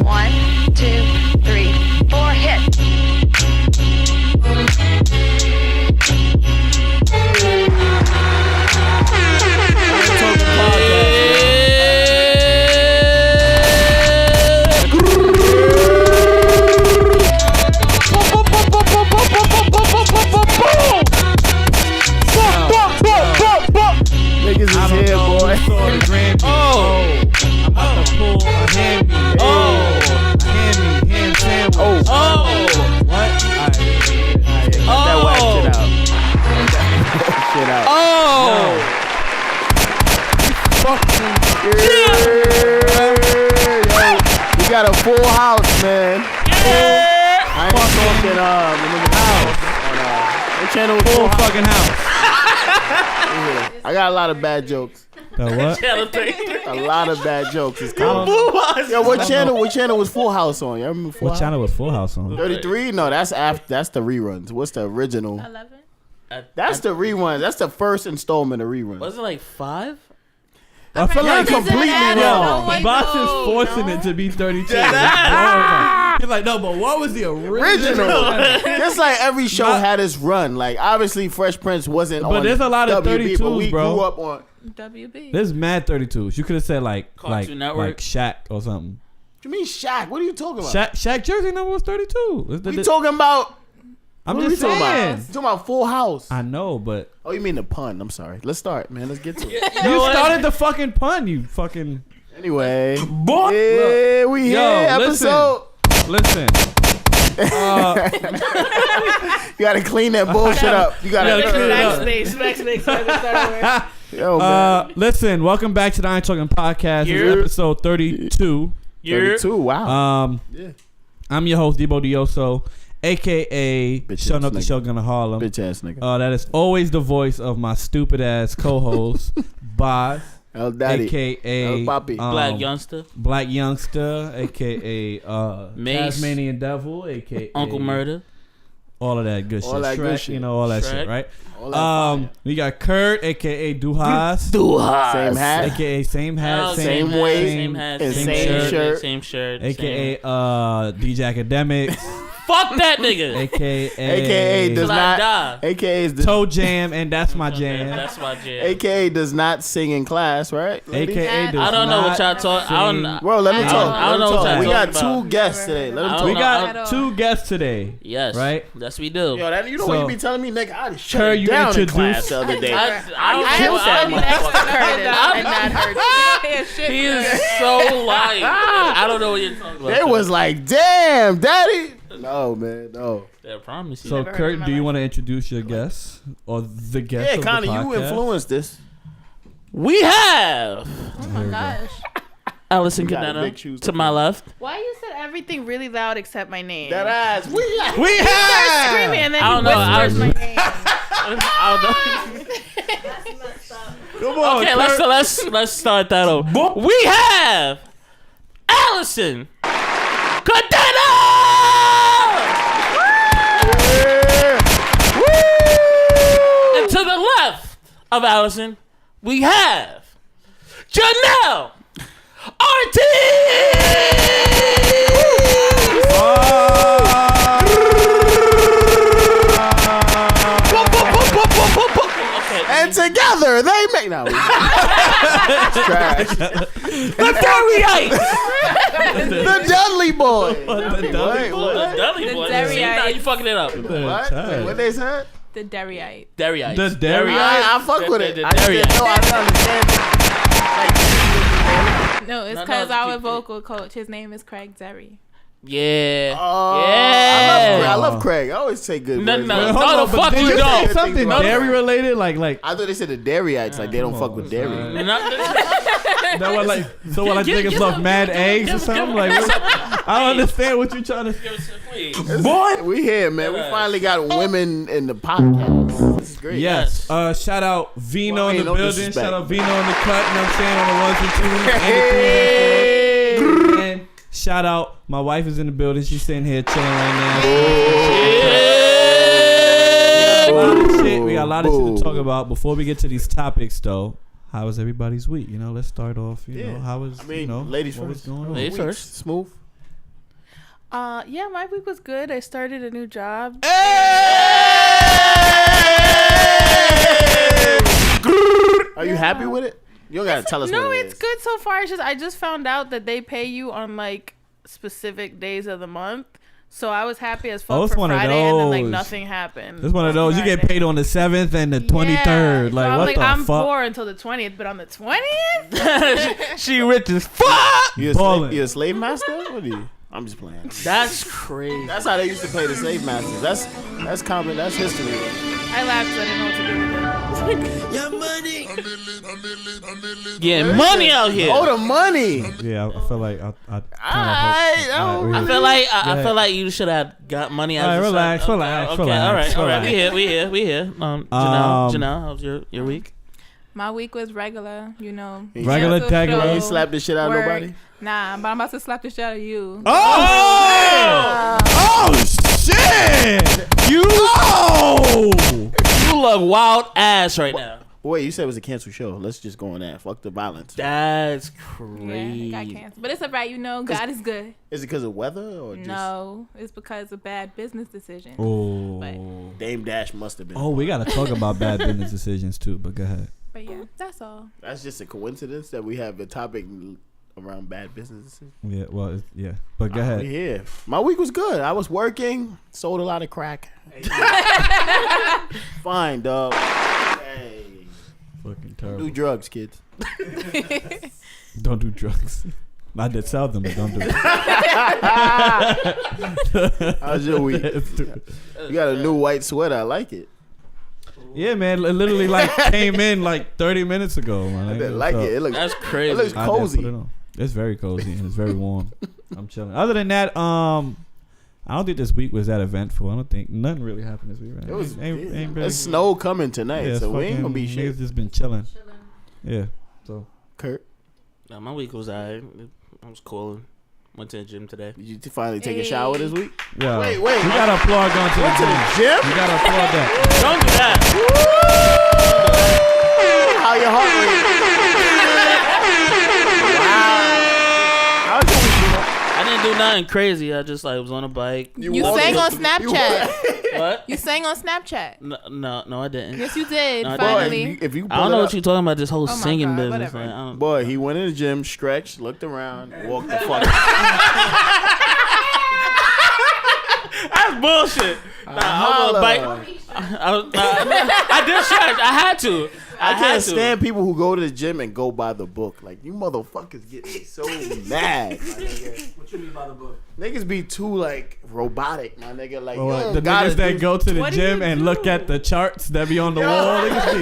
1, 2, 3, 4, hit. Niggas is here, boy. I'm about to pull a hand-me. Ham sandwich. What? That whack shit out. Shit out. Yo, we got a full house, man. I ain't talking the house. The channel was Full fucking house. I got a lot of bad jokes. What? A lot of bad jokes. It's coming. Yo, what channel was Full House on? You remember Full What House? channel was Full House on? 33? No, that's the reruns. What's the original? 11. That's the reruns. That's the first installment of reruns. Was it like 5? I feel You're like completely wrong. Boss is forcing it to be 32. He's like, no, but what was the original? Just like every show had its run. Like obviously Fresh Prince wasn't on. But there's a lot of WB, but 32s, we bro. grew up on. WB. There's mad 32s. You could have said like Cartoon Network. Shaq or something. What you mean Shaq? What are you talking about? Shaq jersey number was 32. We talking about. I'm what just are we talking saying. about? Talking about Full House. I know, but Oh, you mean the pun? I'm sorry. Let's start, man. Let's get to it. you started the fucking pun. You fucking Anyway, yeah, we here. Episode. listen. You gotta clean that bullshit up. You gotta clean it up. Backspace. Yo, man. Listen, welcome back to the Aint Talkin podcast. This is episode 32. 32. Wow. Yeah. I'm your host, Debo Dioso, aka Bitch Shutting ass Up the nigga. Shogun of Harlem. Bitch ass nigga. That is always the voice of my stupid ass co-host, Boz, El Daddy. aka El Papi. Black youngster. aka Mace. Tasmanian Devil, aka Uncle Murder. all of that good shit. All that Shrek, good shit. you know, all that Shrek. shit, right? All that fire. We got Kurt, aka Duhas, Same hat. aka same hat, Same way. Same hat. and same shirt. aka DJ Academics, Fuck that nigga. AKA does Till I not. die. AKA is Toe Jam, and that's my jam. That's my jam. AKA does not sing in class, right? ladies? AKA does I don't know what y'all not talk. I don't. sing. Bro, let me I talk. don't know what y'all We got talking about. two guests today. Let them I talk. don't We know. got At all. 2 guests today. Yes. Right? Yes, we do. Yo, that, you know So- what you be telling me, nigga? I just shut Kurt, it you down in introduced- class the other day. I I don't was know. standing next to Curtis and not her. He is so lying. I don't know what you're talking about. They was like, damn, daddy. No, man, no. I promise you. So, Never heard Kurt, in my do you life. want to introduce your guests or the guest? Yeah, of the Connie, you podcast? influenced this. We have Oh my gosh. Alyson You got Cadena big shoes to to my fill. left. Why you said everything really loud except my name? That ass. We We have. Screaming and then I he don't know, I whispers my was- name. I don't know. Come on, Okay, Kurt. let's start that over. We have Alyson Cadena. And to the left of Alyson, we have Janelle And together they make no. Trash. The Derryites. The Dudley boy. The Dudley boy? The Dudley The boys. Derryites. See, now you fucking it up. What? Child. What they said? The Derryite. Derryites. The Derryites? I fuck with it. The I just didn't know. I didn't understand. No, it's No, because no, our keep- vocal coach, his name is Craig Zerry. Yeah. Oh, Yeah. I love Craig. I always say good No, words. no. Wait, hold No, on, the but fuck did you you don't. say something No, dairy related? Like I thought they said the Derryites, like they don't fuck with dairy. that was like so what? Like Give- niggas give love him- mad give- eggs or give- something? give- Like give- what? I don't understand what you trying to. Please. Boy, we here, man. We finally got women in the podcast. This is great. Yes. Shout out Vino Well, in hey, the no building. disrespect. Shout out Vino in the cut. You know what I'm saying? On the ones and twos and the threes and fours. And shout out my wife is in the building. She's sitting here chilling right now. We got a lot of shit to talk about. Before we get to these topics, though, how was everybody's week? You know, let's start off. You know, how was I mean, you know ladies what was first. going on? Ladies Week first. Smooth. Yeah, my week was good. I started a new job. Are you happy with it? You don't gotta tell us. No, what it it's is. good so far. It's just I just found out that they pay you on like specific days of the month. So I was happy as fuck Oh, it's for one of Friday, and then like those. nothing happened. It's one of those. You get Friday. paid on the 7th and the 23rd. Yeah. Like, so I'm what like, the I'm fuck? poor until the 20th, but on the 20th, She rich as fuck. You Ballin'. a slave master? What are you? I'm just playing. That's crazy. That's how they used to pay the slave masters. That's common. That's history. I laughed because I didn't know what to do with it. Getting money out here. Oh, the money. Yeah, I feel like I I I feel like you should have got money out. All right, of the relax, side. relax, Okay, relax, all right. relax. We here. Janelle, how's your week? My week was regular, you know. Regular, Cancel regular. show, You ain't slapped the shit out of work. nobody? Nah, but I'm about to slap the shit out of you. Oh shit! You You look wild ass right now. Wait, you said it was a canceled show. Let's just go on that. Fuck the violence. That's Yeah, crazy. it got canceled. But it's alright, you know. God is good. Is it because of weather or just No, it's because of bad business decisions. Oh. Dame Dash must have been? Oh, we gotta talk about bad business decisions too. But go ahead. But yeah, that's all. That's just a coincidence that we have a topic around bad business decisions. Yeah. Well. Yeah. But go We ahead. here. My week was good. I was working, sold a lot of crack. Fine, dog. Hey. Fucking Do terrible. drugs, kids. Don't do drugs. I did sell them, but don't do it. How's your week? You got a new white sweater. I like it. Yeah, man. It literally like came in like 30 minutes ago. Man. I didn't like it. It looks That's It crazy. looks I did put cozy. it on. It's very cozy and it's very warm. I'm chilling. Other than that, I don't think this week was that eventful. I don't think nothing really happened this week. Right? It was. Ain't really- There's snow coming tonight, Yeah, so we ain't gonna be niggas shit. just been chilling. Yeah. So Kurt, Nah, my week was alright. I was cool. Went to the gym today. did you finally take a shower this week? yeah. Wait. You gotta applaud going to the Went to gym. the gym? You gotta applaud that. Don't do that. How your heart rate? Wow. How's your week, I didn't do nothing crazy. I just like was on a bike. You walked sang up on to- Snapchat. What? You sang on Snapchat. No, I didn't. Yes, you did. No, I Finally. Boy, if you I pull don't it know up- what you're talking about. This whole Oh my singing God, business. whatever. Like, I don't, Boy, he went in the gym, stretched, looked around, walked the fuck. That's bullshit. Nah, I was on a bike. I did stretch. I had to. I had can't to. stand people who go to the gym and go by the book. Like, you motherfuckers get me so mad. My nigga. What you mean by the book? Niggas be too, like, robotic, my nigga. Like, you don't The gotta niggas that do- go to the What do gym you and do? look at the charts that be on the wall. Niggas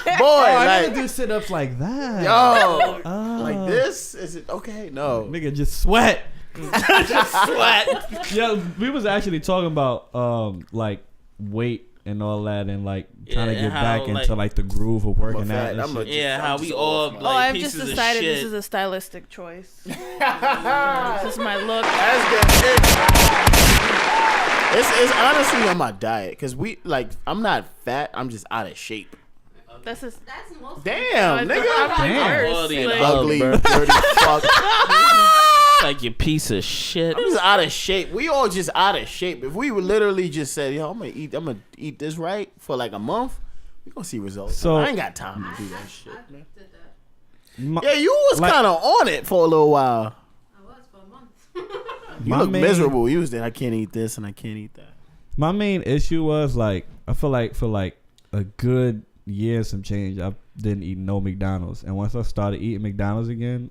be, Boy, I like, gotta do sit ups like that. yo, Oh. like this? Is it okay? No. Nigga just sweat. Sweat. Yeah, we was actually talking about like weight and all that, and like trying to Yeah, get how, back like- into like the groove of working I'm a out fat- and I'm a- shit. Yeah, how I'm we just all off, man. like Oh, I've pieces just of decided shit. this is a stylistic choice. That's This is my look. good. It's honestly on my diet, because I'm not fat, I'm just out of shape. That's just Damn, nigga. Damn. Quality and Ugly, love, bro. dirty fuck. Like you piece of shit. I'm just out of shape. We all just out of shape. If we would literally just said, yo, I'm gonna eat this right for like a month, we gonna see results. So- I ain't got time to do that shit, man. My, Yeah, you was Like- kind of on it for a little while. You My look main- miserable. You was there. I can't eat this and I can't eat that. my main issue was like I feel like for like a good year and some change, I didn't eat no McDonald's, and once I started eating McDonald's again,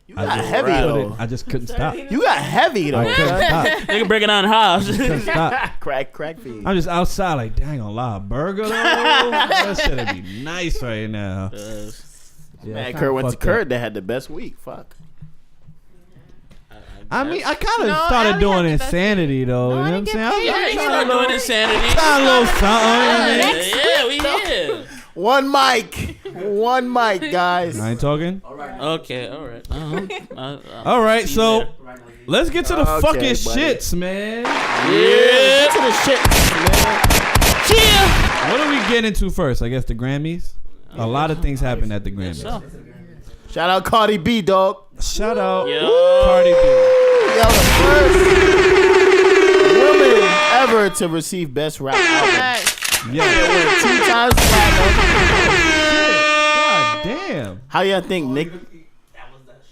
You I got just heavy couldn't- though. I just couldn't stop. You got heavy though. I couldn't stop. Nigga breaking down house. Couldn't stop. crack feed. I'm just outside like, dang, gonna lie, a burger though? That shit'd be nice right now. Yeah, Man, kinda Kurt went to fucked up. Kurt that had the best week. Fuck. I mean, I kind of No, started Allie doing had the best insanity though. No, you I know what I'm didn't saying? get I paid. was Yeah, you trying started doing insanity. a little something. Yeah, we did. One mic, guys. I ain't talking. Okay, all right. All right, so let's get to the Okay, fucking buddy. shits, man. Yeah, to the shit, man. What do we get into first? I guess the Grammys. A lot of things happened at the Grammys. Shout out Cardi B, dog. Shout out Yo. Cardi B. Yo, the first ever to receive Best Rap Album. Yes. Yeah. It went 2 times platinum. God damn. How y'all think Nick?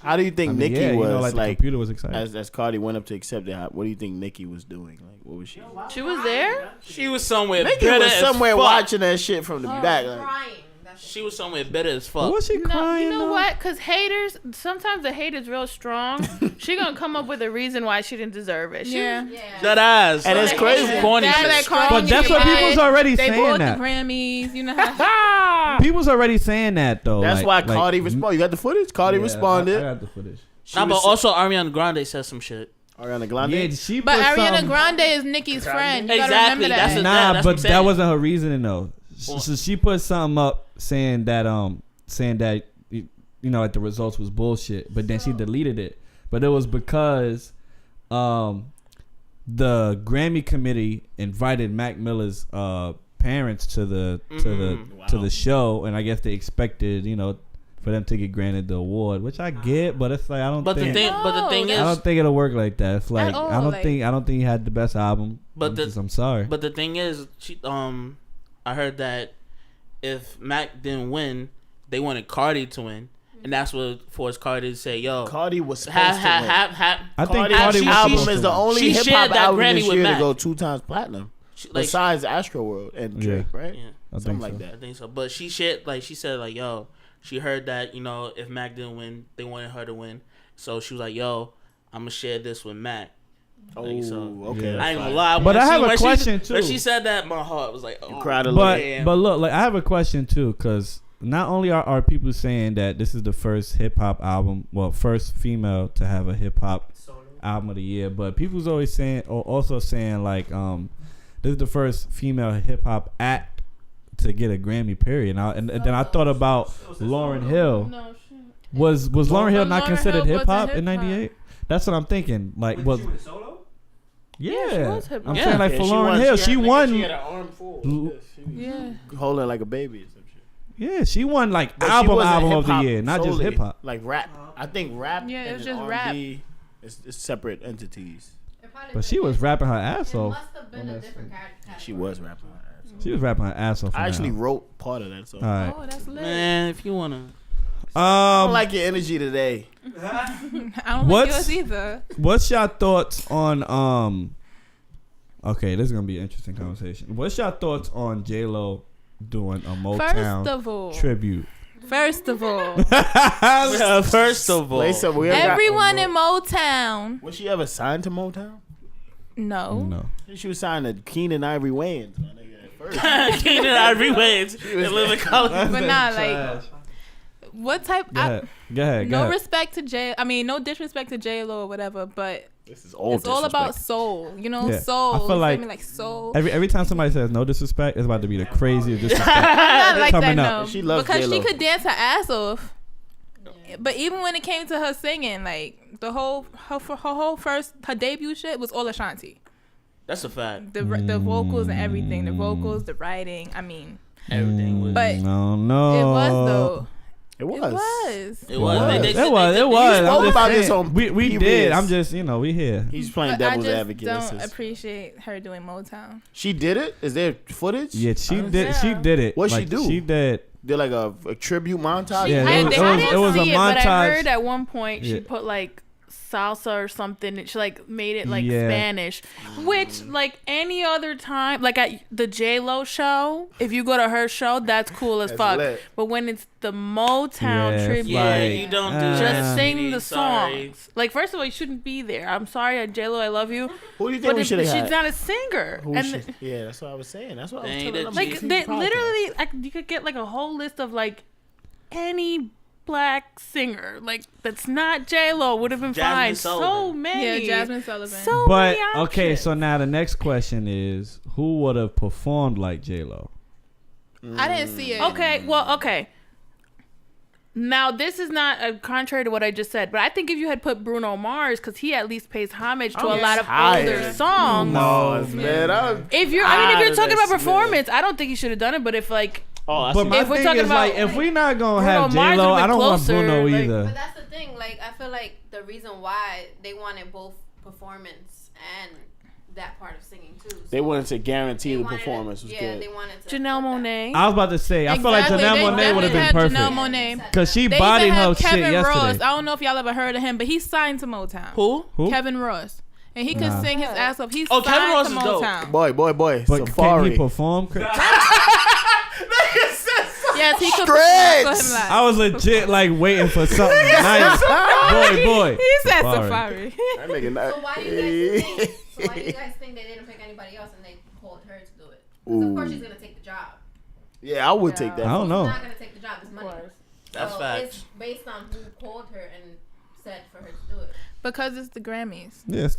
How do you think Nicki yeah, was you know, like the computer was excited. as Cardi went up to accept it? What do you think Nicki was doing? Like, what was she? She was there? She was somewhere Nicki better was as somewhere fuck. watching that shit from the back. Like, Crying. That's She was somewhere better as fuck. Was she No, crying? you know though? what? Because haters, sometimes the hate is real strong. She gonna come up with a reason why she didn't deserve it. yeah. That ass. And it's crazy. Corny That's shit. like Cardi But that's what B. people's already They saying bought that. the Grammys. You know how. People's already saying that though. that's why like, Cardi responded. You got the footage? Cardi yeah, responded. I got the footage. Nah, but also Ariana Grande said some shit. Ariana Grande. Yeah, she But put Ariana something- Grande is Nicki's friend. You gotta Exactly, remember that's that. a- Nah, that's what I'm but saying. that wasn't her reasoning though. Well- So she put something up saying that you know, like the results was bullshit, but then she deleted it. But it was because the Grammy committee invited Mac Miller's parents to the show, and I guess they expected, you know, for them to get granted the award, which I get, but it's like I don't But think the thing I is, don't think it'll work like that. It's like all, I don't like- think he had the best album. But I'm sorry. But the thing is, I heard that if Mac didn't win, they wanted Cardi to win, and that's what forced Cardi to say, "Yo, Cardi was supposed have, to have, win. I think Cardi's Cardi was album supposed is to the win. only She hip shared hop that album Grammy this with year to Mac. go 2 times platinum. like, Besides Astroworld and Drake, right? yeah, I Something think like so. that. I think so." But she shared, like she said, like, "Yo, she heard that, you know, if Mac didn't win, they wanted her to win, so she was like, yo, I'm gonna share this with Mac." Oh, Like, so, okay. Yeah. I ain't gonna lie, But when I have a when question, when too. she said that, my heart was like, "Oh, cried a little. But look, like I have a question too, because not only are people saying that this is the first hip hop album, well, first female to have a hip hop album of the year, but people's always saying, or also saying like, this is the first female hip hop act to get a Grammy. Period. And then I thought about Lauryn Hill. No, shit. Was Lauryn Hill not Lauryn considered Hill hip hop wasn't in hip-hop. '98? That's what I'm thinking. Like, was yeah, she was hip-hop. I'm Yeah. saying like Yeah, for she Lauryn won- Hill, she she had, like, won. She had an arm full. L- Yeah. Holding like a baby or some shit. Yeah, she won like But she album wasn't of the hip-hop year, not just solely, hip hop. Like rap. I think rap Yeah, it and was then just R&B is separate entities. But she was rapping her ass off. have been a different category. She was rapping her ass off. She was rapping her ass off. I on actually that. wrote part of that song. All right. Oh, that's lit. man, if you wanna." I don't like your energy today. I don't What's- like yours either. What's your thoughts on Okay, this is gonna be an interesting conversation. What's your thoughts on J-Lo doing a Motown First of all, tribute? first of all, First of all, Play some. We ever got- everyone in Motown. Was she ever signed to Motown? No. No. She was signed to Keenan Ivory Wayans. My nigga, at first. Keenan Ivory Wayans and Living Color. But nah, like, what type? Go ahead. Go ahead. No respect to J. I mean, no disrespect to J Lo or whatever, but This is old. it's all about disrespect. soul. You know, Yeah. soul. I feel You feel like me? Like soul. Every time somebody says no disrespect, it's about to be the craziest disrespect. I'm not like coming that, up. no. She loves because J-Lo. she could dance her ass off. But even when it came to her singing, like her whole first her debut shit was all Ashanti. That's a fact. The vocals and everything, the vocals, the writing. I mean, Everything was. But no. it was though. It was. It was. It was. It was. spoke I'm just about saying. this on We did. previous- I'm just, we here. He's playing But I devil's just advocate. don't This is- appreciate her doing Motown. She did it? Is there footage? Yeah, she did. She Yeah. did it. What'd she Like, do? She did. Did like a tribute montage? Yeah, I it was, didn't it was a see it, but I montage. heard at one point she Yeah. put like salsa or something, and she like made it like Yeah. Spanish, which like any other time, like at the J-Lo show, if you go to her show, that's cool as That's fuck. lit. But when it's the Motown Yeah, tribute, Yeah, like, you don't do uh, just that. sing the Sorry. songs. Like, first of all, you shouldn't be there. I'm sorry, J-Lo, I love you, Who do you think but we should have she's had? not a singer. Who And should- yeah, that's what I was saying. That's what I was Ain't telling it them. like Jesus they podcast. literally, like, you could get like a whole list of like any black singer like that's not J-Lo would have been Jasmine fine. So Sullivan. many. Yeah, Jasmine Sullivan. So But many okay, options. so now the next question is, who would have performed like J-Lo? I didn't see it. Okay, well, okay. Now this is not contrary to what I just said, but I think if you had put Bruno Mars, because he at least pays homage to a lot of tired. older songs. No, man. If you're, I mean, if you're tired talking of about this, performance, I don't think you should have done it. But if like, Oh, I But see. my If we're thing talking is like, about, if we're not gonna Bruno have Mars J-Lo, would've I been don't want closer, Bruno like- either. But that's the thing. Like, I feel like the reason why they wanted both performance and that part of singing too. So They wanted to guarantee the wanted performance was good. They wanted to Janelle put that. Monáe. I was about to say, I feel like Exactly. Janelle They Monáe would have been definitely perfect. had Janelle Monáe. Because she They bodied even her had shit Kevin yesterday. Ross. I don't know if y'all ever heard of him, but he's signed to Motown. Who? Kevin Ross. And he could Nah. sing his ass off. He's Oh, signed Kevin Ross to is dope. Motown. Boy. But can Safari. he perform? Yes, he could Stretch. perform for him live. I was legit like waiting for something nice. Boy. He said Safari. Safari. That nigga not. So why do you guys think? So why do you guys think they didn't pick anybody else and they called her to do it? 'Cause of course she's gonna take the job. Yeah, I would take that. I don't She's know. not gonna take the job. It's money. That's so facts. It's based on who called her and said for her to do it. Because it's the Grammys. Yes,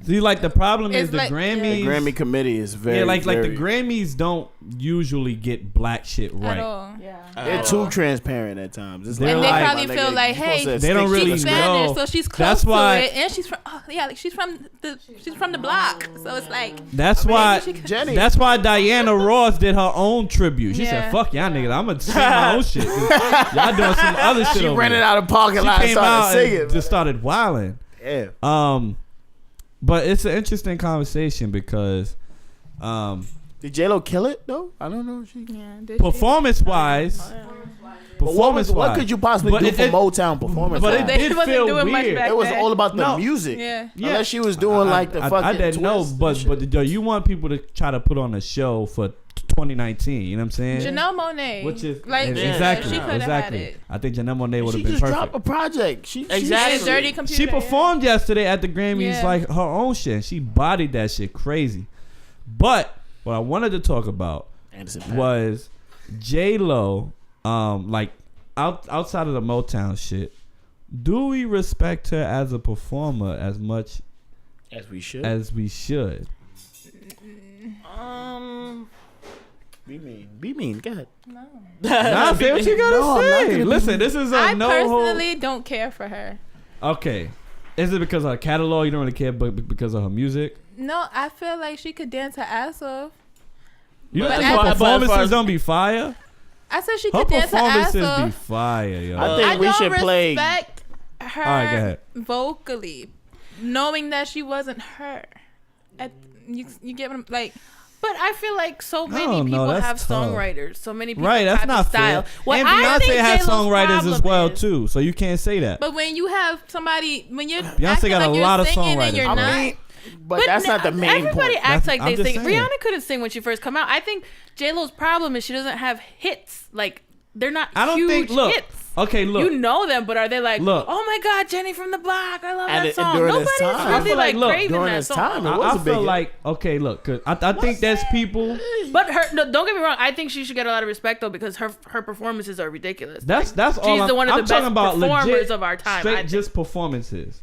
see, like the problem is It's the like- Grammys. The Grammy committee is very. Yeah, like the very- Grammys don't usually get black shit At right. all. They're too transparent at times. It's And And they like- probably my feel nigga, like, you supposed hey, to They don't stick to really she's the know. script. Spanish, so she's close That's to why- it, and she's from the block, so it's like That's why. she could- Jenny. That's why Diana Ross did her own tribute. She Yeah. said, "Fuck y'all niggas, I'm gonna sing my own shit. Y'all doing some other shit." She over rented here." out a parking She lot and came out started singing. and just started wilding. Yeah. But it's an interesting conversation because, Did J-Lo kill it though? I don't know. If she. performance wise, What could you possibly do for Motown performance? But it They did wasn't feel doing much weird. back It was then. all about the No. music. Yeah. Unless she was doing like the fucking. I didn't know, twist but and do you want people to try to put on a show for 2019? You know what I'm saying? Janelle Monáe, Which is like exactly, she could have had exactly. it. I think Janelle Monáe shit. would have She been just perfect. dropped a project. She Exactly. And Dirty Computer. She performed yesterday at the Grammys Yeah. like her own shit. And she bodied that shit crazy. But what I wanted to talk about Anderson was J-Lo, like outside of the Motown shit. Do we respect her as a performer as much as we should. as we should? Be mean. Go ahead. Nah, say what you gotta No, I'm not say. gonna be Listen, this is a I no personally don't care for her. Okay. Is it because of her catalog? You don't really care, but because of her music? No, I feel like she could dance her ass off. You don't But think as her far performances as- don't be fire? I said she Her could dance her ass performances be off. fire, yo. I think we don't should play. respect her All right, go ahead. vocally, knowing that she wasn't her. You get what I'm like? But I feel like so many don't know, people that's have tough. songwriters. So many people Right, that's have not the style. fair. What and I think Beyonce had J-Lo's songwriters as problem well is- too, so you can't say that. But when you have somebody, when you're Beyonce acting got a like you're lot of singing songwriters, and you're bro. not. I mean, but that's not the main Everybody point. acts like I'm they just sing. saying. Rihanna couldn't sing when she first come out. I think J-Lo's problem is she doesn't have hits. Like they're not I don't huge think. Look, hits. okay, look. You know them, but are they like, Look. oh my God, Jenny from the Block, I love And that it- song. during this Nobody's time. I really feel like, like look, craving during that this song. time, it I was a feel big like okay, look, 'cause I think there's people. But her, no, don't get me wrong. I think she should get a lot of respect though because her performances are ridiculous. That's all. She's the one of I'm the talking best about performers legit, of our time, I Straight think. just performances.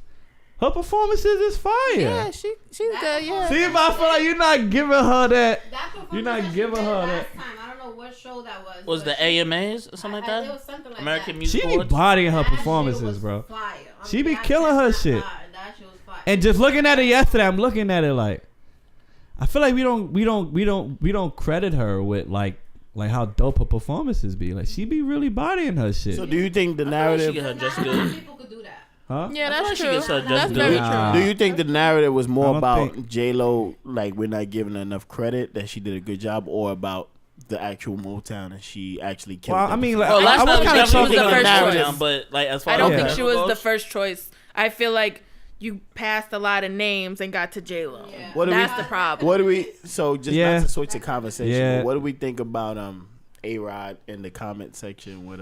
Her performances is fire. Yeah, she's good. Yeah. See, if I feel like you're not giving her that. That performance You're not that she giving did her last that. time, I don't know what show that was. Was but the AMAs or something like It that? was something like American that. Music She be Awards. bodying her That shit performances, was bro. Fire. She be that killing her shit's shit. not hard. That shit was fire. And just looking at it yesterday, I'm looking at it like, I feel like we don't credit her with like how dope her performances be. Like she be really bodying her shit. So do you think the She narrative? get her Not just a lot of good. people could do that. huh? Yeah, I feel like that's she true. gets her just That's due. very Nah. true. Do you think the narrative was I more don't about think- J-Lo, like we're not giving her enough credit that she did a good job, or about the actual Motown and she actually killed Well, that I mean, like, Well, I last was time kind of definitely talking was the was first the choice. down, but like as far I as don't Yeah. think she was the goes, first choice. I feel like you passed a lot of names and got to J-Lo. Yeah. What do we- That's the problem. What do we? So just Yeah. not to switch the conversation. Yeah. But what do we think about A-Rod in the comment section with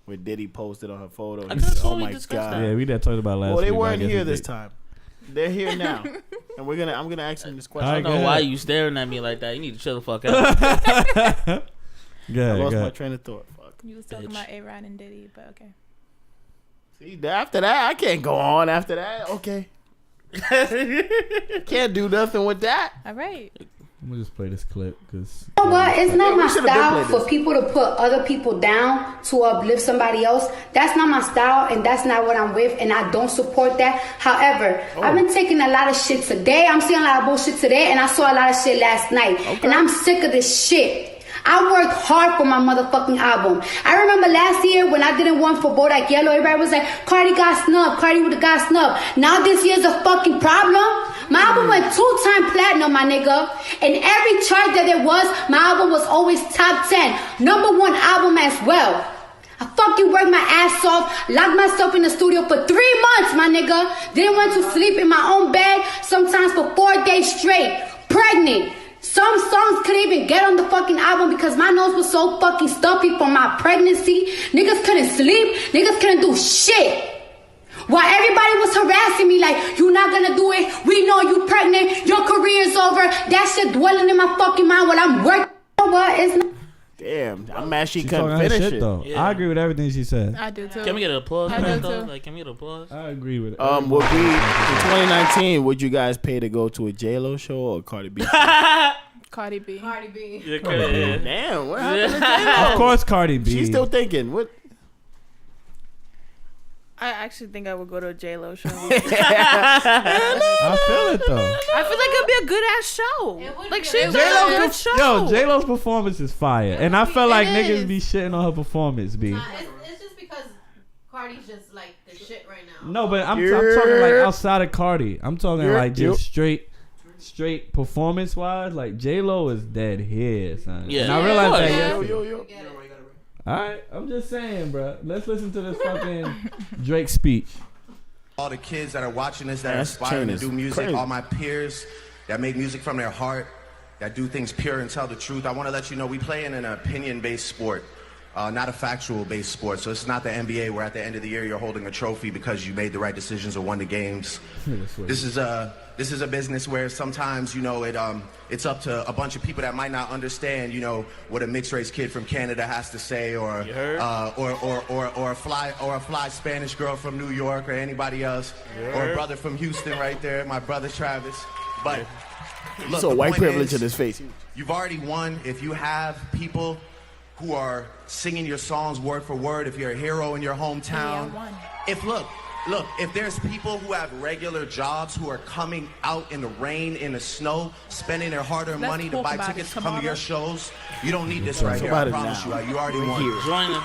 where Diddy posted on her photo? I He said, could've "Oh totally my discussed god!" Yeah, we did talk about last. Well, they week, but I weren't guess here we this did. time. They're here now, and I'm gonna ask them this question. All I right, don't go know why ahead. you staring at me like that. You need to chill the fuck out. Go I ahead, lost go my ahead. train of thought. Fuck. You was talking Bitch. about A-Rod and Diddy, but okay. See, after that, I can't go on. After that, okay. Can't do nothing with that. All right. Let me just play this clip because You know what? It's not we my should've been style played for this. people to put other people down to uplift somebody else. That's not my style, and that's not what I'm with, and I don't support that. However, I've been taking a lot of shit today. I'm seeing a lot of bullshit today, and I saw a lot of shit last night. And I'm sick of this shit. I worked hard for my motherfucking album. I remember last year when I didn't want for Bodak Yellow, everybody was like, Cardi got snubbed. Cardi would have got snubbed. Now this year's a fucking problem. My album album went 2-time platinum, my nigga. And every chart that there was, my album was always top 10. #1 album as well. I fucking worked my ass off, locked myself in the studio for 3 months, my nigga. Didn't want to sleep in my own bed, sometimes for 4 days straight. Pregnant. Some songs couldn't even get on the fucking album because my nose was so fucking stuffy from my pregnancy. Niggas couldn't sleep. Niggas couldn't do shit. While everybody was harassing me like, you not gonna do it. We know you pregnant. Your career's over. That shit dwelling in my fucking mind while I'm working. What is not. Damn, I'm mad she She's couldn't talking her finish shit it. though. Yeah. I agree with everything she said. I do too. Can we get an applause? I for do that, though? too. Like, can we get an applause? I agree with it. Would we in 2019? Would you guys pay to go to a J-Lo show or Cardi B? Cardi B. Cardi B. Yeah, yeah. Damn, what happened to J-Lo? Of course, Cardi B. She's still thinking. What? I actually think I would go to a J-Lo show. I feel it though. I feel like it'd be a good ass show. It would Like be a she's good doing a J-Lo's good show. Yo, J-Lo's performance is fire, and I felt like It niggas is. be shitting on her performance. B. It's just because Cardi's just like the shit right now. No, but I'm talking like outside of Cardi. I'm talking like Yep. just straight performance wise. Like J-Lo is dead here, son. Yeah. And I realized that Yeah. yesterday. You get it. All right, I'm just saying, bro. Let's listen to this fucking Drake speech. All the kids that are watching this, that are That's aspiring to chain do is music, crazy. all my peers that make music from their heart, that do things pure and tell the truth. I want to let you know we play in an opinion-based sport, not a factual-based sport. So it's not the NBA where at the end of the year you're holding a trophy because you made the right decisions or won the games. This is a business where sometimes, you know, it's up to a bunch of people that might not understand, you know, what a mixed race kid from Canada has to say, or a fly Spanish girl from New York, or anybody else, or a brother from Houston right there, my brother Travis. But look, So the white point privilege is, in his face. you've already won if you have people who are singing your songs word for word. If you're a hero in your hometown, if there's people who have regular jobs who are coming out in the rain, in the snow, spending their hard-earned Let's money to talk buy about tickets it to come to your tomorrow. shows, you don't need this right here. I about it promise now. you. You already won. Join them.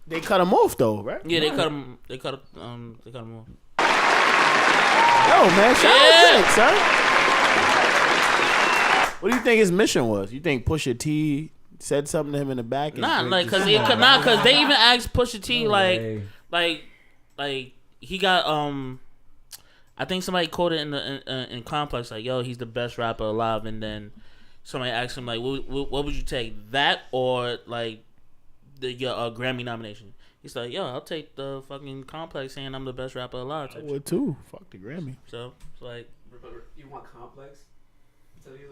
They cut him off though, right? Yeah, they cut him. They cut him off. Yo, man, shout out Drake, son. What do you think his mission was? You think Pusha T said something to him in the back? and Nah, Drake like just- cause they even asked Pusha T way. like he got I think somebody quoted in Complex like, yo, he's the best rapper alive, and then somebody asked him like, what would you take, that or like your Grammy nomination? He's like, yo, I'll take the fucking Complex saying I'm the best rapper alive. I would too. Fuck the Grammy. So it's like, You want Complex?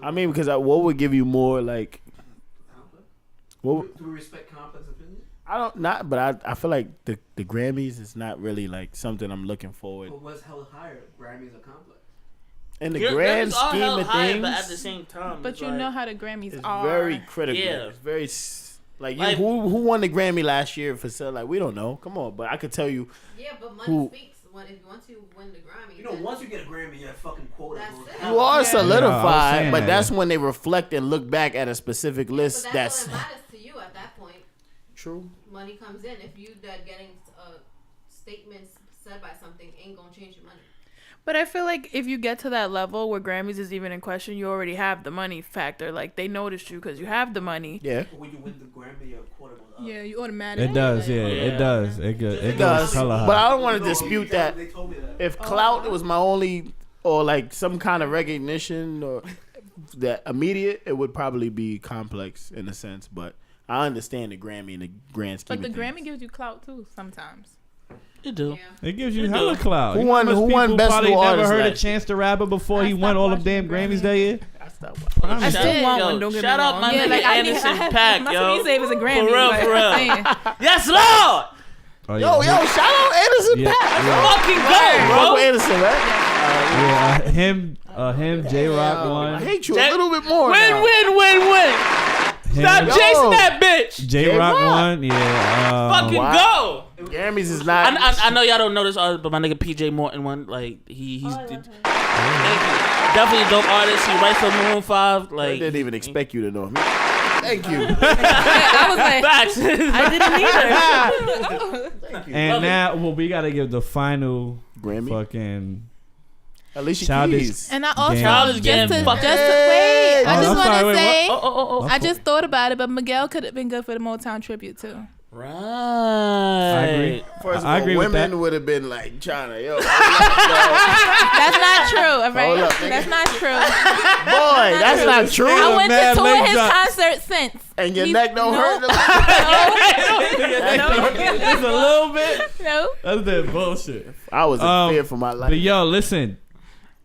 I mean, because what would give you more like? Complex? What? Do we respect Complex opinion? I don't not, but I feel like the Grammys is not really like something I'm looking forward. But what's held higher, Grammys or Complex? In the Grammys grand are scheme held of high, things, but at the same time, But it's you like, know how the Grammys it's are. very critical. Yeah. It's very like, Like- who won the Grammy last year for sale? Like, we don't know. Come on, but I could tell you. Yeah, but money Who- speaks. Once you win the Grammy, You know, then once you get a Grammy, your fucking quota That's goes it. down. You are Yeah, I solidified, was saying but that. that's when they reflect and look back at a specific but list. that's That's all that matters to you at that point. true. Money comes in. If you getting statements said by something ain't gonna change your money. But I feel like if you get to that level where Grammys is even in question, you already have the money factor. Like they noticed you because you have the money. Yeah, But when you win the Grammy, your quota goes up. Yeah, you automatically. It does, yeah, Yeah. it does. It it goes does. color high. But I don't want You to know, dispute that. They told me that. If clout was my only, or like some kind of recognition, or that immediate, it would probably be Complex in a sense. But I understand the Grammy in the grand scheme. But the of Grammy things. gives you clout too sometimes. you do. Yeah. It gives you You hella do. clout. Who You know won- how much who won people Best probably New never Artist heard of last Chance the Rapper before I he won stopped all them watching damn the Grammys Grammys. that year. I stopped watching. Promise I you. still want Yo, one. Don't get shout me out wrong. my Yeah, nigga like I Anderson had Paak, my yo. you say it was a Grammy. For real, like, for real. I'm saying. Yes, Lord. Oh, Yo, shout out Anderson Yeah, Paak. yeah. Fucking go, Uncle bro. Anderson, right? Yeah, him, J Rock I won. hate you J- a little bit more. Win, now. win. Stop Him, chasing that bitch. J Rock J-Rock. won. Yeah. Fucking wow. go. Grammys is not. I know y'all don't know this artist, but my nigga PJ Morton won. Like he's thank you. Definitely a dope artist. He writes for Maroon 5. I Like didn't even expect you to know me. Thank you. I was like, facts. I didn't either. Thank you. And now, well, we gotta give the final Grammy. fucking Alicia Childish. Keys. And I also Childish just getting to fucked. wait. I Oh, just I'm want sorry, to wait, say. what? I just thought about it, but Miguel could have been good for the Motown tribute too. Right. I agree. First of I all, agree with women that. would have been like trying to, yo, That's not true, all Hold right? up, nigga. That's not true. boy, that's not true. I went to mad 2 leg of his drops. concerts since. And your He's- neck don't hurt. Just a little bit. No. That's that bullshit. I was in fear for my life. But yo, listen,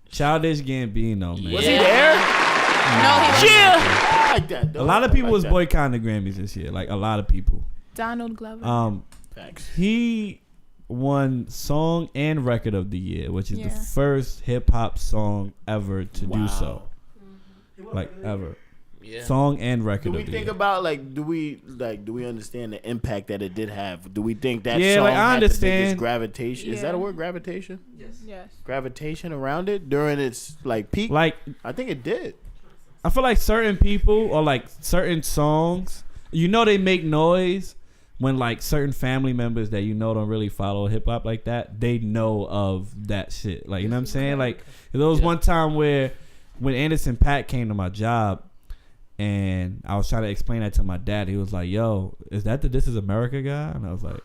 Childish Gambino, man. Was he there? No, he I like that. Though. A lot of people I like was that. boycotting the Grammys this year. Like a lot of people. Donald Glover. Facts. He won Song and Record of the Year, which is the Yeah. first hip hop song ever to do so. Like ever. Yeah. Song and Record Do we of the think Year. about do we understand the impact that it did have? Do we think that Yeah, song like, I had the biggest understand. gravitation? Is that a Yeah. word, gravitation? Yes. Gravitation around it during its peak? Like I think it did. I feel like certain people or like certain songs, they make noise when like certain family members that don't really follow hip hop like that, they know of that shit. Like, you know what I'm saying? Like there was one time where when Anderson .Paak came to my job and I was trying to explain that to my dad, he was like, "Yo, is that the This Is America guy?" And I was like,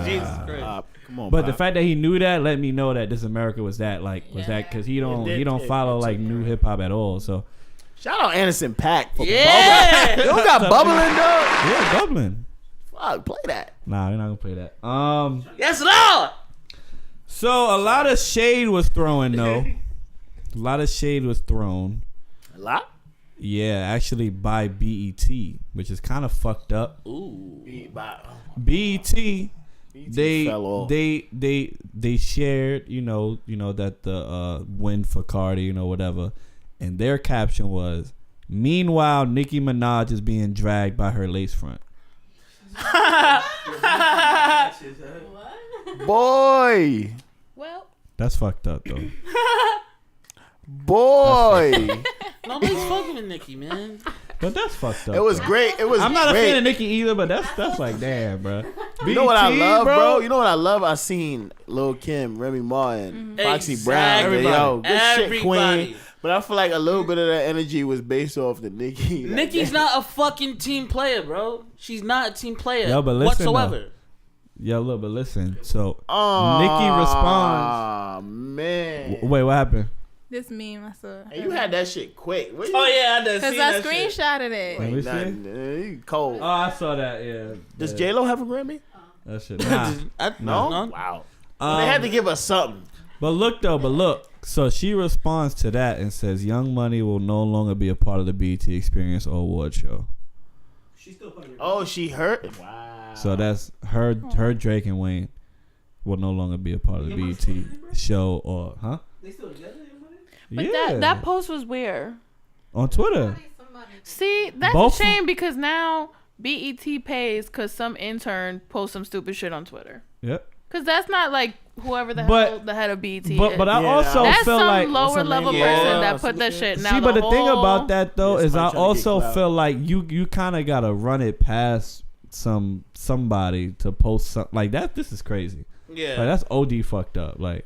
Jesus Christ. Come on, but the Pop. fact that he knew that let me know that This America was that because he don't did. follow like new hip hop at all. So Shout out Anderson .Paak for Yeah. bubbling. You don't got bubbling, dog? yeah, bubbling. Fuck, play that. Nah, we're not gonna play that. Yes, Lord. So a lot of shade was thrown though. A lot of shade was thrown. A lot? Yeah, actually by BET, which is kind of fucked up. Ooh. BET fell off. they shared, that the win for Cardi, whatever. And their caption was, "Meanwhile, Nicki Minaj is being dragged by her lace front." Boy. Well, That's fucked up though. Boy. Nobody's fucking with Nicki, man. But that's fucked up. It was though. great. It was I'm not great. a fan of Nicki either, but that's like, damn, bro. You know what I BET, love, bro? You know what I love? I seen Lil Kim, Remy Martin, Foxy Brown. Exactly. Yo, good shit, Everybody. queen. But I feel like a little bit of that energy was based off the Nicki. Like, Nicki's not a fucking team player, bro. She's not a team player Yo, but listen, whatsoever. Yo, look, but listen. So Nicki responds. Oh man. Wait, what happened? this meme I saw. Hey, you had that shit quick. What you- Oh yeah, I done Because seen I Oh, that shit. screenshotted it. Let me see. Nothing. You cold. Oh, I saw that. Yeah. Does Yeah. J-Lo have a Grammy? That shit. Nah. No. No. Wow. They had to give us something. But look. So she responds to that and says, "Young Money will no longer be a part of the BET Experience or award show." She's still putting it. Oh, she hurt. Wow. So that's her, Drake and Wayne will no longer be a part of the BET show or They still together? Young Money? But yeah, that post was where? on Twitter. See, that's Both- a shame because now BET pays because some intern posts some stupid shit on Twitter. Yep. Because that's not like whoever the But- hell the head of BET is. But I Yeah. also That's feel some like lower what's her level name? person Yeah, that some put that shit. Now see, but the thing whole- about that though Yeah, is I somebody trying to get also clout. feel like you kind of gotta run it past somebody to post something like that. This is crazy. Yeah. Like that's OD fucked up. Like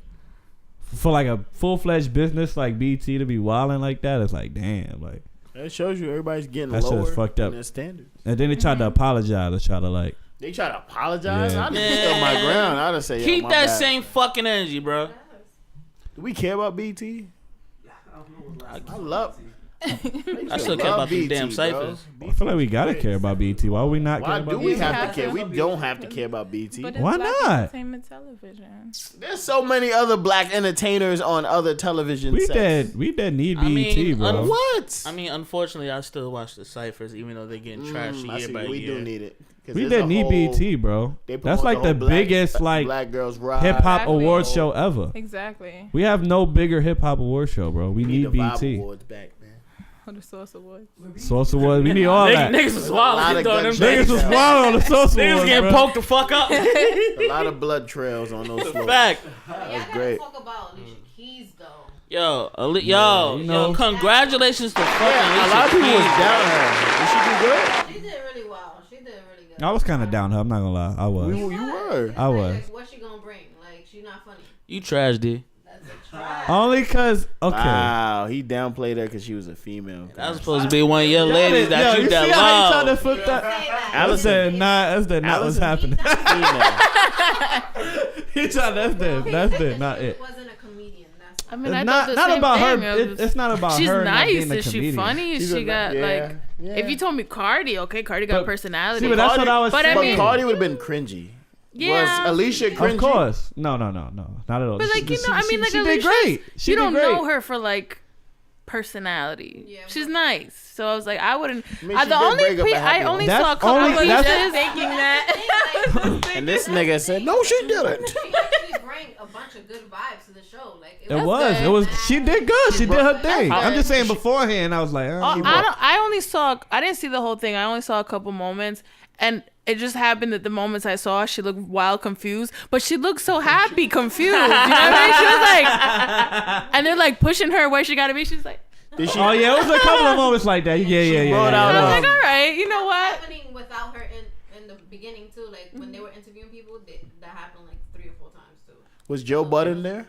for like a full-fledged business like BT to be wilding like that, it's like damn. Like, That shows you everybody's getting That shit lower is fucked in up. their standards. and then they tried to apologize. They try to like, They try to apologize. Yeah. I just stood my ground. I just say, yo, Keep my that bad. same fucking energy, bro. Do we care about BT? I don't know what last I love. I still care about these damn ciphers. I feel like we gotta care about BT. Why we not Why care do about we BT? have to care? We don't have to care about BT. But it's Why Black not? Entertainment television. There's so many other black entertainers on other television We sets. did need I mean, BT, bro. What? I mean, unfortunately, I still watch the ciphers, even though they're getting trashed I year see, by we year. do need it. 'Cause We there's a did need whole- BT, bro. they That's promote like the whole black- biggest like Black Girls Ride. hip hop Exactly. award show ever. Exactly. We have no bigger hip hop award show, bro. We We need need the Vibe BT. Awards back, man. On the Source Awards. Source Awards. We need all that. Niggas was A lot wild. of Throwing them gunshot Niggas was sounds. wild on the Source Niggas Awards, getting bro. poked the fuck up. A lot of blood trails on those floors. Fact. That's great. Talk about Alicia Keys though. Yo, you know. yo, congratulations to fucking Yeah, a lot of people was down her. Did she do good? She did really well. She did really good. I was kind of down her. I'm not gonna lie. I was. You were. I was. Like, what's she gonna bring? Like, she's not funny. You trash, D. That's a trash. Only cause okay. Wow, he downplayed her because she was a female. That was supposed to be one of your ladies that you see that how he love. tried to flip that? That's that not what's happening. He tried. That's not it. Wasn't a comedian. That's I mean, I Not thought the same about thing. her. It's not about She's her. nice. Not being a Is she comedian. funny? Is she got like? If you told me Cardi, okay, Cardi got But- personality. See, but that's what I was But I saying. mean- Cardi would have been cringy. Yeah. Was Alicia cringy? Of course. No, not at all. But like, you know, I mean, like, she did Alicia's- great. She you did don't great. know her for like personality. Yeah, She's nice. So I was like, I wouldn't. I mean, I, she the did only break up a I happy only That's saw a couple only- of that's- pieces. Thinking that. And this nigga said, no, she didn't. She actually bring a bunch of good vibes to the show. Like It was. She did good. She did her thing. I'm just saying beforehand. I was like, I didn't see the whole thing. I only saw a couple moments, and it just happened that the moments I saw, she looked wild confused, but she looked so happy confused. You know what I mean? She was like, and they're like pushing her where she got to be. She's like, oh yeah, it was a couple of moments like that. Yeah. brought out, I was like, all right, you know what? happening without her in the beginning too. Like when they were interviewing people, that happened like 3 or 4 times too. Was Joe Budden there?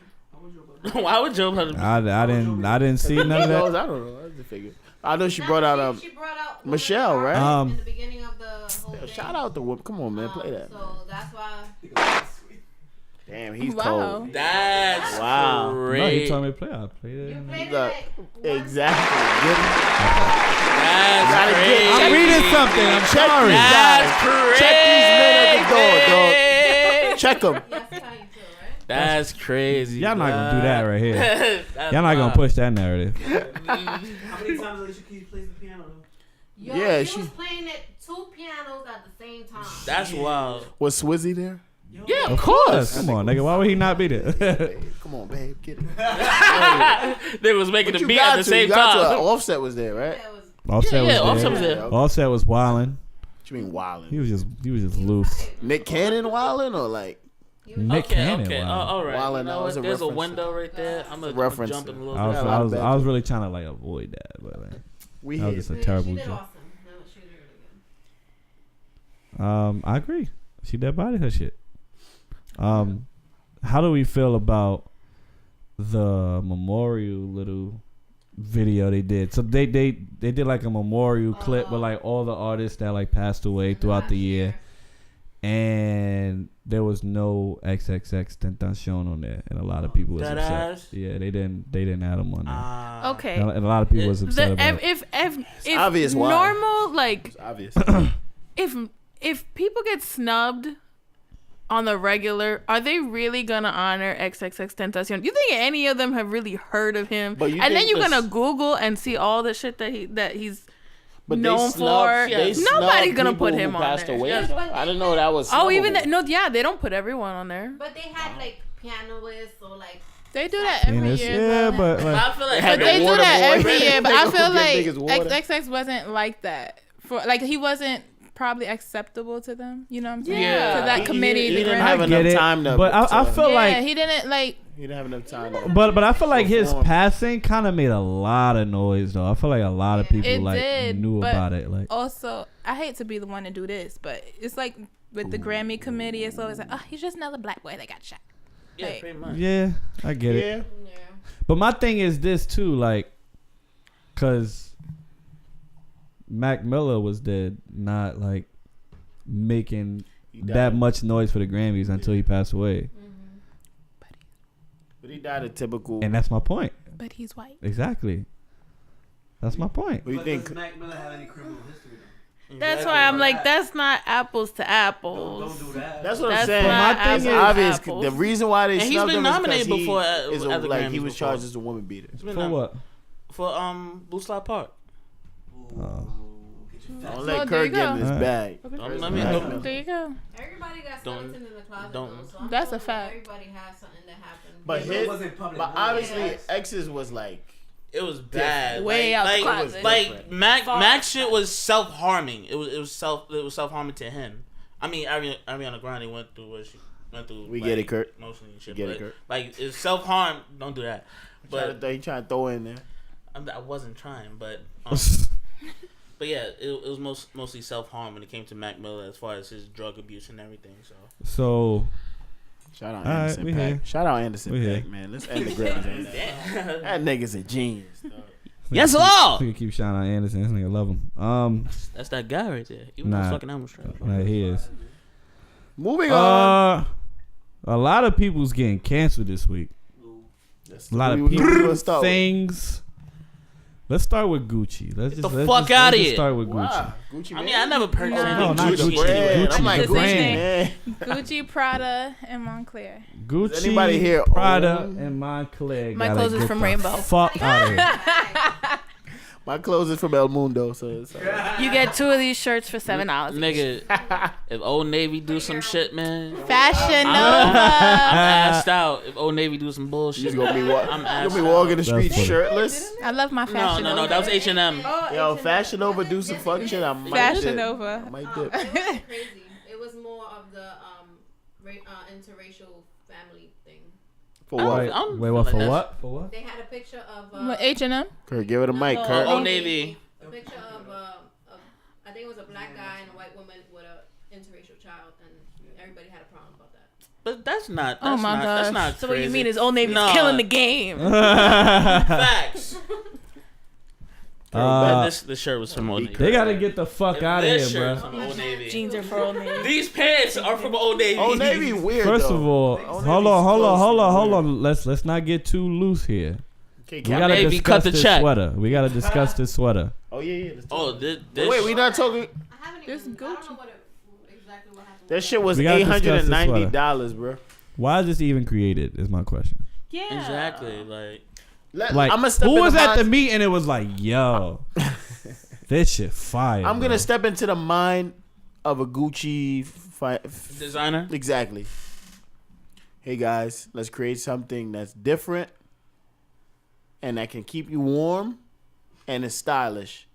Why would Joe have I didn't see none of I that. don't know. I just figured. I know she brought out She brought out Michelle, right? in the beginning of the whole thing. Shout out to Whoop. Come on, man, play that. So that's why. Damn, he's Wow. cold. That's Wow. No, he great. told me to play. I played it. You played it Look, like exactly. That's Gotta get- crazy. I'm reading something. I'm sorry. That's Check these men at the door, dog. crazy. Check them. yes, Italian too, right? That's crazy. Y'all not gonna do that right here. That's Y'all not gonna wild. push that narrative. How many times Alicia Keys plays the piano? Yo, Yeah, she she- was playing it 2 pianos at the same time. That's wild. Was Swizzy there? Yeah, Of course. Come on, nigga. Why would he not be there? Come on, babe, get it. They was making But the you beat got at the to, same you got to. time. Offset was there, right? That was Offset Yeah, was Offset was there. there. Offset was wilding. What you mean wildin'? He was just loose. Nick Cannon wildin' or like Nick Okay, Cannon. okay. wildin'. All right. Wildin', You know that was what? a There's a reference. window right there. I'm gonna Reference. jump in a little I was, bit. I was, I was really trying to like avoid that, but like, we that was hit. just a she terrible did joke. awesome. No, she did really good. I agree. She dead body her shit. How do we feel about the memorial little video they did? So they did like a memorial clip with like all the artists that like passed away throughout the year, and there was no XXX Tentacion on there, and a lot of people was That upset. ass? Yeah, they didn't add them on there. Okay. And a lot of people was upset about it. If obvious why. normal like It's obvious. if people get snubbed on the regular, are they really gonna honor XXX Tentacion? You think any of them have really heard of him? But you and then think you're this- gonna Google and see all the shit that he's But they known snubbed- for. they Nobody's snubbed gonna people put who him on passed there. away. Yes, but I didn't know that was. Oh, even snubbable. that? No, yeah, they don't put everyone on there. But they had like pianists or like. They do that every Penis, year. yeah, bro. but like, I feel like had But they the do water that boy. every year. But I Nigga feel who get big as like water. XXX wasn't like that. For like he wasn't probably acceptable to them. You know what I'm saying? Yeah. To that He- committee. He the didn't Grammys. have I get enough it, time to. but I feel yeah, like he didn't like. he didn't have enough time. To, But I feel like his perform. passing kind of made a lot of noise though. I feel like a lot of people It like did, knew but about it. Like Also, I hate to be the one to do this, but it's like with the Grammy committee, it's always like, oh, he's just another black boy that got shot. Yeah, Like, pretty much. yeah, I get it. Yeah. Yeah. But my thing is this too, like, cause Mac Miller was dead, not like making He died. that much noise for the Grammys until he passed away, But he died a typical. and that's my point. but he's white. Exactly, that's my point. What do you But think? does Mac Miller have any criminal history though? That's why I'm like, that's not apples to apples. Don't do that. That's what That's I'm saying. not My thing is apples. obvious. Apples. The reason why they And he's snubbed been him is 'cause nominated he before is at the like Grammys he was before. charged as a woman beater. It's been For what? For Blue Slide Park. Don't let Well, there Kirk you get in go. his Alright. bag. Let me know. There you go. Everybody got Don't- skeletons in the closet. don't- Though, so I'm That's a sure fact. Everybody has something that happened. But It his, wasn't public but knowledge. obviously Yeah. X's was like. It was bad. Way out the closet. Like Mac shit was self harming. It was self harming to him. I mean, Ariana Grande went through what she went through. We like, get it, Kurt. Emotionally and shit. Get it, but, Kurt. Like it's self harm. Don't do that. But He trying to throw in there. I wasn't trying. But but yeah, it was mostly self harm when it came to Mac Miller as far as his drug abuse and everything. So So, Shout out All right, Anderson we Paak. here. Shout out Anderson We Paak, here. man. Let's end the Grammys. That nigga's a genius, dog. Yes, We Lord. can keep shouting out Anderson. This nigga love him. That's that guy right there. Even though Nah. his fucking album's trash. Nah, he is. Moving on. A lot of people's getting canceled this week. A lot of people, things. Let's start with Gucci. Let's Get the fuck outta here. Start with Gucci. Wow. Gucci, I mean, I never purchased No, anything not Gucci. Gucci. Brand. Gucci I'm like, the Gucci, same man. Gucci, Prada, and Montclair. Gucci, anybody here Prada, own? and Montclair. My gotta clothes is get from the Rainbow. Fuck out of here. My clothes is from El Mundo, so it's all right. You get 2 of these shirts for $7. Nigga, if Old Navy do some shit, man, Fashion I'm Nova. assed out. If Old Navy do some bullshit, She's gonna be I'm assed walking the That's street funny. shirtless. I love my No, Fashion no, Nova. that was H&M. Yo, Fashion Nova do some fuck shit. I might Fashion dip. Nova. I might dip. It was crazy. It was more of the interracial family thing. For I what? don't Wait, feel what? like For that's- what? For what? They had a picture of H&M. Kurt, give it a mic, No, Kurt. Old Navy. a picture of I think it was a black guy and a white woman with a interracial child, and everybody had a problem about that. But that's not. Oh That's my not, That's gosh. not So what you crazy. mean is Old Navy's Nah. killing the game? Facts. This shirt was from Old Navy. They gotta get the fuck out of This here, shirt bro. from Old Navy. Jeans are for Old Navy. These pants are from Old Navy. Old Navy weird. First though. of all, Old hold Navy's on. Let's not get too loose here. Okay, We Cap- gotta Navy, discuss cut the this check. sweater. We gotta discuss this sweater. Oh yeah. Let's talk Oh, about this. it. Wait, we not talking. I haven't This even. I don't Gucci. know exactly what happened. That shit was We gotta discuss this $890, bro. Why is this even created? Is my question. Yeah. Exactly. Like. Like, I'm gonna step who in was the at the mind- meet and it was like, yo, this shit fire. I'm bro. gonna step into the mind of a Gucci Designer. Exactly. Hey guys, let's create something that's different and that can keep you warm and is stylish,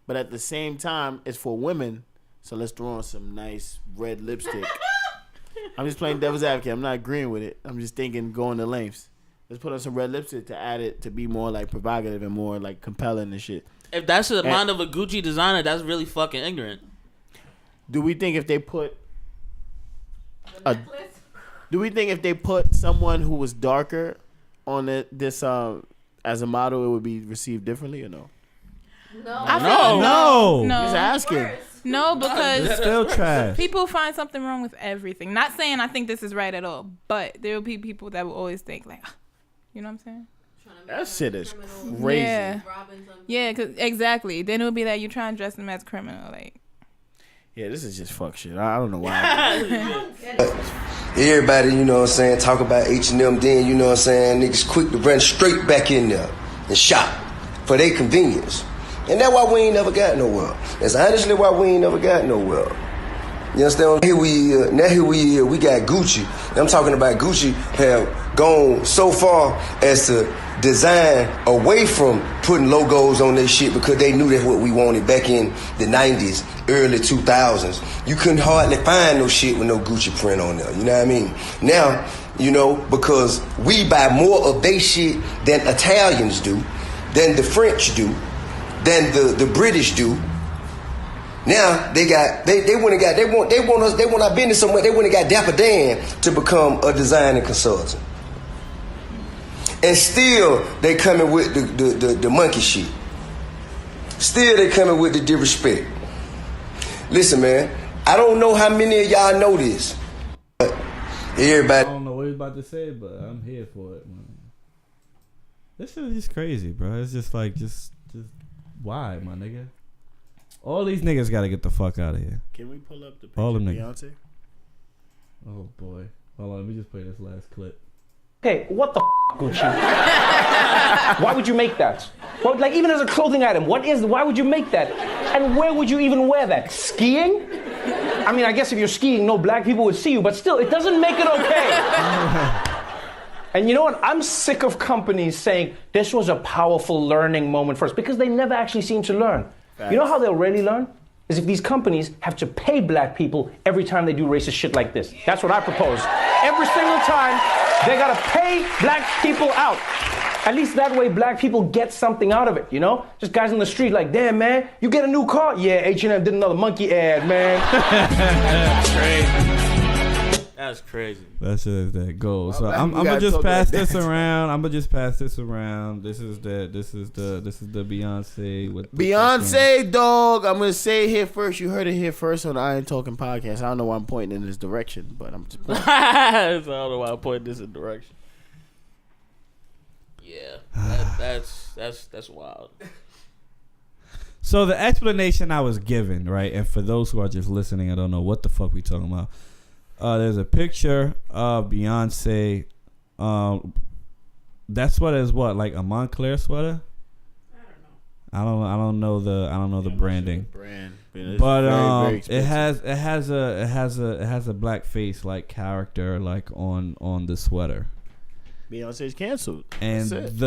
but at the same time it's for women. So let's throw on some nice red lipstick. I'm just playing devil's advocate. I'm not agreeing with it. I'm just thinking going to lengths. Let's put on some red lipstick to add it to be more like provocative and more like compelling and shit. If that's the mind of a Gucci designer, that's really fucking ignorant. Do we think if they put someone who was darker on this as a model, it would be received differently or no? I feel No. Just asking. No, because Still trash. people find something wrong with everything. Not saying I think this is right at all, but there will be people that will always think like, you know what I'm saying? That shit is crazy. Yeah, yeah, cause exactly. Then it'll be that you try and dress them as criminal, like. Yeah, this is just fuck shit. I don't know why. Everybody, you know what I'm saying, talk about H&M, then, you know what I'm saying, niggas quick to run straight back in there and shop for their convenience. And that's why we ain't never got nowhere. That's honestly why we ain't never got nowhere. You understand? Here we got Gucci. I'm talking about Gucci have gone so far as to design away from putting logos on their shit because they knew that's what we wanted back in the 90s, early 2000s. You couldn't hardly find no shit with no Gucci print on there. You know what I mean? Now, you know, because we buy more of their shit than Italians do, than the French do, than the British do. Now they want our business so much. They went and got Dapper Dan to become a designer consultant, and still they coming with the monkey shit. Still they coming with the disrespect. Listen, man, I don't know how many of y'all know this, but everybody. I don't know what he's about to say, but I'm here for it, man. This is just crazy, bro. It's just like, just why, my nigga? All these niggas gotta get the fuck out of here. Can we pull up the picture All of them niggas. Beyonce? Oh boy. Hold on, let me just play this last clip. Okay, what the Gucci? Why would you make that? Well, like, even as a clothing item, why would you make that? And where would you even wear that? Skiing? I mean, I guess if you're skiing, no black people would see you, but still, it doesn't make it okay. And you know what? I'm sick of companies saying this was a powerful learning moment for us because they never actually seem to learn. You know how they'll really learn? Is if these companies have to pay black people every time they do racist shit like this. That's what I propose. Every single time, they gotta pay black people out. At least that way black people get something out of it, you know? Just guys on the street like, damn, man, you get a new car? Yeah, H&M did another monkey ad, man. That's crazy. That's just that goes. So Well, I'm we gonna gotta just talk pass about this that. around. I'm gonna just pass this around. This is the Beyonce with the Beyonce, dog. I'm gonna say it here first. You heard it here first on the Aint Talkin podcast. I don't know why I'm pointing in this direction, but I'm just pointing. I don't know why I pointed this in direction. Yeah, that's wild. So the explanation I was given, right, and for those who are just listening, I don't know what the fuck we talking about. There's a picture of Beyonce. That sweater is what, like a Montclair sweater? I don't know the branding. Brand, But very it has a black face like character like on the sweater. Beyonce's canceled. And That's it.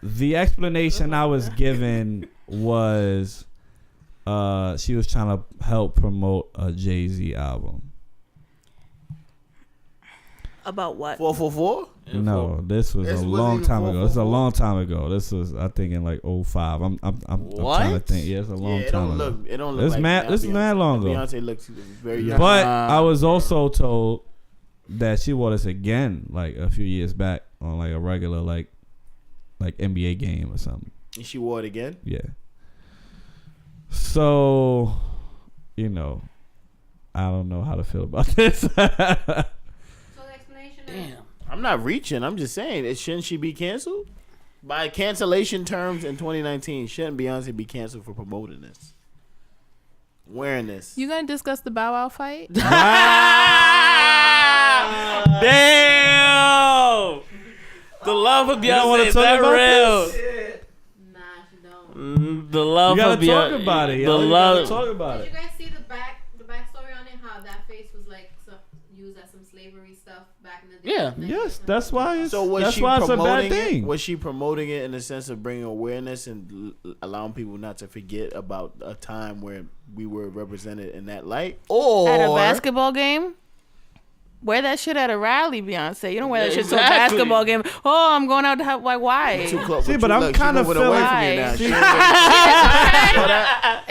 the explanation I was given was she was trying to help promote a Jay-Z album. About what? 444? No, this was a long time ago. This is a long time ago. This was I think in like 05. I'm trying to think. Yeah, it's a long time ago. It don't look It's like mad. now This is mad long ago. Beyonce looks very young. But I was also told that she wore this again like a few years back on like a regular like NBA game or something. And she wore it again? Yeah. So, I don't know how to feel about this. Damn. I'm not reaching. I'm just saying, shouldn't she be canceled? By cancellation terms in 2019, shouldn't Beyonce be canceled for promoting this? Wearing this? You gonna discuss the Bow Wow fight? Damn. The love of Beyonce is that real? Nah, she don't. The love You gotta of Beyonce. talk about it. The Yo. You love. gotta talk about Did it. you guys see the backstory on it? How that face was like used as some slavery stuff back in the day? Yeah. Yes, that's why it's So was that's she why it's a promoting bad thing. it? Was she promoting it in the sense of bringing awareness and allowing people not to forget about a time where we were represented in that light? Or At a basketball game? Wear that shit at a rally, Beyonce. You don't wear that shit to a Exactly. basketball game. Oh, I'm going out to have, like, why? Too close. See, but I'm look, she kinda moving away from you feeling- now. See- She-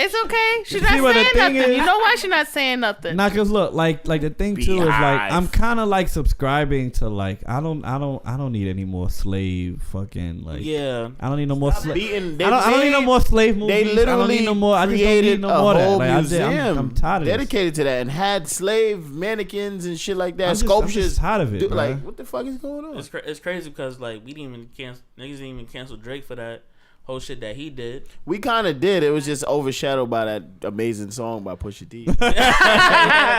It's okay. She's See not what the saying thing nothing. is? You know why she's not saying nothing? Nah, cause look, like the thing too is like Beehive. I'm kind of like subscribing to like I don't need any more slave fucking like Yeah. I don't need no more slave. beating- I don't need no more slave movies. They literally I don't need no more. I just don't created need no a more of that. whole Like, museum I'm tired of this. dedicated to that and had slave mannequins and shit like that. I'm Sculptures. just tired of it, Dude, bruh. like, what the fuck is going on? It's crazy because like we didn't even cancel. Niggas didn't even cancel Drake for that whole shit that he did. We kind of did. It was just overshadowed by that amazing song by Pusha T.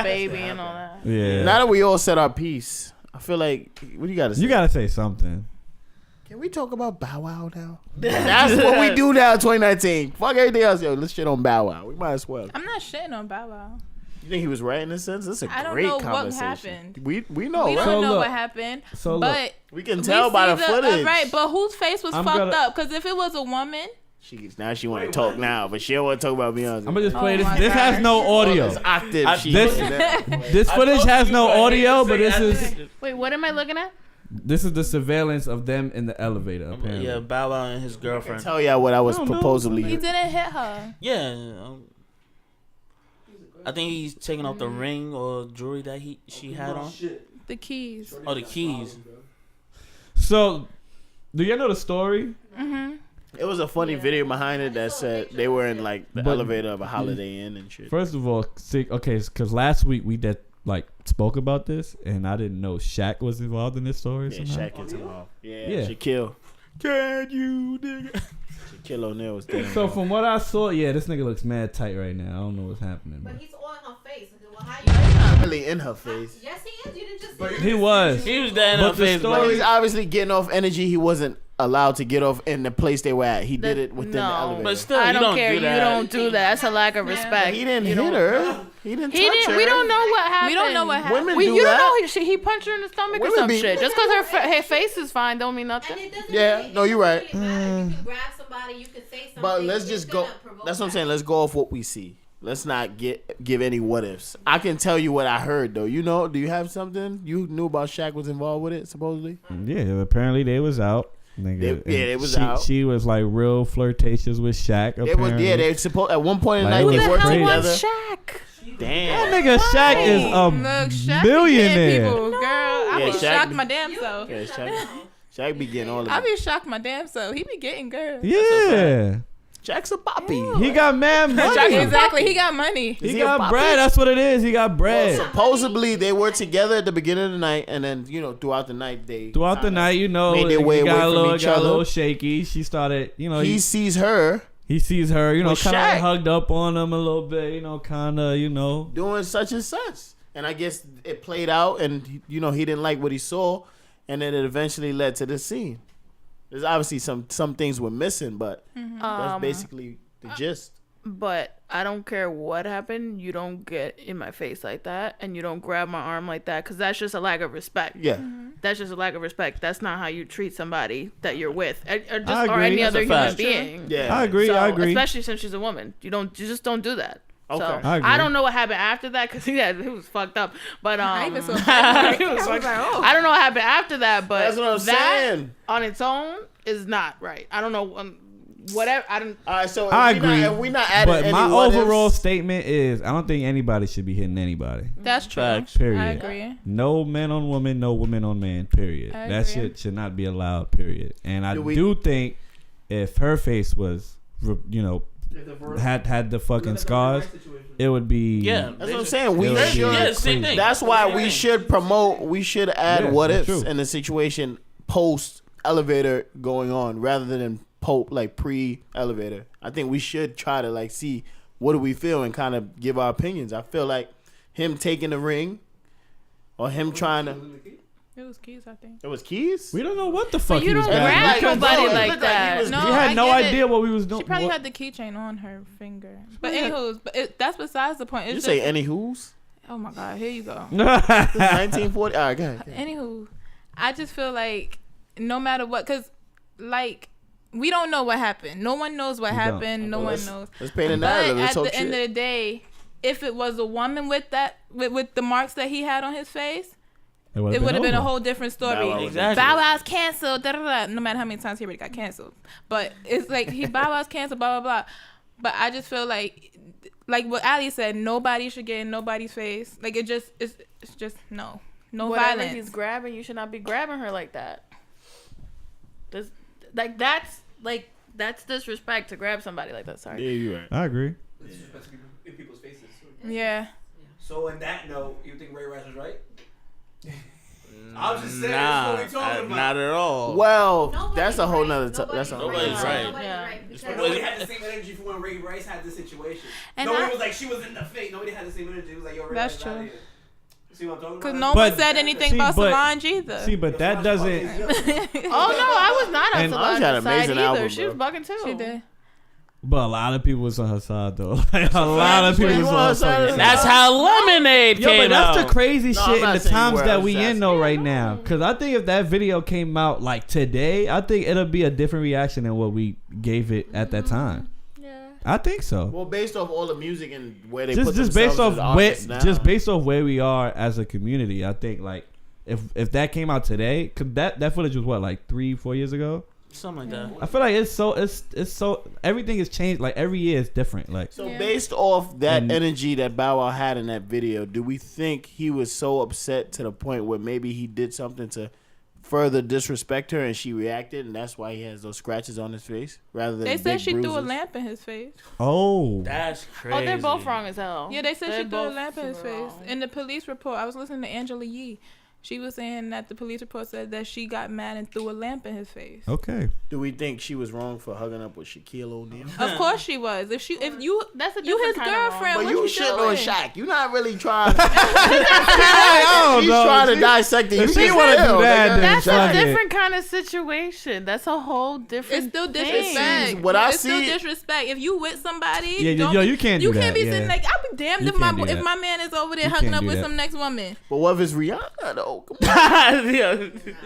Baby and all that. Yeah. Now that we all said our piece, I feel like, what do you got to say? You gotta say something. Can we talk about Bow Wow now? That's what we do now in 2019. Fuck everything else. Yo, let's shit on Bow Wow. We might as well. I'm not shitting on Bow Wow. You think he was right in a sense? That's a I don't great know what conversation. happened. We know, We right? don't know look, what happened. so look, but We can tell by see the footage. right, but whose face was I'm fucked gonna- up? Because if it was a woman, Now she want to talk now, but she don't want to talk about Beyonce. I'm gonna just play Oh this. my This has gosh. no audio. This octave she This looking at. this footage has no audio, but Wait, what am I looking at? this is the surveillance of them in the elevator. Apparently. Yeah, Bow Wow and his girlfriend. Tell y'all what I was I don't know. supposedly. he didn't hit her. Yeah. I think he's taking off the ring or jewelry that she had on. The keys. Oh, the keys. So, do you know the story? It was a funny video behind it that said they were in like the But- elevator of a Holiday Inn and shit. First of all, because last week we spoke about this, and I didn't know Shaq was involved in this story. Yeah, somehow. Shaq gets involved. Yeah, Yeah. Shaquille. Can you dig it? Shaquille O'Neal was there. So from what I saw, yeah, this nigga looks mad tight right now. I don't know what's happening. But Bro. he's all in her face. Well, how you? really in her face. Yes, he is. You didn't just see He was. He was there in But her the face. story- But he's obviously getting off energy he wasn't allowed to get off in the place they were at. He did it within the No. elevator. But still, I you don't don't care. do that. You don't do that. That's a lack of respect. he didn't You hit don't- her. He didn't He touch didn't. her. We don't know what happened. We don't know what happened. Women We, do you that. don't know he punched her in the stomach or Women some be- shit. Just because her face is fine don't mean nothing. And it doesn't Yeah, really- no, it you're doesn't right. really matter. You can grab somebody, you can say something. But let's it's just go. gonna provoke That's what I'm that. saying. Let's go off what we see. Let's not give any what ifs. I can tell you what I heard though. You know? Do you have something you knew about Shaq was involved with it? Supposedly. Yeah, apparently they was out, Nigga, it was she, out. She was like real flirtatious with Shaq. It was, apparently. yeah, they supposed at one point in the Like, night it they was worked crazy. together. Shaq. Damn. That nigga Shaq is a Look, Shaq billionaire. People, girl, I Yeah, be Shaq shocked be- my damn self. Yeah, Shaq be getting all of I it. be shocked my damn self. He be getting girls. Yeah. Shaq's a poppy. He got mad money. Exactly. He got money. He got bread. That's what it is. He got bread. Supposedly they were together at the beginning of the night, and then throughout the night they Throughout the night, made their way it away got from each got a other. little shaky. She started, He sees her. He sees her, with kind of Shaq. hugged up on him a little bit, kind of, doing such and such, and I guess it played out, and he didn't like what he saw, and then it eventually led to this scene. There's obviously some things were missing, but that's basically the gist. But I don't care what happened. You don't get in my face like that, and you don't grab my arm like that, because that's just a lack of respect. Yeah. That's just a lack of respect. That's not how you treat somebody that you're with, or agree. any That's other a human fact. being. Yeah. I agree. So, I agree. Especially since she's a woman. You just don't do that. Okay. So, I agree. I don't know what happened after that, because he was fucked up. But I even saw he was fucked up. I don't know what happened after that, but That's what I'm that saying. on its own is not right. I don't know. Whatever. I don't. All right, so I agree. If we not adding but any my what overall ifs, statement is, I don't think anybody should be hitting anybody. That's true. Facts. Period. I agree. No man on woman, no woman on man. Period. I That agree. shit should not be allowed. Period. And I Do we- do think if her face was, had the fucking scars, it would be. Yeah, that's what I'm saying. We It would be should. Yeah, same thing. That's why Same we thing. should promote. We should add Yeah, what that's ifs true. in the situation post elevator going on, rather than pre elevator. I think we should try to see what do we feel and kind of give our opinions. I feel like him taking the ring, or him trying to. It was Keys, I think. It was Keys. We don't know what the fuck you he was don't grabbing. grab nobody It like looked that. he was- No, We had I no get it. idea what we was doing. She probably what- had the keychain on her finger. But anywho, that's besides the point. It's You just, say any who's? oh my God, here you go. 1940. All right, go ahead. Anywho, I just feel like no matter what, because we don't know what happened. No one knows what We don't. happened. No one knows. Let's paint a But narrative. Let's at talk the end of shit. the day, if it was a woman with that, with the marks that he had on his face, it would have been a over. whole different story. Bow Wow. Exactly. Bow Wow's canceled. Da, da, da. No matter how many times he already got canceled, but it's like Bow Wow's canceled. Blah blah blah. But I just feel like what Ali said, nobody should get in nobody's face. It's just no Whatever violence. he's grabbing, you should not be grabbing her like that. That's disrespect to grab somebody like that. Sorry. Yeah, you're right. I agree. It's disrespect to people in people's faces. Yeah. So in that note, you think Ray Rice was right? I was just saying, Nah, that's what we talking about. not at all. Well, that's a whole nother. That's a whole Nobody's nother. right. Nobody's Yeah. right. Because Nobody had the same energy for when Ray Rice had the situation. And Nobody I- was like, she was in the fake. Nobody had the same energy. It was like, yo, Ray That's Rice out true. here. See what I'm talking Because about? no But- one said anything See, about but- Solange either. See, but that doesn't. Oh no, I was not on And- Solange's Solange had an side amazing either. album, She was bro. bugging too. She did. But a lot of people was on her side though. Like, a lot of people was on her side. That's how Lemonade Yo, came but that's out. the crazy No, I'm shit in not the saying times where I that was we in asking. though right now. Cause I think if that video came out like today, I think it'll be a different reaction than what we gave it at that time. Yeah. I think so. Well, based off all the music and where they put Just themselves based off as artists now. just based off where we are as a community, I think like if that came out today, cause that footage was what, like 3-4 years ago. Something like that. I feel like it's so everything has changed. Like every year is different. Like So based off that And- energy that Bow Wow had in that video, do we think he was so upset to the point where maybe he did something to further disrespect her and she reacted, and that's why he has those scratches on his face rather than They said big she threw a bruises? lamp in his face. oh, That's crazy. Oh, they're both wrong as hell. Yeah, they said They're she threw a both lamp in his face. wrong. In the police report, I was listening to Angela Yee. She was saying that the police report said that she got mad and threw a lamp in his face. okay. Do we think she was wrong for hugging up with Shaquille O'Neal? Of course she was. If you That's a you his different kind of wrong. girlfriend, But what you you shitting doing? on Shaq. You not really trying. I don't She's know. trying to dissect it. If You she can wanna tell, do that, nigga. then That's fuck a it. different kind of situation. That's a whole different. It's still thing. disrespect. What I It's still see- disrespect. If you with somebody, Yeah, don't yo, be- you can't do You can't that, be yeah. sitting like I'll be damned You if my can't do if that. my man is over there You hugging can't up do with that. some next woman. But what if it's Rihanna though? Come on. Yeah.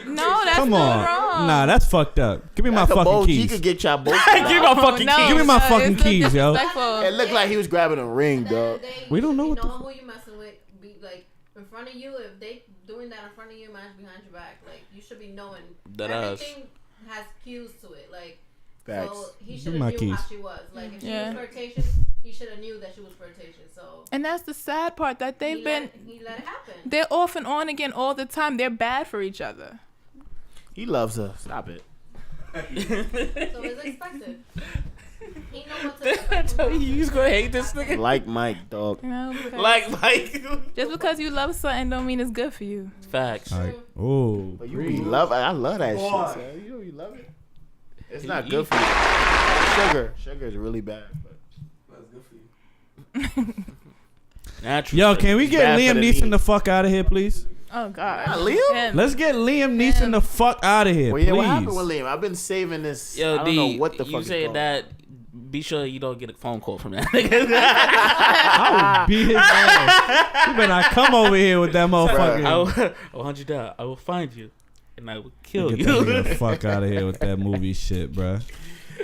No, that's Come still on, wrong. nah, that's fucked up. Give me my That could fucking both- He keys. could get y'all both. Give me my fucking no, keys. Give me my no, fucking it's still keys, yo. disrespectful. It looked like he was grabbing a ring, dog. We don't know You what the know who you messing with. Be like in front of you. If they doing that in front of you, man's behind your back. Like you should be knowing That ass. everything has cues to it. Like, Facts. so he Give should me my have knew how keys. she was. Like, if she Yeah. was flirtatious, he should have knew that she was flirtatious. So And that's the sad part that he they've been. let it happen. They're off and on again all the time. They're bad for each other. He loves her. Stop it. So it's expected. He know what to expect. You just gonna hate this nigga. Like Mike, dog. You know, because Like just because you love something don't mean it's good for you. facts. Like, oh, But you be love. I love that shit. Son. You love it. It's not good for you. Sugar is really bad. But That's good for you. Naturally. yo, can we get bad for Liam the Neeson knee. the fuck out of here, please? Oh God. Liam? Him. Let's get Liam Neeson the fuck out of here, Well, yeah, please. what happened with Liam? I've been saving this. Yo, I don't know what the fuck you it's saying called. that? Be sure you don't get a phone call from that nigga. I will beat his ass. You better not come over here with that motherfucker. I will hunt you down. I will find you, and I will kill Get you. that nigga the fuck out of here with that movie shit, bruh.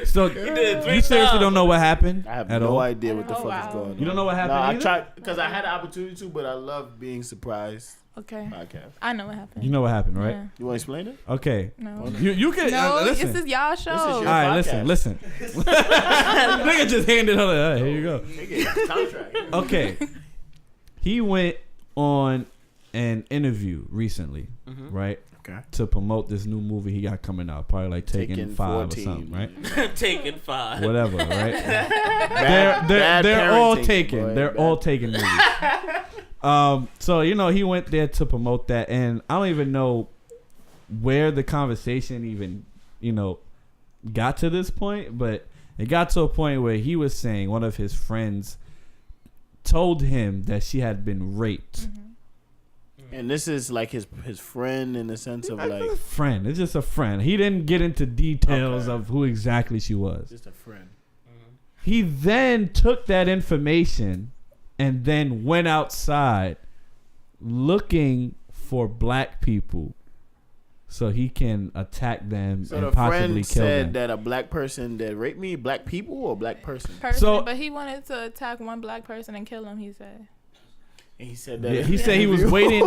So did it you 3 seriously times. don't know what happened I have at no all? idea what the fuck wow. is going on. You don't know what happened No, I either? tried because I had the opportunity to, but I love being surprised. Okay. Podcast. I know what happened. You know what happened, right? Yeah. You want to explain it? Okay. No. You can No, listen. this is y'all show. This is All your right, podcast. listen. Nigga just handed her. Here you go. Nigga, contract. Okay. He went on an interview recently, right? Okay. To promote this new movie he got coming out, probably like Taken 5 or something, right? Taking 5. Whatever, right? Bad they're all parenting, taken. boy. They're Bad- all taken movies. So you know he went there to promote that, and I don't even know where the conversation even got to this point, but it got to a point where he was saying one of his friends told him that she had been raped. And this is like his friend in the sense of like Friend, it's just a friend. He didn't get into details Okay. of who exactly she was. just a friend. He then took that information and then went outside looking for black people so he can attack them So and the possibly friend kill said them. that a black person that raped me, black people or black person? So- but he wanted to attack one black person and kill him. He said. And he said that. Yeah, he said he was waiting.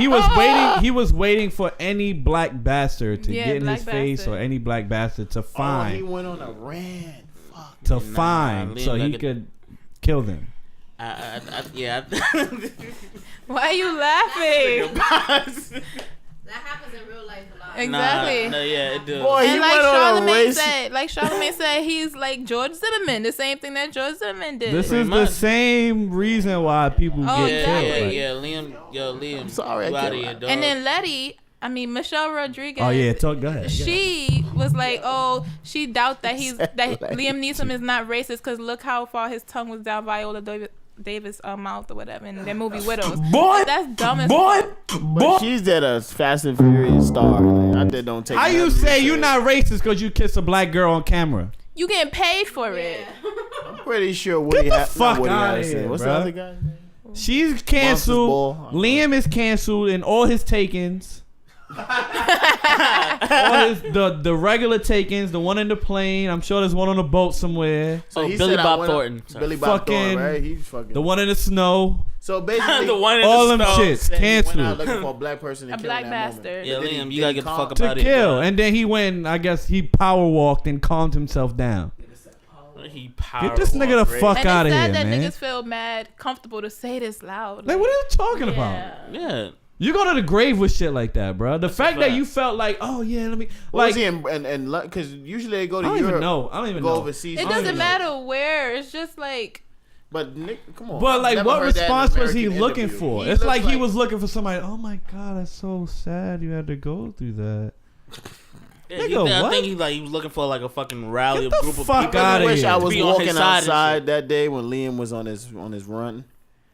He was waiting for any black bastard to Yeah, get in black his face bastard. or any black bastard to Oh, find he went on a rant. Fuck. so Liam he like a- could kill them. Yeah. Why are you laughing? That happens in real life a lot. Exactly. No, yeah, it does. Boy, he And like went on a Charlamagne race. said, he's like George Zimmerman, the same thing that George Zimmerman did. This is the same reason why people Oh, get yeah, killed. yeah, like- Liam. sorry, I you can't out of here, laugh. dog. And then Michelle Rodriguez. Oh yeah, go ahead. She was like, "Oh, she doubt that that Like- Liam Neeson is not racist because look how far his tongue was down Viola Davis' mouth or whatever in their movie Widows." Boy, That's dumb as boy, fuck. But she's that a Fast and Furious star. Like, I did don't take. How you nothing say you you're not racist because you kiss a black girl on camera? You getting paid for it. I'm pretty sure Woody. Get the fuck Woody outta Harrelson. here, What's bruh. the other guy? She's canceled. Ball. Liam is canceled in all his takens. all his the regular takens, the one in the plane. I'm sure there's one on the boat somewhere. So he Billy said I Bob went up- Thornton. Sorry. Billy Bob Fucking- Thornton, right? He's fucking. The one in the snow. So basically, The one in All the them snow. shits said he went out canceled looking for a black person to A kill black in that bastard. moment. Yeah, But then Liam, he you gotta didn't get the calm- fuck to about it. kill, bro. and then he went. I guess he power walked and calmed himself down. He power Get this nigga the walked, fuck And out it's of here, sad that man. niggas feel mad comfortable to say this loud. Like, what are you talking Yeah. about? Yeah. You go to the grave with shit like that, bro. The fact that fact. you felt like, oh yeah, let me What like. was he in? And because usually they go I to don't Europe. even know. I don't even Go know. overseas. It I don't doesn't even know. matter where. It's just like But Nick, come on. But I've like, never what heard that in response was he American looking interview. for? He It's looks like he was looking for somebody. Oh my god, that's so sad. You had to go through that. Yeah, Nigga, I what? think he was looking for like a fucking rally Get of the group of fuck people. outta I wish here. I was Be on his walking side and outside shit. that day when Liam was on his run,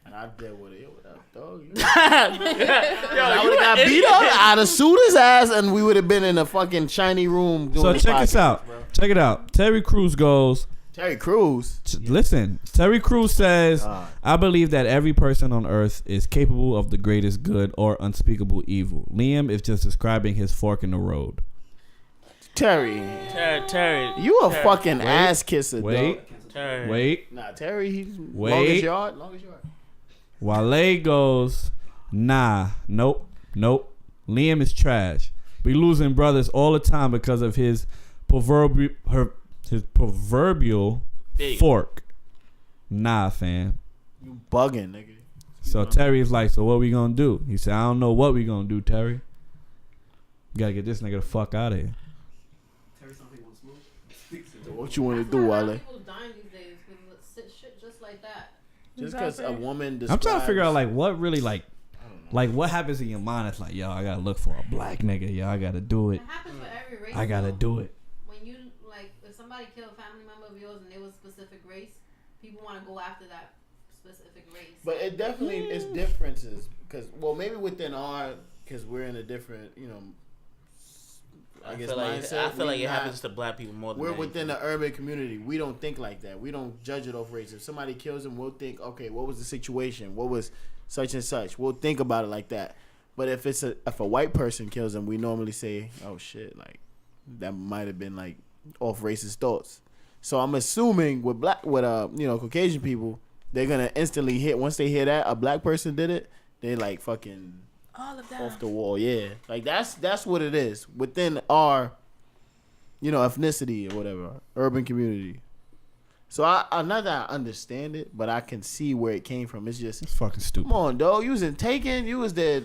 and I did with it. What up, dog? I would have got beat up. I'd have sued his ass, and we would have been in a fucking shiny room. Doing So the check this podcast, out. bro. Check it out. Terry Crews goes. Terry Crews. Listen, Terry Crews says, God. I believe that every person on earth is capable of the greatest good or unspeakable evil. Liam is just describing his fork in the road. Terry, Terry. you a Terry. fucking ass kisser, Wait, dog. Terry. wait. Nah, Terry, he's Wait. longest yard. Wale goes, nah, nope. Liam is trash. We losing brothers all the time because of his proverbial fork. Nah, fam. You bugging, nigga. So Terry's like, so what we gonna do? He said, I don't know what we gonna do, Terry. We gotta get this nigga the fuck out of here. What you want to do, Wale? People dying these days with shit just like that. Just because a woman I'm trying to figure out like what really like what happens in your mind. It's like, yo, I gotta look for a black nigga. Yo, I gotta do it. It happens for every race. I gotta do it. When you like, if somebody killed a family member of yours and they was specific race, people want to go after that specific race. But it definitely is differences because maybe within because we're in a different I guess mindset. I feel like it happens to black people more than we're anything. within the urban community. We don't think like that. We don't judge it off race. If somebody kills them, we'll think, okay, what was the situation? What was such and such? We'll think about it like that. But if a white person kills them, we normally say, oh shit, like that might have been like off racist thoughts. So I'm assuming with Caucasian people, they're gonna instantly hit once they hear that a black person did it, they like fucking All of that. off the wall, yeah. Like that's what it is within our, ethnicity or whatever, urban community. So I not that I understand it, but I can see where it came from. It's just It's fucking stupid. come on, dog. You was in Taken. You was there.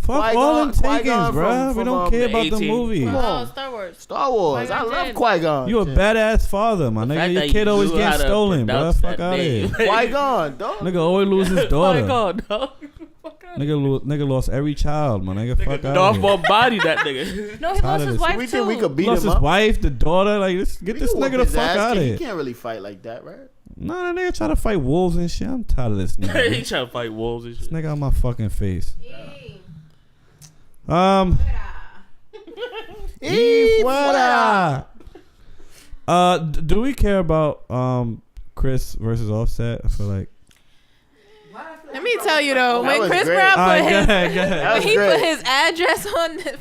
Fuck all them Takens, bro. We don't care about the 18. movie. Come on. Star Wars. Star Wars. I Qui-Gon love Jinn. Qui-Gon. You a badass father, my The nigga. fact Your that kid you always knew how getting to stolen, bro. pronounce Fuck that out of name. here. Qui-Gon, dog. Nigga always lose his daughter. God, dog. Nigga lost every child, my nigga. Fuck out Darth of Maul here. body that nigga. No, he lost his wife We too. think we could beat Lost him his up. wife, the daughter. Like, get We this could nigga whoop the his fuck ass. out of He here. can't really fight like that, right? Nah, that nigga try to fight wolves and shit. I'm tired of this he nigga. trying to fight wolves and This shit. nigga on my fucking face. Hey. Fuera. Do we care about Chris versus Offset? I feel like. Let me tell you though, That when was Chris great. Brown All put right, go his ahead, go ahead. That was he great. put his address on the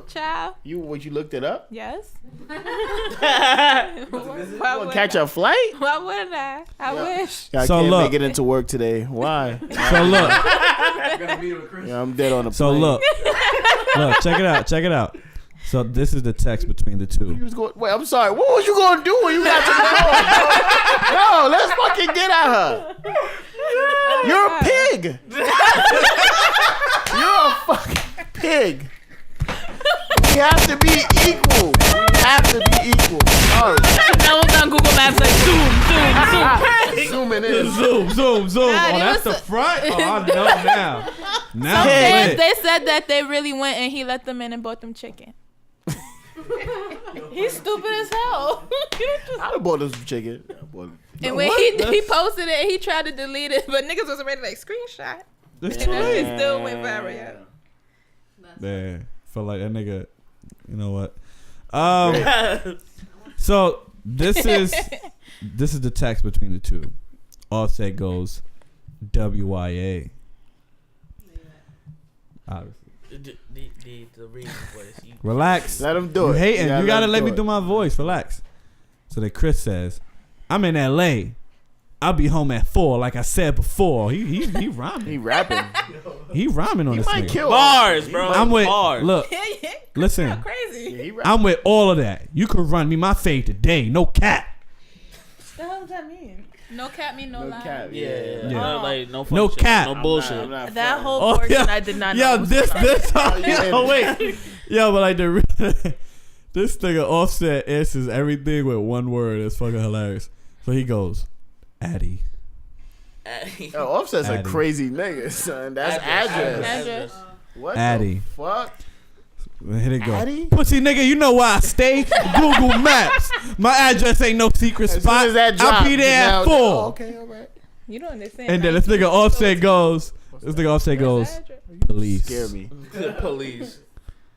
child. You looked it up? Yes. You gonna catch a flight? Why wouldn't I? I wish. I So can't look. make it into work today. Why? So look. Yeah, I'm dead on the So plane. look. Look. Check it out. So this is the text between the two. You was going, wait, I'm sorry. What was you gonna do when you got to the door? No, let's fucking get at her. You're a pig. You're a fucking pig. We have to be equal. We have to be equal. Sorry. That was on Google Maps like zoom. Zooming in. Zoom. Nah, Oh, it that's the was front? Oh, I know now. Now Some I'm fans, lit. they said that they really went and he let them in and bought them chicken. He's stupid as hell. I done bought us some chicken. I bought it. And when he posted it, he tried to delete it, but niggas was already like screenshot. It's And too that late. shit still went viral. Yeah. Yeah, feel like that nigga. You know what? So this is the text between the two. Offset goes WYA. Obviously. The reason voice. Relax. Let him do You it. hating. You gotta him let me it. do my voice. Relax. So then Chris says, "I'm in LA. I'll be home at 4, like I said before." He rhyming. He rapping. He rhyming on He this might nigga. kill Bars, bro. I'm with. Bars. Look, listen. Crazy. Yeah, he rapping. I'm with all of that. You can run me my fade today. No cap. What the hell does that mean? No cap mean no, No lie. cap. Yeah. Yeah. No, like, no, No fuck shit, cap. No bullshit. I'm not That fronting. whole portion I did not know. Yo, this. yeah. Yo, wait. Yo, but like this nigga Offset answers everything with one word. It's fucking hilarious. So he goes, Addy. Yo, Offset's a Addy. crazy nigga, son. That's address. Address. What Addy. the fuck? Here they go. Addy? Pussy nigga, you know where I stay. Google Maps. My address ain't no secret As spot. soon as that I'll dropped, be there now- at 4. Oh, okay, all right. You don't understand. And then this nigga Offset goes. Police. Scare me. Police.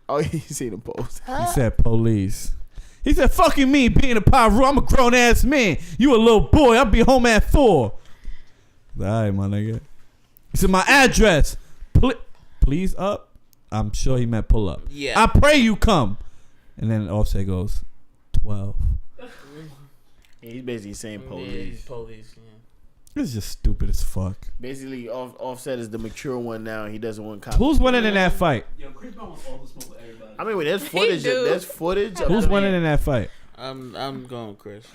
Oh, you see the post. He said police. He said, fucking me being a pyro. I'm a grown ass man. You a little boy. I'll be home at 4. All right, my nigga. He said, my address. Please up. I'm sure he meant pull up. Yeah. I pray you come. And then Offset goes, 12. He's basically saying Yeah, police. police. It's just stupid as fuck. Basically, Offset is the mature one now. He doesn't want cops. Who's winning in that fight? Yo, Chris Brown wants all the smoke with everybody. I mean, there's footage. There's footage. Who's winning in that fight? I'm going Chris.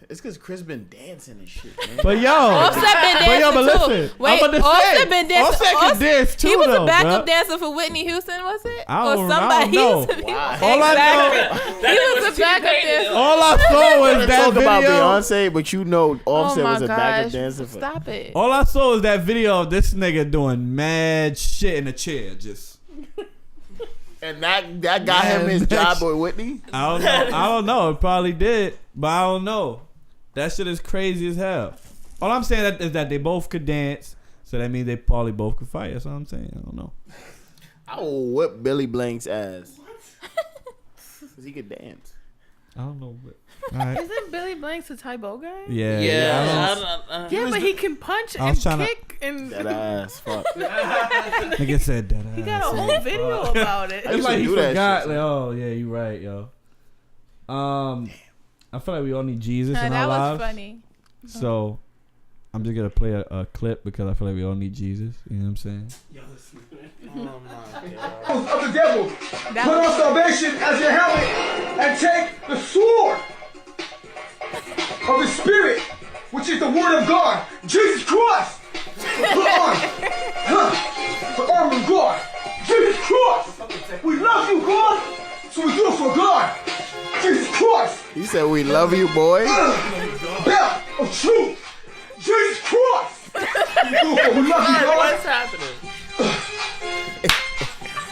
It's because Chris been dancing and shit, man. But yo, Offset been dancing but listen, too. Wait, I'm about to Offset say, been dancing. Offset can dance too, He was though, a backup bruh. dancer for Whitney Houston, was it? I don't Somebody. know. All I Exactly. He was a backup dancer. All I saw was that Talk video. about Beyonce, but you know Offset Oh my was a backup gosh. dancer. For Stop it. All I saw was that video of this nigga doing mad shit in a chair, just. And that got him his job with Whitney. I don't know. I don't know. It probably did, but I don't know. That shit is crazy as hell. All I'm saying is that they both could dance, so that means they probably both could fight. That's all I'm saying. I don't know. I will whip Billy Blank's ass. Cause he could dance. I don't know. But, all right. Isn't Billy Blanks a Tybo guy? Yeah. Yeah, but he can punch and kick and. That ass, fuck. Nigga said that. He got a whole video about it. It's like he forgot. Like, oh yeah, you right, yo. I feel like we all need Jesus in our lives. That was funny. So, I'm just gonna play a clip because I feel like we all need Jesus. You know what I'm saying? Oh my God. Of the devil. Put on salvation as your helmet and take the sword of the Spirit, which is the Word of God. Jesus Christ. Put on the armor of God. Jesus Christ. We love you, God. So we do it for God. Jesus Christ. He said, "We love you, boy." Belt of truth. Jesus Christ. We love you, God. What's happening?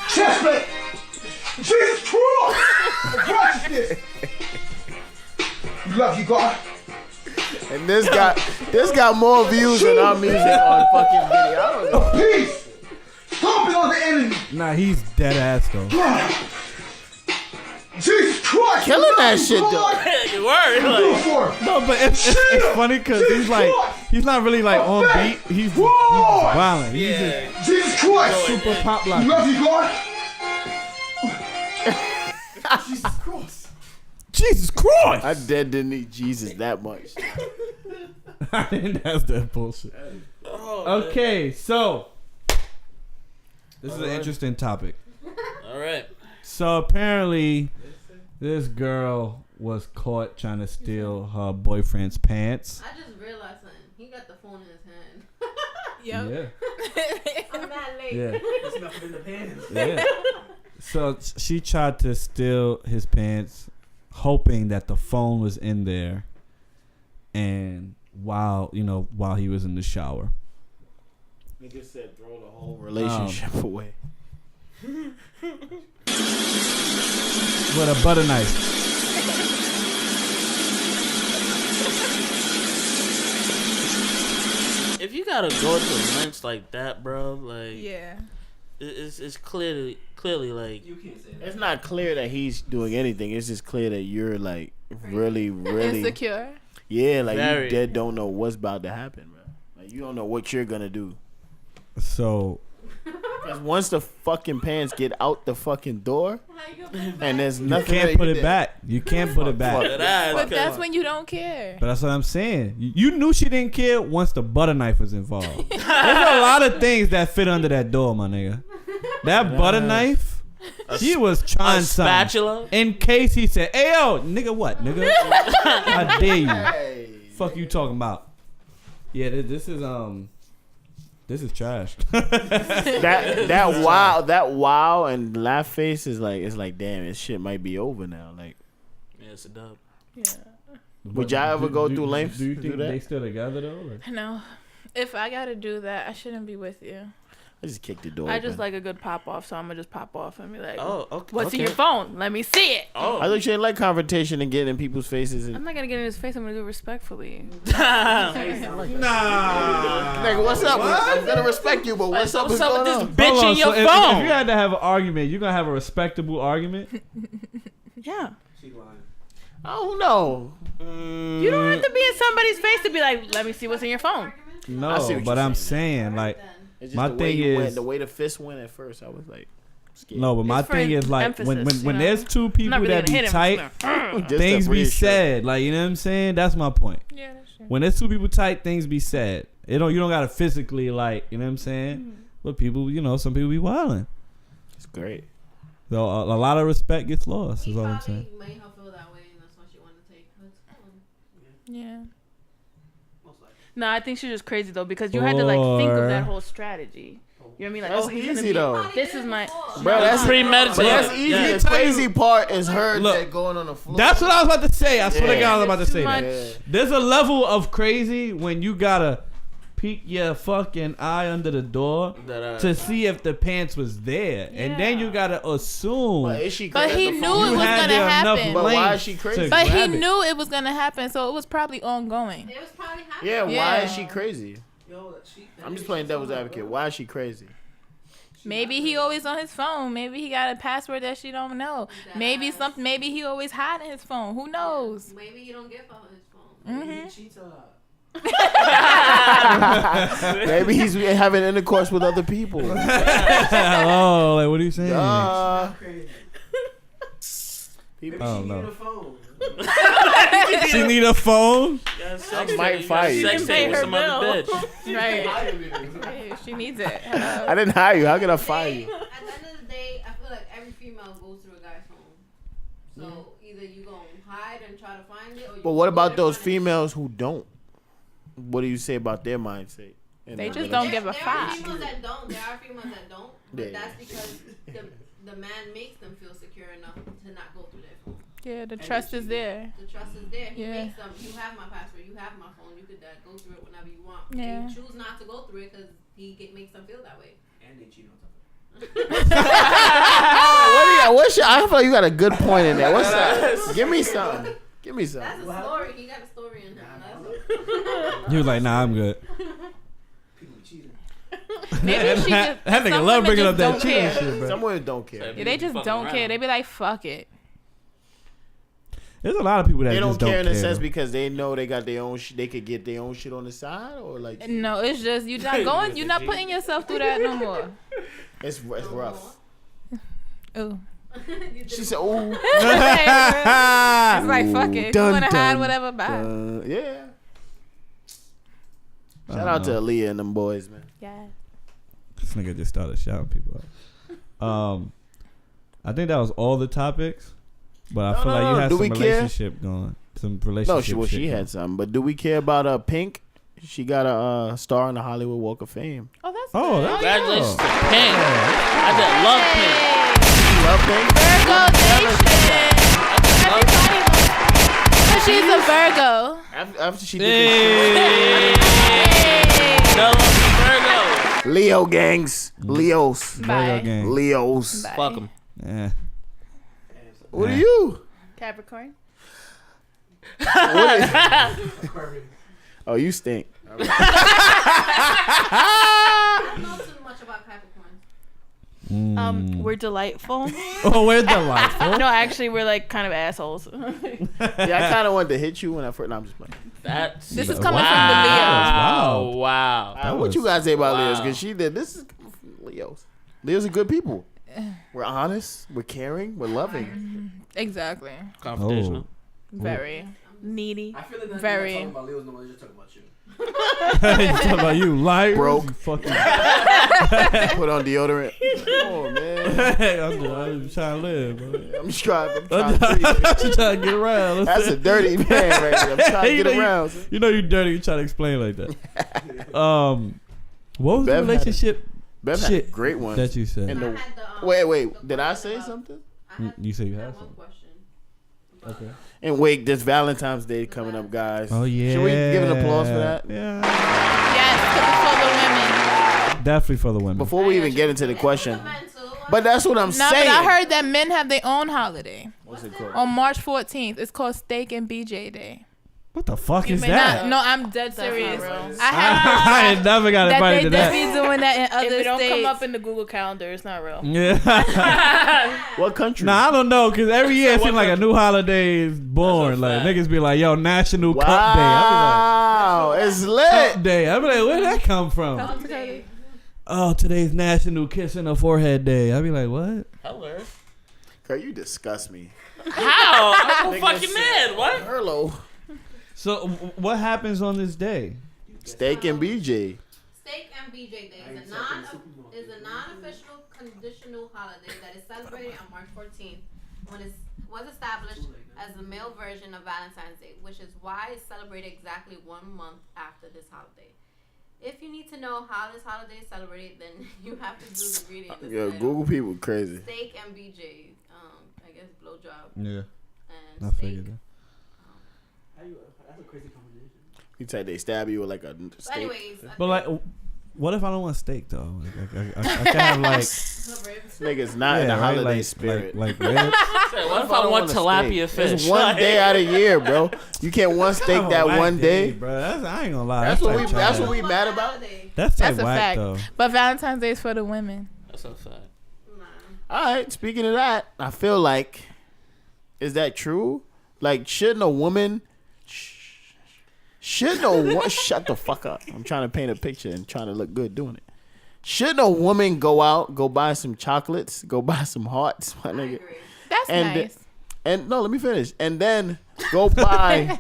Chestplate. Jesus Christ. Righteousness. We love you, God. And this got more views than our music on fucking video. I don't know. Peace. Stomping on the enemy. Nah, he's dead ass though. Jesus Christ. Killing that shit though. You were. No, but it's funny because he's not really like on beat. He's violent. He's just Jesus Christ. super pop We like. love you, God. Jesus Christ. Jesus Christ! I didn't need Jesus that much. I think that's that bullshit. Okay, so this is an interesting topic. All right. So apparently, this girl was caught trying to steal her boyfriend's pants. I just realized something. He got the phone in his hand. Yeah. I'm not late. Yeah. There's nothing in the pants. Yeah. So she tried to steal his pants, hoping that the phone was in there, and while he was in the shower. Nigga said throw the whole relationship away. With a butter knife. If you gotta go to lengths like that, bro, like Yeah. it's clearly like You can't say that. It's not clear that he's doing anything. It's just clear that you're like really Insecure. Yeah, like Very. you dead don't know what's about to happen, bro. Like you don't know what you're gonna do. So Because once the fucking pants get out the fucking door, and there's you nothing can't that put you it did. back. You can't put it back. that ass. But that's when you don't care. But that's what I'm saying. You knew she didn't care once the butter knife was involved. There's a lot of things that fit under that door, my nigga. That butter knife, she was trying a something. spatula? In case he said, "Hey yo, nigga, what, nigga? I dare you. Fuck you talking about?" Yeah, this is trash. that wow and laugh face is like, it's like, damn, this shit might be over now. Like, Yeah, it's a dub. Yeah. would y'all ever go through lengths Do you to think do that? they still together though? Like, No. If I gotta do that, I shouldn't be with you. I just kicked the door. I just open. like a good pop off, so I'm gonna just pop off and be like, Oh, okay. "What's in okay. your phone? Let me see it." Oh, I thought you didn't like confrontation and getting in people's faces. I'm And, not gonna get in his face. I'm gonna do it respectfully. nah. nigga, what's up? I'm gonna respect you, but what's up? what's What's up going with on? this bitch Hold on, in your so if phone? you had to have an argument, you're gonna have a respectable argument. Yeah. She lying. I don't know. You don't have to be in somebody's face to be like, "Let me see what's in your phone." I see No, what but you're I'm saying. saying like. It's just My the way thing you is- went, the way the fist went at first. I was like, scared. No, but my It's for thing is like when emphasis, when you know? there's two I'm people not really that gonna be hit him. tight, Just things to be reassure. said. Like, you know what I'm saying? That's my point. Yeah, that's true. When there's two people tight, things be said. You don't gotta physically like, you know what I'm saying? But people, some people be wilding. It's great. So a lot of respect gets lost. Is all I'm saying. Made her feel that way, and that's why she wanted to take her time. Yeah. No, I think she's just crazy though because you had to like think of that whole strategy. You know what I mean? Like, That's he's easy gonna be, though. This is my. Bro, that's premeditated. That's easy. Yeah. The crazy part is her Look, that going on the floor. That's what I was about to say. I swear to God, I was about to say much. that. There's a level of crazy when you gotta peek your fucking eye under the door to see if the pants was there, and then you gotta assume. But is she But crazy? he knew it was gonna happen. But why is she crazy? But he knew it was gonna happen, so it was probably ongoing. It was probably happening. Yeah, why is she crazy? I'm just playing devil's advocate. Why is she crazy? Maybe he always on his phone. Maybe he got a password that she don't know. Maybe he always hiding his phone. Who knows? Maybe you don't give her his phone. Mm-hmm. Maybe he's having intercourse with other people. Oh, like what are you saying? People, I don't know. She need a phone. I might fight you. Sex tape with some other bitch. Right. Hey, she needs it. Hello. I didn't hire you. How can I fire you? At the end of the day, I feel like every female goes through a guy's phone. So either you gonna hide and try to find it, or you But what about those females who don't? What do you say about their mindset? They just don't give a There are fuck. females that don't. There are females that don't. But Yeah. that's because the man makes them feel secure enough to not go through their phone. Yeah, the trust is there. The trust is there. He Yeah. makes them. You have my password. You have my phone. You could go through it whenever you want. Yeah. You choose not to go through it because makes them feel that way. And they cheat on something. I feel like you got a good point in there. What's that? Give me something. Give me something. That's a story. He got a story in him. You was like, nah, I'm good. Maybe she just. That nigga some love women bringing up just that don't cheating care. shit, bro. Some women don't care. Yeah, they just don't care. They be like, fuck it. There's a lot of people that They just don't care in a sense though. because they know they got their own. They could get their own shit on the side, or like. No, it's just you're not going. You're not putting yourself through that no more. It's rough. Ooh. She said, "Ooh." It's like fuck it. You wanna hide whatever, bye. Yeah. Shout out to Aaliyah and them boys, man. Yeah. This nigga just started shouting people out. I think that was all the topics, but I feel like you had Do some we care? relationship going. Some relationship. No, she shit had going. something. But do we care about Pink? She got a star in the Hollywood Walk of Fame. Oh, that's Oh, that's Congratulations to Pink. I did love Pink. You love Pink? Virgo Nation. Everybody loves But she's a Virgo. After she did this Virgo. Leo gangs. Leos. Virgo gang. Leos. Bye. Fuck them. Yeah. What are you? Capricorn. Oh, you stink. I don't know too much about Capricorns. We're delightful. Oh, we're delightful. No, actually, we're like kind of assholes. Yeah, I kind of wanted to hit you when I first. No, I'm just playing. This is coming from the Leos. Wow. Wow. What you guys say about Leos? Because she did. This is Leos. Leos are good people. We're honest. We're caring. We're loving. Exactly. Confrontational. Very. Needy. I feel like they're Very. not talking about Leo's no more. They're just talking about you. Talking about you, liar. Broke. Fucking. Put on deodorant. Oh man. I'm trying to live, bro. I'm just trying. I'm I'm trying to trying to get around. That's a dirty man right there. I'm trying to get around. You know you dirty. You trying to explain like that. What was Bev the relationship Bev had shit great ones. that you said? And the, wait. Did I say something? You said you had One something. question. Okay. And wait, this Valentine's Day coming up, guys. Oh yeah. Should we give an applause for that? Yeah. Yes, because it's for the women. Definitely for the women. Before we even get into the question, but that's what I'm No, saying. but I heard that men have their own holiday. What's it called? On March 14th. It's called Steak and BJ Day. What the fuck is may that? No, I'm dead serious. not real. I have I ain't never got that invited they to that. be doing that in other If it don't states. come up in the Google Calendar, it's not real. Yeah. What country? Nah, I don't know, cause every year it seems like a new holiday is born. Like niggas be like, "Yo, National Cup Day." Wow, it's I be lit. like, "Cup Day." I be like, "Where'd that come from?" Day. Oh, today's National Kissing a Forehead Day. I be like, "What?" Hello. Kurt, you disgust me. How? I'm fucking mad. What? Hello. So, what happens on this day? Steak and BJ. Steak and BJ Day is a non-official conditional holiday that is celebrated on March 14th when it was established as the male version of Valentine's Day, which is why it's celebrated exactly 1 month after this holiday. If you need to know how this holiday is celebrated, then you have to do the reading. Yeah, Google people crazy. Steak and BJ, I guess blowjob. Yeah. And I steak. figured that. That's a crazy combination. You say they stab you with like a steak. But anyways, But like, what if I don't want steak though? Like, I can have like. This nigga's not in the holiday spirit. Like ribs. What if I want tilapia fish? It's one day out of year, bro. You can't one steak that one day, bro. I ain't gonna lie. That's what we mad about. That's That's a whack fact. though. But Valentine's Day is for the women. That's a fact. All right. Speaking of that, I feel like, is that true? Like, shouldn't a woman? Shouldn't a woman? Shut the fuck up. I'm trying to paint a picture and trying to look good doing it. Shouldn't a woman go out, go buy some chocolates, go buy some hearts, my nigga? That's nice. And no, let me finish. And then go buy,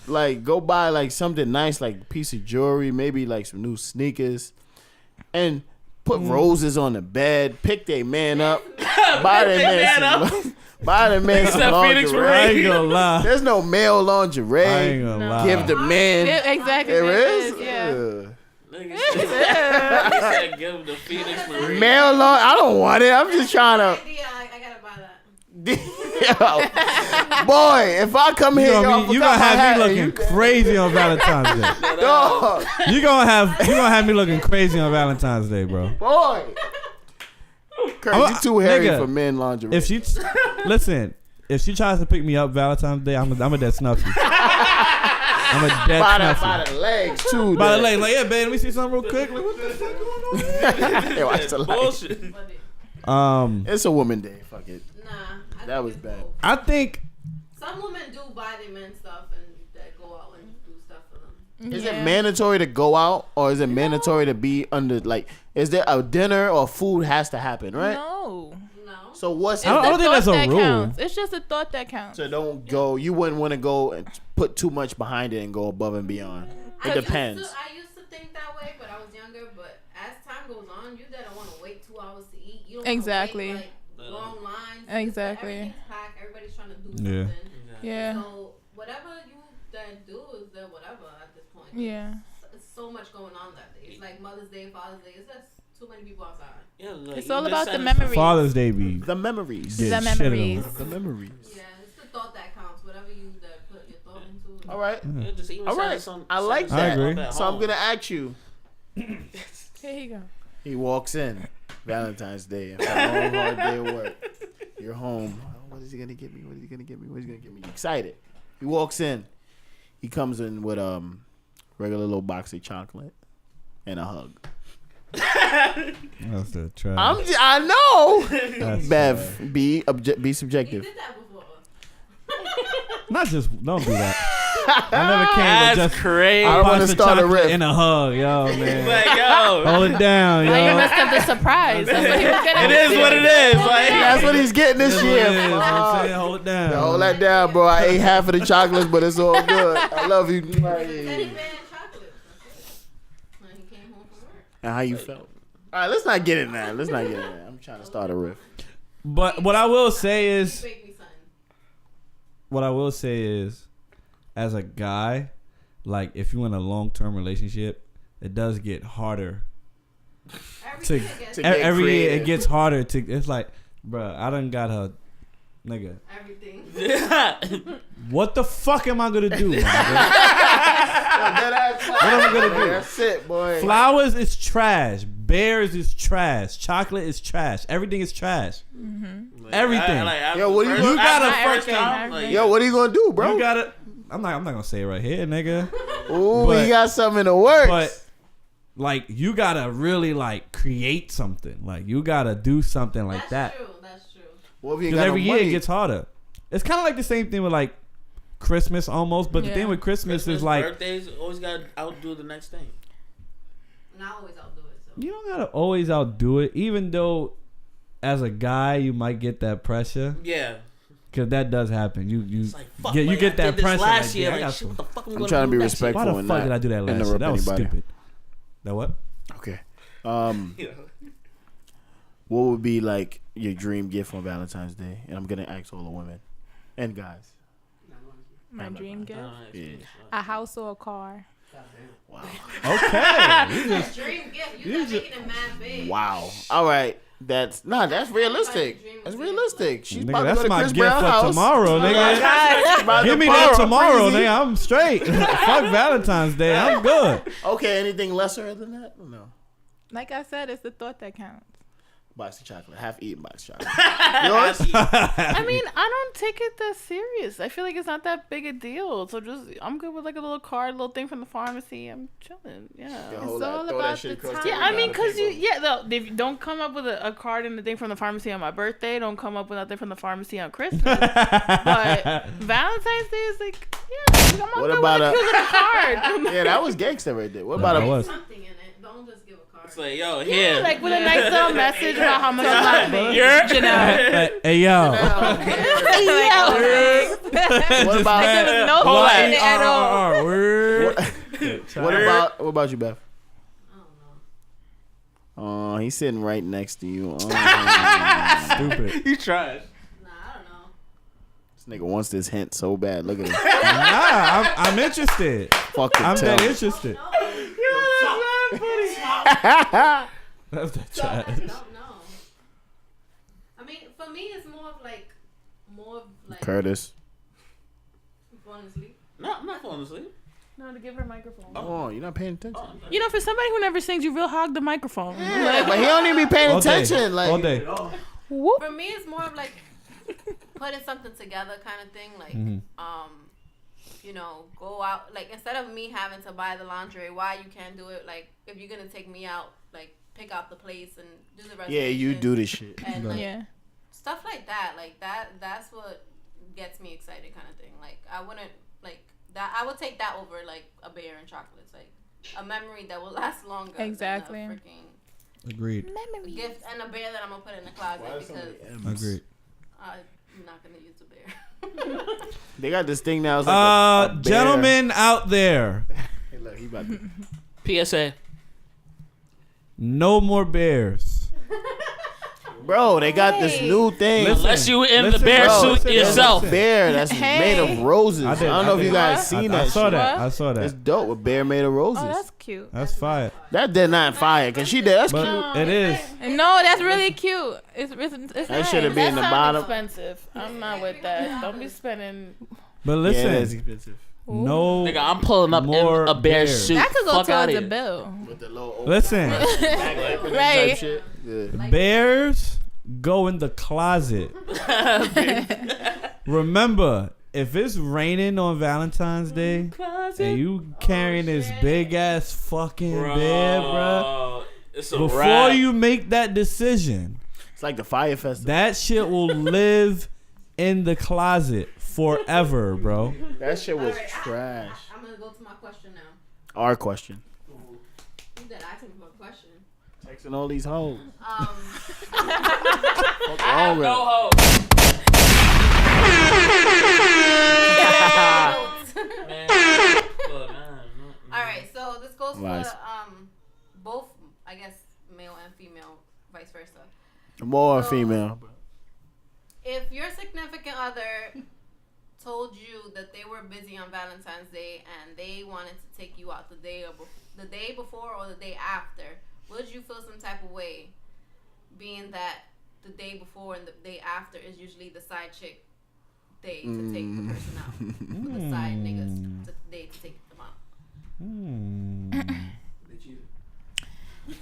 like something nice, like a piece of jewelry, maybe like some new sneakers, and put roses on the bed. Pick their man up, buy their man some. Buy the man some lingerie. I ain't gonna lie. There's no male lingerie. I ain't gonna lie. Give the man. Yeah, exactly. There is? Yeah. Nigga said give him the Phoenix Marine. Male long. I don't want it. I'm just trying to. I gotta buy that. Boy, if I come here, you gonna have me looking crazy on Valentine's Day. Dog. You gonna have me looking crazy on Valentine's Day, bro. Boy. Kurt, you too hairy for men lingerie. If she if she tries to pick me up Valentine's Day, I'm a dead snuffy. I'm a dead snuffy. By the legs too. By the legs, like, yeah, babe, let me see something real quick. Like, what the fuck going on? Hey, watch the light. It's a woman day. Fuck it. Nah, that was bad. I think some women do buy their men stuff and that go out and do stuff for them. Is it mandatory to go out, or is it mandatory to be under, like, is there a dinner or food has to happen, right? No. So what's... I don't think that's a rule. Counts. It's just a thought that counts. So don't go... You wouldn't want to go and put too much behind it and go above and beyond. It depends. I used to think that way, but I was younger. But as time goes on, you don't want to wait 2 hours to eat. You don't exactly. Wait, like, long lines. Exactly. Everything's packed. Everybody's trying to do something. Yeah. So whatever you then do is then whatever at this point. Yeah. It's so much going on that day. It's like Mother's Day, Father's Day. It's just too many people outside. Yeah, like, it's all about the memories. Father's Day be the memories. The memories. The memories. Yeah, it's the thought that counts. Whatever you put your thought into. All right. Yeah, just even All right. I like that. I agree. So I'm gonna ask you. Here you go. He walks in Valentine's Day after a long hard day of work. You're home. What is he gonna get me? What is he gonna get me? What is he gonna get me? You're excited. He walks in. He comes in with regular little box of chocolate and a hug. That's the trash. I know. Bev, be subjective. You did that before. Not just don't do that. I never came with just crazy. I don't want to start a riff in a hug, yo, man. Like, yo. Hold it down, yo. Now you messed up the surprise. That's what he was getting. It is what it is. Like, that's what he's getting this year. I'm saying, hold it down. Hold that down, bro. I ate half of the chocolates, but it's all good. I love you. And how you felt? All right, let's not get in that. I'm trying to start a riff. But what I will say is, as a guy, like if you're in a long-term relationship, it does get harder. Every year it gets harder to. It's like, bruh, I done got her, nigga. Everything. What the fuck am I gonna do? What am I gonna do? That's it, boy. Flowers is trash. Bears is trash. Chocolate is trash. Everything is trash. Mm-hmm. Everything. Yo, what are you gotta Yo, what are you gonna do, bro? You gotta. I'm not gonna say it right here, nigga. Ooh, you got something in the works. But like, you gotta really like create something. Like, you gotta do something like that. That's true. Well, because every year it gets harder. It's kind of like the same thing with like Christmas almost, but the thing with Christmas is like birthdays always gotta outdo the next thing. Not always outdo it. So. You don't gotta always outdo it, even though as a guy you might get that pressure. Yeah. Because that does happen. You like, fuck, get like, that I did this pressure. last like, year. yeah, I got Shit, what the fuck am I I'm gonna trying to do be next year? respectful. Why the and fuck not did I do that last year? interrupt That was anybody. stupid. That what? Okay. What would be like your dream gift on Valentine's Day? And I'm gonna ask all the women and guys. My dream gift? Yeah. A house or a car? Wow. Okay. Dream gift. You got making it mad big. Wow. All right. That's realistic. That's realistic. She's Nigga, about to that's go to my Chris gift Brown's for house. tomorrow, nigga. She's about to Give me borrow that tomorrow, breezy. nigga. I'm straight. Fuck Valentine's Day. I'm good. Okay. Anything lesser than that? No. Like I said, it's the thought that counts. Box of chocolate. Half eaten box of chocolate. Yours? I mean, I don't take it that serious. I feel like it's not that big a deal. So I'm good with like a little card, little thing from the pharmacy. I'm chilling. Yeah. It's all about the time. Yeah, I mean, cause if you don't come up with a card and a thing from the pharmacy on my birthday. Don't come up with nothing from the pharmacy on Christmas. But Valentine's Day is like, yeah, I'm What good about with a a- cute little card. Yeah, that was gangster right there. What about a? Something in it. Don't just give a card. It's like, yo, here. Like with a nice little message about how much I love me. Janelle. Hey, yo. What about? There was no thought in it at all. What about you, Beth? Oh, he's sitting right next to you. Oh. Stupid. You trash. Nah, I don't know. This nigga wants this hint so bad. Look at him. Nah, I'm interested. Fucking I'm tell. that interested. That's that I trash. don't know. I mean, for me, it's more of like Curtis. falling asleep. No, I'm not falling asleep. No, to give her a microphone. Oh, you're not paying attention. You know, for somebody who never sings, you real hog the microphone. But he don't even be paying All day. attention. Like All day. Whoop. For me, it's more of like putting something together kind of thing. Like, you know, go out. Like, instead of me having to buy the lingerie, why you can't do it? Like, if you're gonna take me out, like, pick out the place and do the reservation. Yeah, you do this shit. And like, Yeah. stuff like that. Like that's what gets me excited, kind of thing. Like, I wouldn't like that. I would take that over like a bear and chocolates. Like a memory that will last longer. Exactly. Than a freaking Agreed. gift and a bear that I'm gonna put in the closet because Agreed. I'm not gonna use a bear. They got this thing now. It's like a bear. Gentlemen out there, Hey, look, he about to. PSA. no more bears. Bro, they got this new thing. Unless you in the bear Bro, suit there's yourself. a bear that's made of roses. I, don't know if you guys I seen that. saw shit. that. I saw It's that. dope. A bear made of roses. Oh, that's cute. That's fire. That did not fire because she did. That's cute. But it is. No, that's really cute. It's That nice. should have been in the Sounds bottom. expensive. I'm not with that. Don't be spending. But Yeah, listen, that's expensive. no Nigga, I'm pulling up more in a bear bears. suit. That could go Fuck out towards a here. bill. With the little old Listen, Right. type shit. Yeah. bears go in the closet. Remember, if it's raining on Valentine's Day and you carrying this big ass fucking bear, bro, It's a before wrap. you make that decision, It's like the fire festival. that shit will live in the closet forever, bro. That shit was Alright, trash. I'm gonna go to my question now. Our question. You did asking for a question. Texting all these hoes. Fuck I wrong have with no her? hope. Man. Look, man. All right, so this goes Lies. for both, I guess, male and female, vice versa. More So- female. If your significant other told you that they were busy on Valentine's Day and they wanted to take you out the day before or the day after, would you feel some type of way, being that the day before and the day after is usually the side chick day to take the person out, the side niggas day to take them out?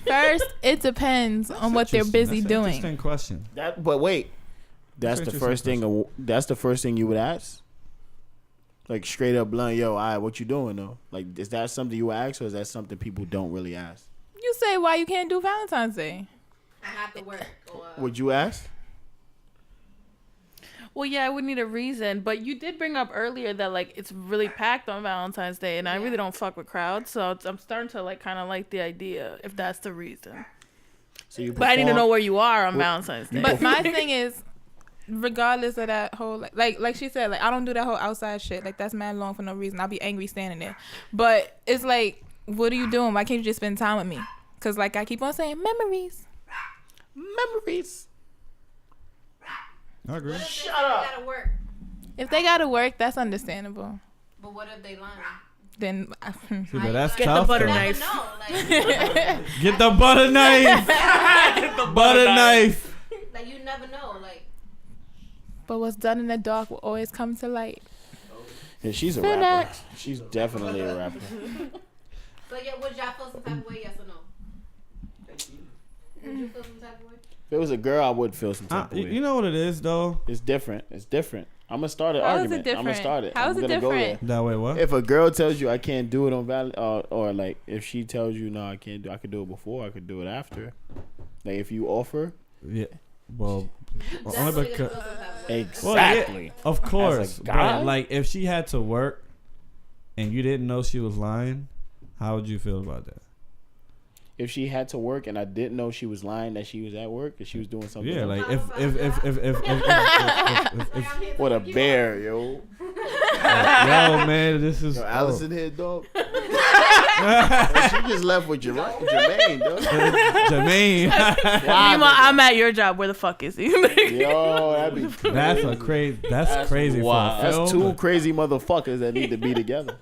First, it depends on what they're busy That's an doing. interesting question. But wait, that's That's the an first thing. That's the first thing you would ask. Like straight up blunt, yo, all right, what you doing though? Like, is that something you ask, or is that something people don't really ask? You say why you can't do Valentine's Day. I have to work. Or, Would you ask? Well, yeah, I would need a reason, but you did bring up earlier that like it's really packed on Valentine's Day, and I really don't fuck with crowds, so I'm starting to like kind of like the idea if that's the reason. So you But I need to perform- know where you are on Valentine's Day. But my thing is, regardless of that whole like she said, like I don't do that whole outside shit. Like that's mad long for no reason. I'll be angry standing there. But it's like, what are you doing? Why can't you just spend time with me? Cause like I keep on saying memories. I agree. Shut up. Gotta work. If they gotta work, that's understandable. But what if they lying? Then See, but that's Get tough. the butter though. knife. No, like, Get the butter knife. Get the Butter knife. like you never know. Like, but what's done in the dark will always come to light. Yeah, she's a Feel rapper. that. She's definitely a rapper. so yeah, would y'all feel some type of way? Yes or no? Would you feel some type of way? If it was a girl, I would feel some type of way. You know what it is though. It's different. It's different. I'm gonna start an How is it argument. I'm gonna different? start it. How I'm is it gonna go there. different? That way, what? If a girl tells you I can't do it on or like if she tells you no I can't do, I could do it before, I could do it after. Like if you offer, Yeah. Well, only Definitely because. gonna feel some type of way. exactly. Of course. guy? But like if she had to work and you didn't know she was lying, how would you feel about that? If she had to work and I didn't know she was lying that she was at work and she was doing something. Yeah, else. like if What a bear, yo. yo man, this is Yo, Alyson here, dog. She just left with Jermaine, dog. Jermaine. Meanwhile, I'm at your job. Where the fuck is he? Yo, that'd be crazy. That's a crazy. That's crazy wild. for a film. That's two crazy motherfuckers that need to be together.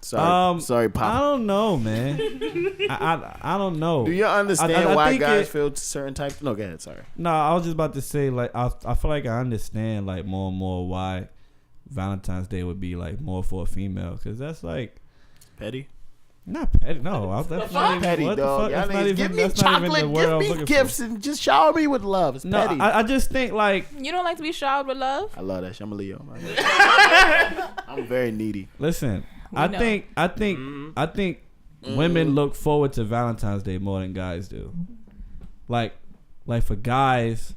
Sorry, I Pop. don't know, man. I don't know. Do you understand I why think guys feel certain types? No, go ahead. Sorry. No, I was just about to say like I feel like I understand like more and more why Valentine's Day would be like more for a female because that's like Petty. not petty. No, that's not even Petty, what the dog. fuck. Y'all That's not niggas, even. give me That's not even the chocolate, word I was give me looking gifts, for. and just shower me with love. It's No, petty. I just think like You don't like to be showered with love? I love that shit. I'm a Leo. Man. I'm very needy. listen. We I know. think women look forward to Valentine's Day more than guys do. Like for guys,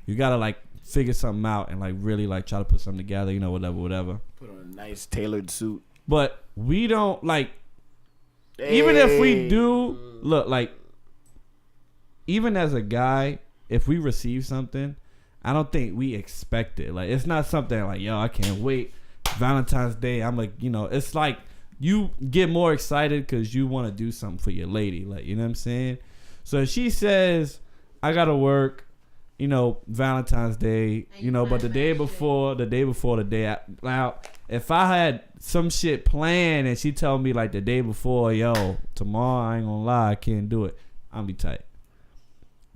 you gotta like figure something out and like really like try to put something together. You know, whatever. Put on a nice tailored suit. But we don't like. Even if we do, look, like, even as a guy, if we receive something, I don't think we expect it. Like, it's not something like, yo, I can't wait. Valentine's Day, I'm like, it's like you get more excited because you want to do something for your lady. Like, you know what I'm saying? So if she says, I got to work, Valentine's Day, but the day before, the day out, if I had some shit planned and she told me like the day before, yo, tomorrow I ain't gonna lie, I can't do it, I'll be tight.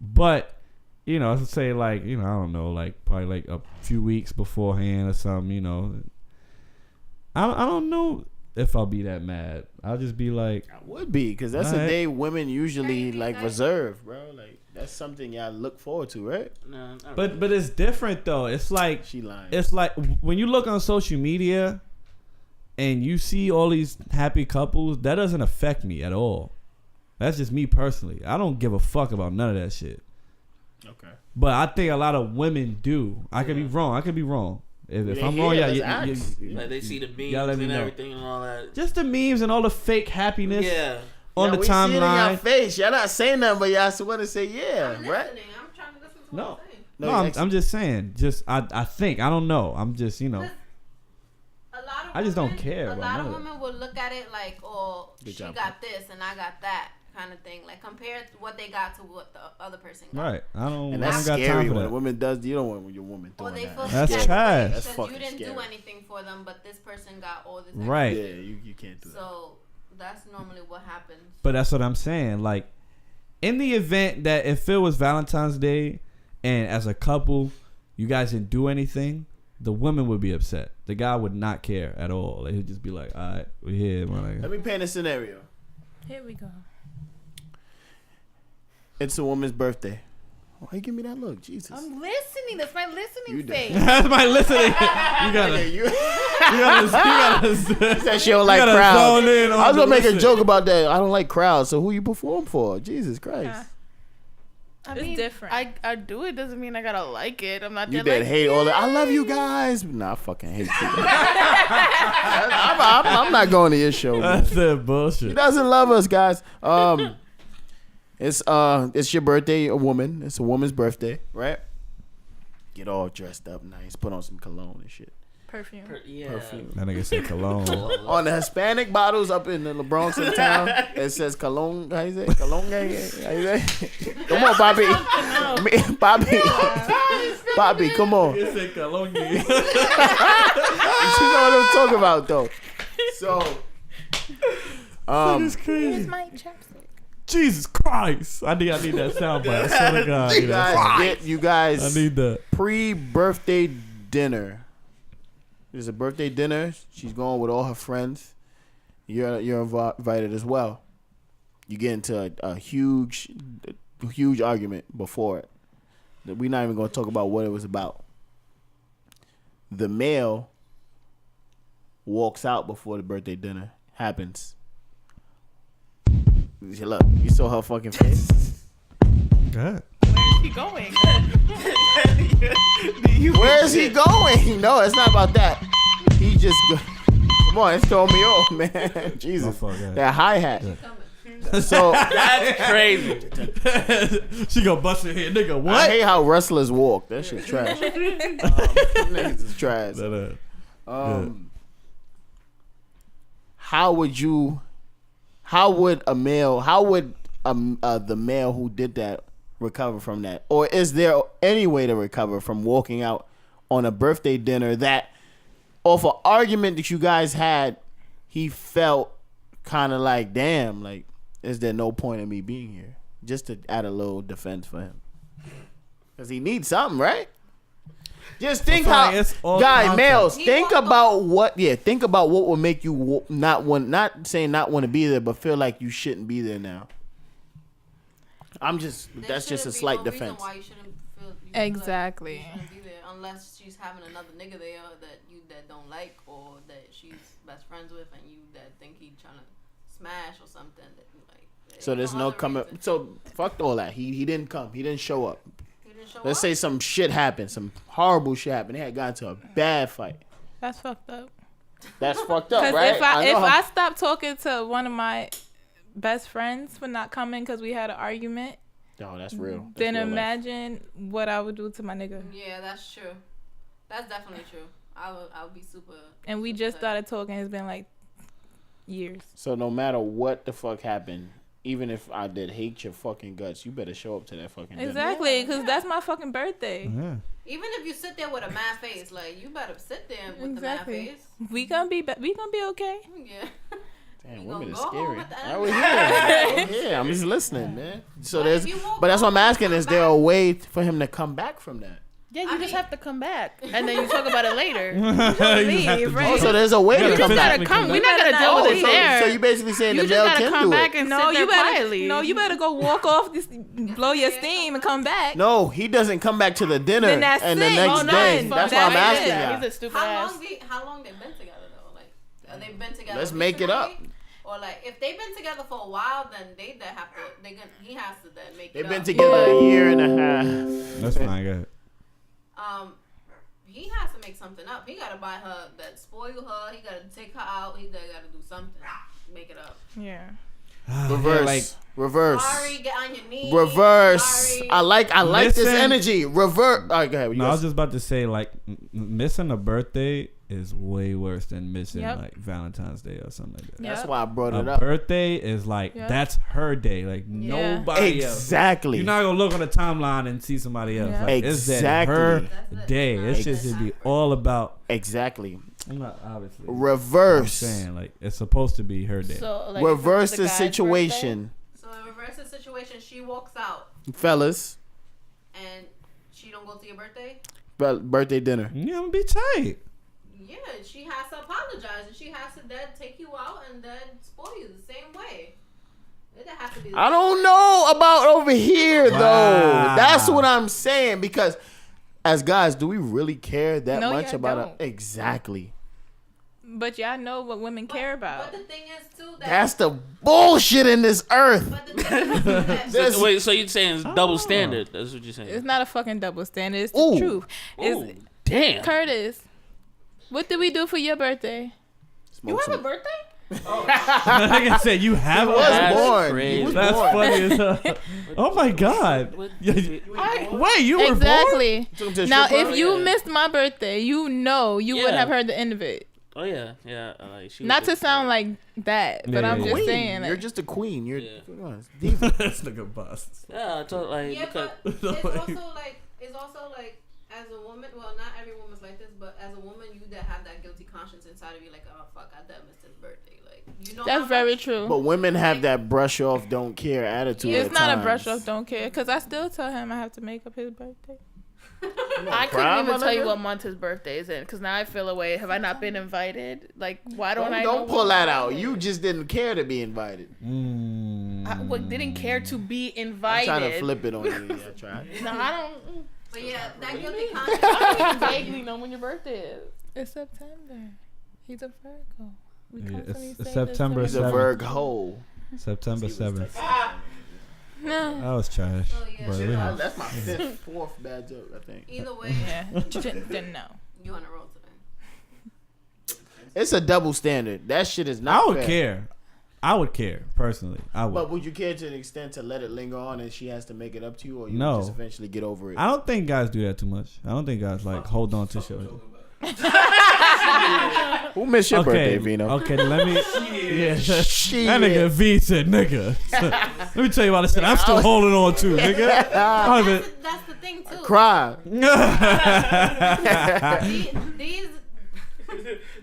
But, let's say like, I don't know, like probably like a few weeks beforehand or something, I don't know if I'll be that mad. I'll just be like, I would be, because that's a day women usually like reserve, bro. Like that's something y'all look forward to, right? No, but it's different though. It's like she lying. It's like when you look on social media and you see all these happy couples, that doesn't affect me at all. That's just me personally. I don't give a fuck about none of that shit. Okay. But I think a lot of women do. I could be wrong. If I'm wrong, like they see the memes and everything and all that. Just the memes and all the fake happiness. Yeah. On the we see it in your timeline. face. Y'all not saying nothing, but y'all still want to say yeah, right? I'm trying to listen to No. No, I'm just saying. Just I think. I don't know. I'm just I just don't care A about lot none of of it. women will look at it like, oh, Good she job, got this and I got that kind of thing. Like compare what they got to what the other person got. Right. I don't And that's got scary time for when a that. woman does. You don't want your woman Or doing they that. feel That's scary trash. That's because fucking you didn't scary. do anything for them, but this person got all this. Right. Yeah, you can't do that. So that's normally what happens. But that's what I'm saying. Like, in the event that if it was Valentine's Day and as a couple, you guys didn't do anything, the woman would be upset. The guy would not care at all. Like, he'd just be like, all right, we're here. Let me paint a scenario. Here we go. It's a woman's birthday. Why you give me that look? Jesus. I'm listening. That's my listening face. That's my listening. You gotta. You gotta. Said she don't like crowds. I was gonna make a joke about that. I don't like crowds. So who you perform for? Jesus Christ. It's different. I do it doesn't mean I gotta like it. I'm not. You there did like, hate all that. I love you guys. Nah, I fucking hate you. I'm not going to your show. Man. That's that bullshit. She doesn't love us, guys. It's your birthday, a woman. It's a woman's birthday, right? Get all dressed up nice, put on some cologne and shit. Perfume. Perfume. That nigga said cologne. On the Hispanic bottles up in the Bronx in town, it says cologne. How you say? Cologne. How you say? Come on, Bobby. Bobby, come on. He said cologne. You know what I'm talking about, though. So, That is crazy. Here's my chapstick. Jesus Christ. I need that sound bite. I swear to God. you guys, I need that. Pre-birthday dinner. There's a birthday dinner. She's going with all her friends. You're invited as well. You get into a huge argument before it. We're not even going to talk about what it was about. The male walks out before the birthday dinner happens. Look, you saw her fucking face. God. Where is he going? Where is he going? No, it's not about that. He just come on, it's throwing me off, man. Jesus, that hi-hat. So that's crazy. She gonna bust her head, nigga. What? I hate how wrestlers walk. That shit's trash. Niggas is trash. How would the male who did that recover from that? Or is there any way to recover from walking out on a birthday dinner that, off an argument that you guys had, he felt kind of like, damn, like, is there no point in me being here? Just to add a little defense for him. Because he needs something, right? Just think males, think about what would make you not want to be there, but feel like you shouldn't be there now. That's just a slight defense. Why you shouldn't feel Exactly. Like you shouldn't be there unless she's having another nigga there that you don't like, or that she's best friends with, and you that think he trying to smash or something. That you like. So there's no coming. So fuck all that. He didn't come. He didn't show up. Let's say some shit happened. Some horrible shit happened. They had gotten into a bad fight. That's fucked up. That's fucked up, Because right? if I stopped talking to one of my best friends for not coming because we had an argument. Oh, that's real. Then imagine what I would do to my nigga. Yeah, that's true. That's definitely true. I would be super. And we just started talking. It's been like years. So no matter what the fuck happened, even if I did hate your fucking guts, you better show up to that fucking dinner. Exactly, because that's my fucking birthday. Yeah. Even if you sit there with a mad face, like, you better sit there with the mad face. We gonna be okay. Yeah. Damn, women are scary. Yeah, I'm just listening, man. So but that's what I'm asking. Is there a way for him to come back from that? Yeah, you just have to come back, and then you talk about it later. Leave, right? Oh, so there's a way to come back. We're not gonna deal with it there. So you basically saying the male can do it? You better go walk off, blow your steam, and come back. No, he doesn't come back to the dinner and the next day. That's why I'm asking y'all. He's a stupid ass. How long they been together though? Like, are they been together? Let's make it up. Or like, if they've been together for a while, then he has to then make it up. They've been together a year and a half. That's fine, good. He has to make something up. He gotta buy her that spoil her. He gotta take her out. He gotta do something. Make it up. Yeah. Reverse. Sorry, get on your knees. Reverse. Sorry. I like this energy. Reverse. All right, go ahead. No, I was just about to say, like, missing a birthday is way worse than missing like Valentine's Day or something like that. That's why I brought it A up. birthday is like that's her day. Like nobody else. Exactly. You're not gonna look on the timeline and see somebody else. Yeah. Like, it's that her day. It should be all about. Exactly. I'm not obviously. Reverse. I'm saying, like, it's supposed to be her day. So, like, reverse the situation. So in reverse the situation, she walks out. Fellas. And she don't go to your birthday? Birthday dinner. Yeah, I'm gonna be tight. Yeah, she has to apologize, and she has to then take you out and then spoil you the same way. It has to be I don't know about over here though. That's what I'm saying, because as guys, do we really care that much about it? Exactly. But y'all know what women care about. But the thing is too that's the bullshit in this earth. Wait, so you're saying it's double standard? That's what you're saying? It's not a fucking double standard. It's the truth. Damn. Curtis, what did we do for your birthday? You have a birthday? Nigga said you have was a born. Crazy. He was That's born. funny as hell. Oh my god. Wait, you were born? Exactly. Took him to a Now, strip if club? you missed my birthday, you know you wouldn't Yeah. have heard the end of it. Oh yeah, yeah. Like, she was Not to just- sound like that, but Yeah, I'm yeah, just Queen. saying. You're Like, just a queen. You're Yeah. come on, it's diva. This nigga bust. Yeah, I told like Yeah, because but it's also like as a woman. Well, not every woman's like this, but as a woman, you that have that guilty conscience inside of you, like, oh fuck, I done missed his birthday. Like, you know. that's how very much- true. But women have that brush off, don't care attitude. It's at not times. a brush off, don't care. Because I still tell him I have to make up his birthday. I cry, couldn't even my tell you nigga? what month his birthday is in because now I feel away. Have I not been invited? Like, why don't I? Don't know pull what that month out. it You is? just didn't care to be invited. I didn't care to be I'm invited. trying to flip it on you. I tried. No, I don't. But yeah, that guilty I conscience. don't even vaguely know when your birthday is. It's September. He's a Virgo. We Yeah, constantly it's say this September to He's him. a 7th. Virgo. September 7th. No. That was trash. Oh, yeah. But we have- That's my fourth bad joke, I think. Either way, Yeah. Didn't know. you on a roll today. It's a double standard. That shit is I not would fair. care. I would care personally. I would. But would you care to the extent to let it linger on and she has to make it up to you, or you No. would just eventually get over it? I don't think guys do that too much. I don't think guys like hold on to shit. Who missed your birthday, Okay, Vino? okay, let me. Yeah, Shit. that nigga V said nigga. Let me tell you about this shit. I'm still holding on to, nigga. I don't even- That's the thing too. Cry. These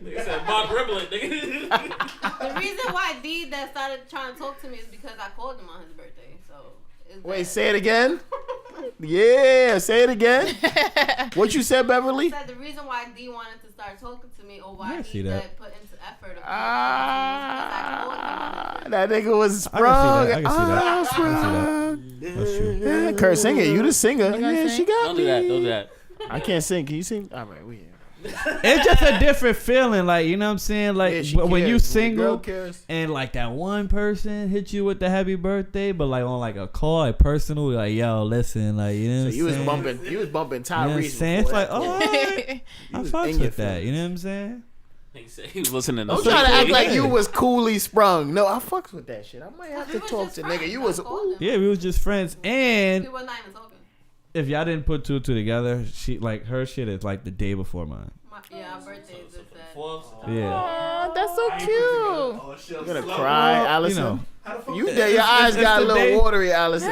Nigga said Bob Ribblet, nigga. the reason why D that started trying to talk to me is because I called him on his birthday. So it's Wait, that. say it again. Yeah, say it again. What you said, I Beverly? said the reason why D wanted to start talking to me or why I see he that. did put into effort of I called him on his That nigga was I sprung. can see that. I can see that. I can see that. That's true. Yeah, Kurt, sing it. You the singer. gonna Yeah, sing? she got Don't me. do that. Don't do that. I can't sing. Can you sing? All right, we here. It's just a different feeling, like you know what I'm saying. Like Yeah, she when you cares. When the girl single cares. and like that one person hit you with the happy birthday, but like on like a call, like personal, like yo, listen, like you know. So what you I'm was saying? bumping. You was bumping You know what I'm Tyrese. saying? It's before like, that. oh, all right. I was fucks in your with that. feelings. You know what I'm saying? He said he was listening to Don't some try to shit. act like Yeah. you was coolly sprung. No, I fucks with that shit. I might have We to was talk just to friends. nigga. You I was called ooh. him. Yeah, we was just friends, and We were not even talking. if y'all didn't put two and two together, she like her shit is like the day before mine. Yeah, our birthday is just that. Yeah, Aw, that's so cute. You gonna cry, you Allison? know. You your eyes it's got a the little day- watery, Allison.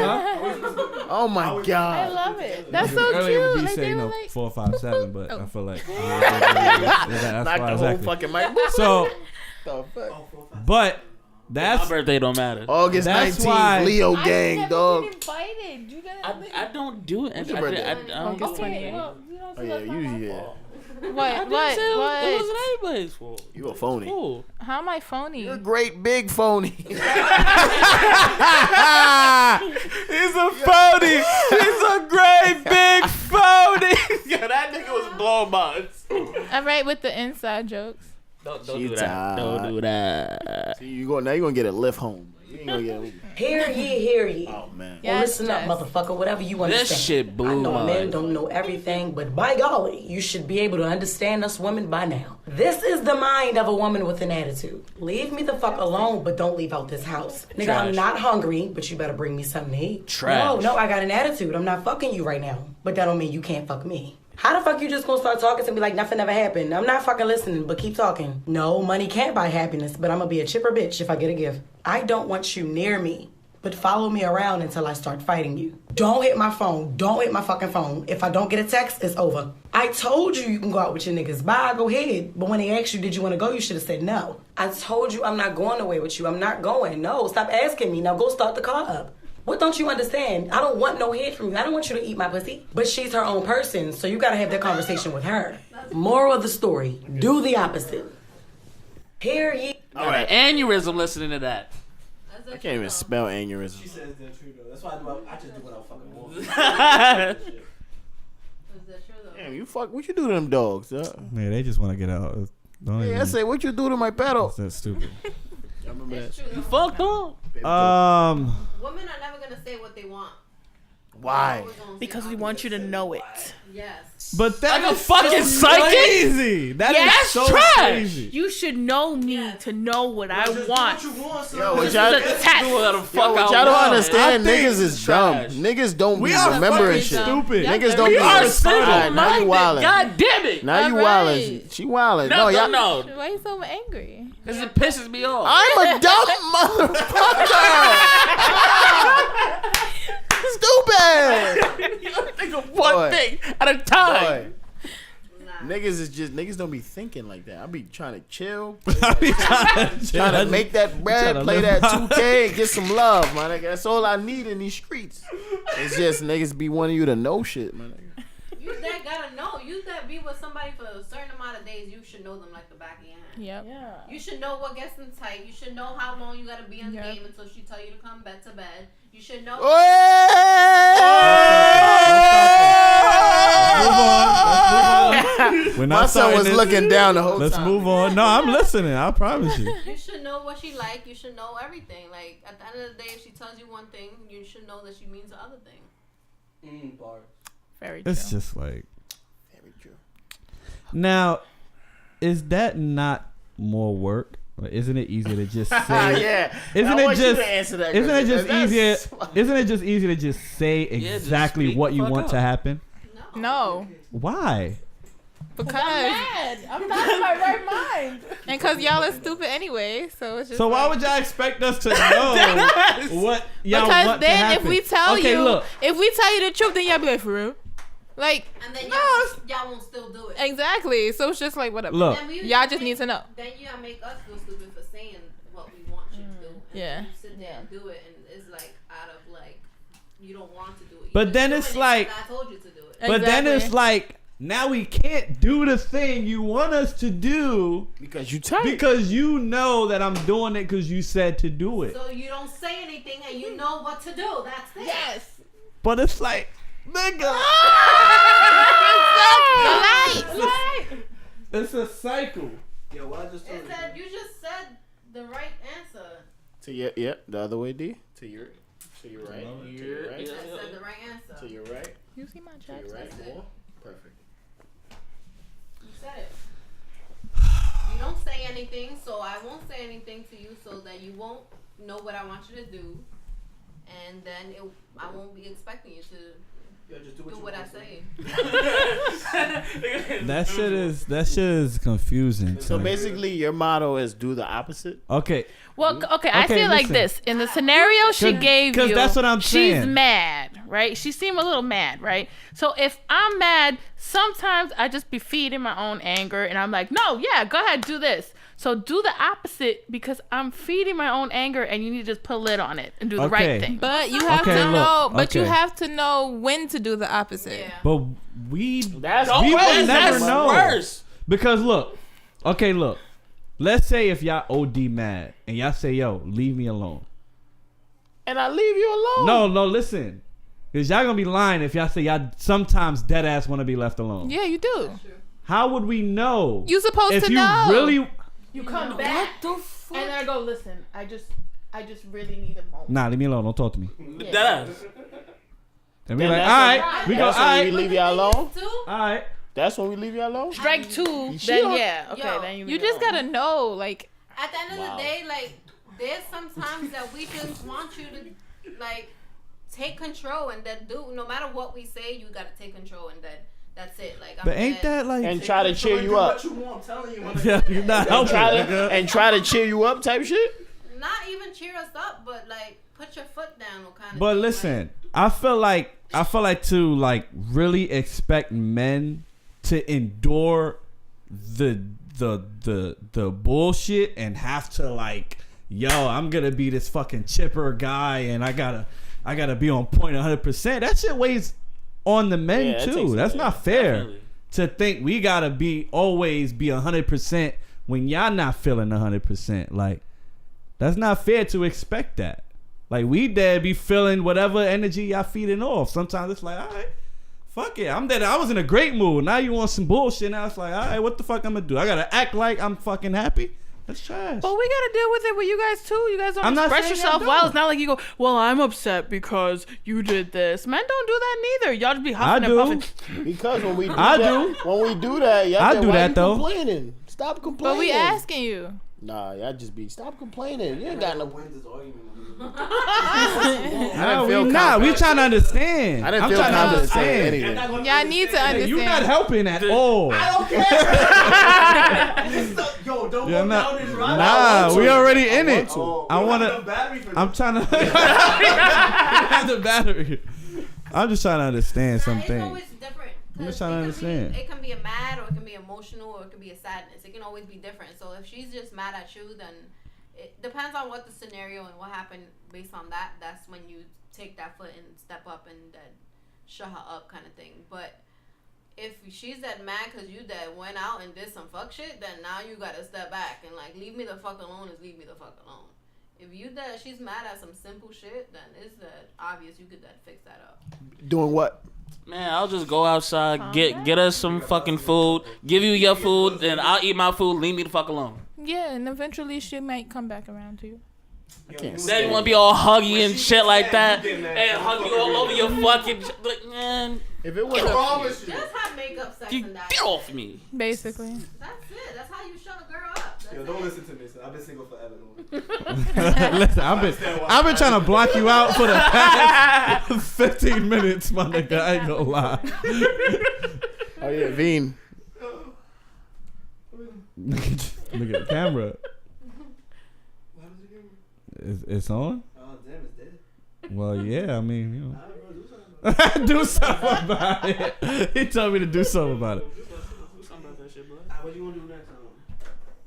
Oh my I god. love it. That's so Earlier cute. we Like, say they you were know like, 4, 5, 7, but I feel like Knock that's the why whole exactly. fucking mic. So, The fuck? but My that's birthday don't matter. August That's 19th, why- Leo I've gang, never dog. been invited. You gotta. I don't do it. What's your birthday? I don't August do it. 28th. Well, you know, Oh yeah, you yeah. What? I didn't say it What? wasn't anybody's fault. You a phony. Cool. How am I phony? You're a great big phony. he's a phony. He's a great big phony. Yo, that nigga was blowing minds. All right, with the inside jokes. Don't She do that. tired. Don't do that. See, now you're gonna get a lift home. You ain't gonna get Hear ye, hear ye. Oh man. Yes, Well, listen up, Jess. motherfucker. Whatever you understand. This shit I blew know my men mind. don't know everything, but by golly, you should be able to understand us women by now. This is the mind of a woman with an attitude. Leave me the fuck alone, but don't leave out this house. Nigga, I'm Trash. not hungry, but you better bring me something to eat. Trash. No, I got an attitude. I'm not fucking you right now. But that don't mean you can't fuck me. How the fuck you just gonna start talking to me like nothing ever happened? I'm not fucking listening, but keep talking. No, money can't buy happiness, but I'm gonna be a chipper bitch if I get a gift. I don't want you near me, but follow me around until I start fighting you. Don't hit my phone. Don't hit my fucking phone. If I don't get a text, it's over. I told you you can go out with your niggas. Bye, go ahead. But when they asked you, did you want to go, you should have said no. I told you I'm not going away with you. I'm not going. No, stop asking me. Now go start the car up. What don't you understand? I don't want no head from you. I don't want you to eat my pussy. But she's her own person, so you gotta have that conversation with her. Moral of the story, do the opposite. Hear ye. All right, aneurysm listening to that. I can't even spell aneurysm. She says they're true though. That's why I just do what I fucking want. Is that true though? Damn, you fuck. What you do to them dogs? Yeah, they just want to get out. Don't Yeah, I even. say, what you do to my pedal? That's stupid. I remember It's that. true though. Fucked up. Women are never gonna say what they want. Why? Always gonna say Because we opposite. want you to know it. Yes. But that Like a is fucking so psychic? crazy. That's so trash. crazy. You should know me to know what I want. Yo, This what is y'all, a test. y'all don't understand. Niggas is dumb. Niggas don't be remembering shit. Stupid. Niggas don't We be are Alright, now you simple-minded. wildin'. God damn it. Now you Alright. wildin'. She wildin'. No, y'all. no. Why you so angry? Because it pisses me off. I'm a dumb motherfucker. Stupid. You only think of one Boy. thing at a time. Boy. Niggas don't be thinking like that. I be trying to chill, trying trying to make that bread, tryna play live that 2K, and get some love, my nigga. That's all I need in these streets. It's just niggas be wanting you to know shit, my nigga. You that gotta know. You that be with somebody for a certain amount of days. You should know them like the back of your hand. Yep. Yeah. You should know what gets them tight. You should know how long you gotta be in the game until she tell you to come back to bed. You should know. We're My not son was starting this. looking down the whole Let's time. move on. No, I'm listening. I promise you. You should know what she like. You should know everything. Like at the end of the day, if she tells you one thing, you should know that she means the other thing. Very true. It's just like. Very true. Now, is that not more work? Or isn't it easier to just say? Yeah. Isn't I it want you just? to answer that Isn't it question. just That's- easier? Isn't it just easier to just say just exactly speak what you the fuck want up. to happen? No, Why? because I'm not in my right mind. and because y'all are stupid anyway. So it's just. So why like- would y'all expect us to know what y'all Because want then to happen? if we tell okay, you, look. if we tell you the truth, then y'all be like, for real? Like, And then no, y'all won't still do it. exactly. So it's just like whatever. Look. Then Y'all just need to know. Then you gotta make us feel stupid for saying what we want you to do. And Yeah. then you sit there and do it, and it's like out of like you don't want to do it. But You're then just it's doing it like- 'cause I told you to do it. But then it's Exactly. like now we can't do the thing you want us to do Because you tight. because you know that I'm doing it because you said to do it. So you don't say anything, and you know what to do. That's it. Yes. But it's like, nigga, it's a cycle. Yo, what I just told It you. said you just said the right answer. To your, the other way, D. To your right. To your right. It said the right answer. To your right. You see my To chat? your right. More. Perfect. You said it. You don't say anything, so I won't say anything to you, so that you won't know what I want you to do, and then I won't be expecting you to Just do what I say. That shit is confusing. So to me. basically, your motto is do the opposite. Okay. Well, okay, I feel like listen. this. In the scenario she gave you, 'cause that's what I'm she's saying. mad, right? She seemed a little mad, right? So if I'm mad, sometimes I just be feeding my own anger, and I'm like, no, yeah, go ahead, do this. So do the opposite because I'm feeding my own anger, and you need to just put a lid on it and do the Okay. right thing. But you have Okay, to look, know. But you okay. have to know when to do the opposite. Yeah. But we That's we will worse. never That's know. worse. Because look, okay, look. Let's say if y'all OD mad and y'all say, yo, leave me alone. And I leave you alone. No, listen. Because y'all gonna be lying if y'all say y'all sometimes dead ass want to be left alone. Yeah, you do. How would we know? You supposed if to you know. really You come back, and then I go, listen, I just really need a moment. Nah, leave me alone. Don't talk to me. That And we Then like, that's all when- right. We go, all That's when we right. leave y'all alone. Too? All right. That's when we leave y'all alone. Strike two, She then don't- yeah, okay, Yo, then You leave just it alone. gotta know, like, At the end of Wow. the day, like there's sometimes that we just want you to like take control, and then do no matter what we say, you gotta take control, and then that's it. Like, But ain't that like? And try to cheer you up. What you want, I'm telling you. Yeah, you're not helping. And try to cheer you up type shit. not even cheer us up, but like put your foot down or kind of. But thing. listen, I feel like to like really expect men to endure the bullshit and have to like, yo, I'm gonna be this fucking chipper guy and I gotta be on point 100%. That shit weighs on the men Yeah, that too. takes- That's not fair Definitely. to think we gotta always be 100% when y'all not feeling 100%. Like, that's not fair to expect that. Like, we dare be feeling whatever energy y'all feeding off. Sometimes it's like, all right, fuck it. I'm dead. I was in a great mood. Now you want some bullshit. Now it's like, all right, what the fuck I'm gonna do? I gotta act like I'm fucking happy. That's trash. But we gotta deal with it with you guys too. You guys don't I'm not express saying yourself y'all well. don't. It's not like you go, well, I'm upset because you did this. Men don't do that neither. Y'all just be I huffing do. and puffing. Because when we do I that, do. when we do that, y'all I say, do why that, you though. complaining? Stop complaining. But we asking you. Nah, y'all just be stop complaining. You ain't got no. Wins this argument. I No, didn't feel we confident. trying to understand. I didn't I'm feel trying to confident saying understand. anything. Y'all need to understand. You're not helping at all. I don't care. Yo, don't You're go not. down this route. Nah, we already in it. Oh, I we want don't have to. no battery for I'm this. trying to. have the battery. I'm just trying to understand some It's things. always different. I'm just 'cause trying to it can be- understand. It can be a mad, or it can be emotional, or it can be a sadness. It can always be different. So if she's just mad at you, then it depends on what the scenario and what happened. Based on that, that's when you take that foot and step up and shut her up, kind of thing. But if she's that mad because you that went out and did some fuck shit, then now you gotta step back and like leave me the fuck alone. Is leave me the fuck alone. If you that she's mad at some simple shit, then it's that obvious you could that fix that up. Doing what? Man, I'll just go outside, get us some fucking food, give you your food, then I'll eat my food. Leave me the fuck alone. Yeah, and eventually she might come back around to you. I can't Then you want to be all huggy and shit like that, you get mad, and hug you all over your fucking. Like, man, If it was Just have makeup sex and that. get off me. Basically. That's it. That's how you shut a girl up. That's Yo, it. don't listen to me. Son. I've been single forever. Listen, I've been trying to block you out for the past 15 minutes, my nigga. I ain't gonna lie. Oh yeah, Veen. Look at the camera. It's on? Oh, damn, it's dead. Well, yeah, I mean, you know. Do something about it. He told me to do something about it. Do something about that shit, bro. What you want to do next?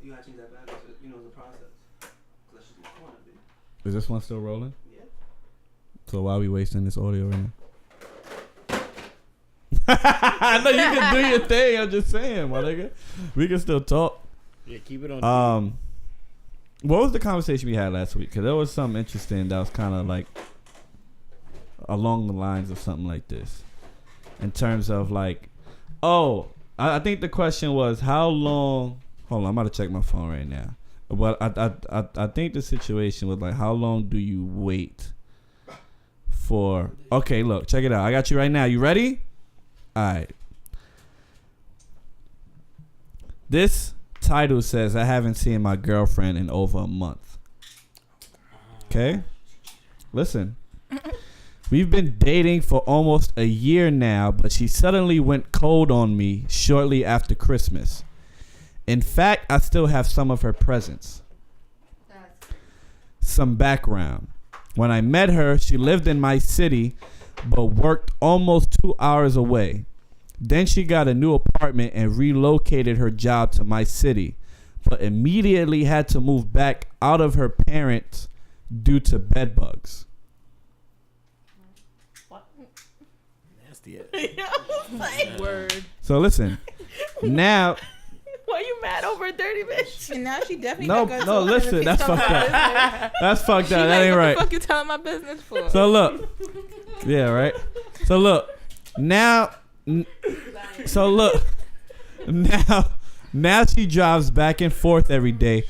You got to change that back. You know, the process. That's just my point, dude. Is this one still rolling? Yeah. So why are we wasting this audio right now? I know you can do your thing. I'm just saying, my nigga. We can still talk. Yeah, keep it on. What was the conversation we had last week? Because there was something interesting that was kind of like along the lines of something like this. In terms of like, I think the question was how long. Hold on, I'm about to check my phone right now. But I think the situation was like, how long do you wait for? Okay, look, check it out. I got you right now. You ready? All right. This title says I haven't seen my girlfriend in over a month. Okay? Listen. We've been dating for almost a year now, but she suddenly went cold on me shortly after Christmas. In fact, I still have some of her presents. Some background. When I met her, she lived in my city, but worked almost 2 hours away. Then she got a new apartment and relocated her job to my city, but immediately had to move back out of her parents due to bed bugs. Nasty. Word. So listen, now. Why you mad over a dirty bitch? And now she definitely No, not gonna no, tell him if listen, he's that's telling fucked my up. business. That's fucked She up. That like, ain't what right. the fuck you telling my business for? So look, yeah, right. So look, now she drives back and forth every day,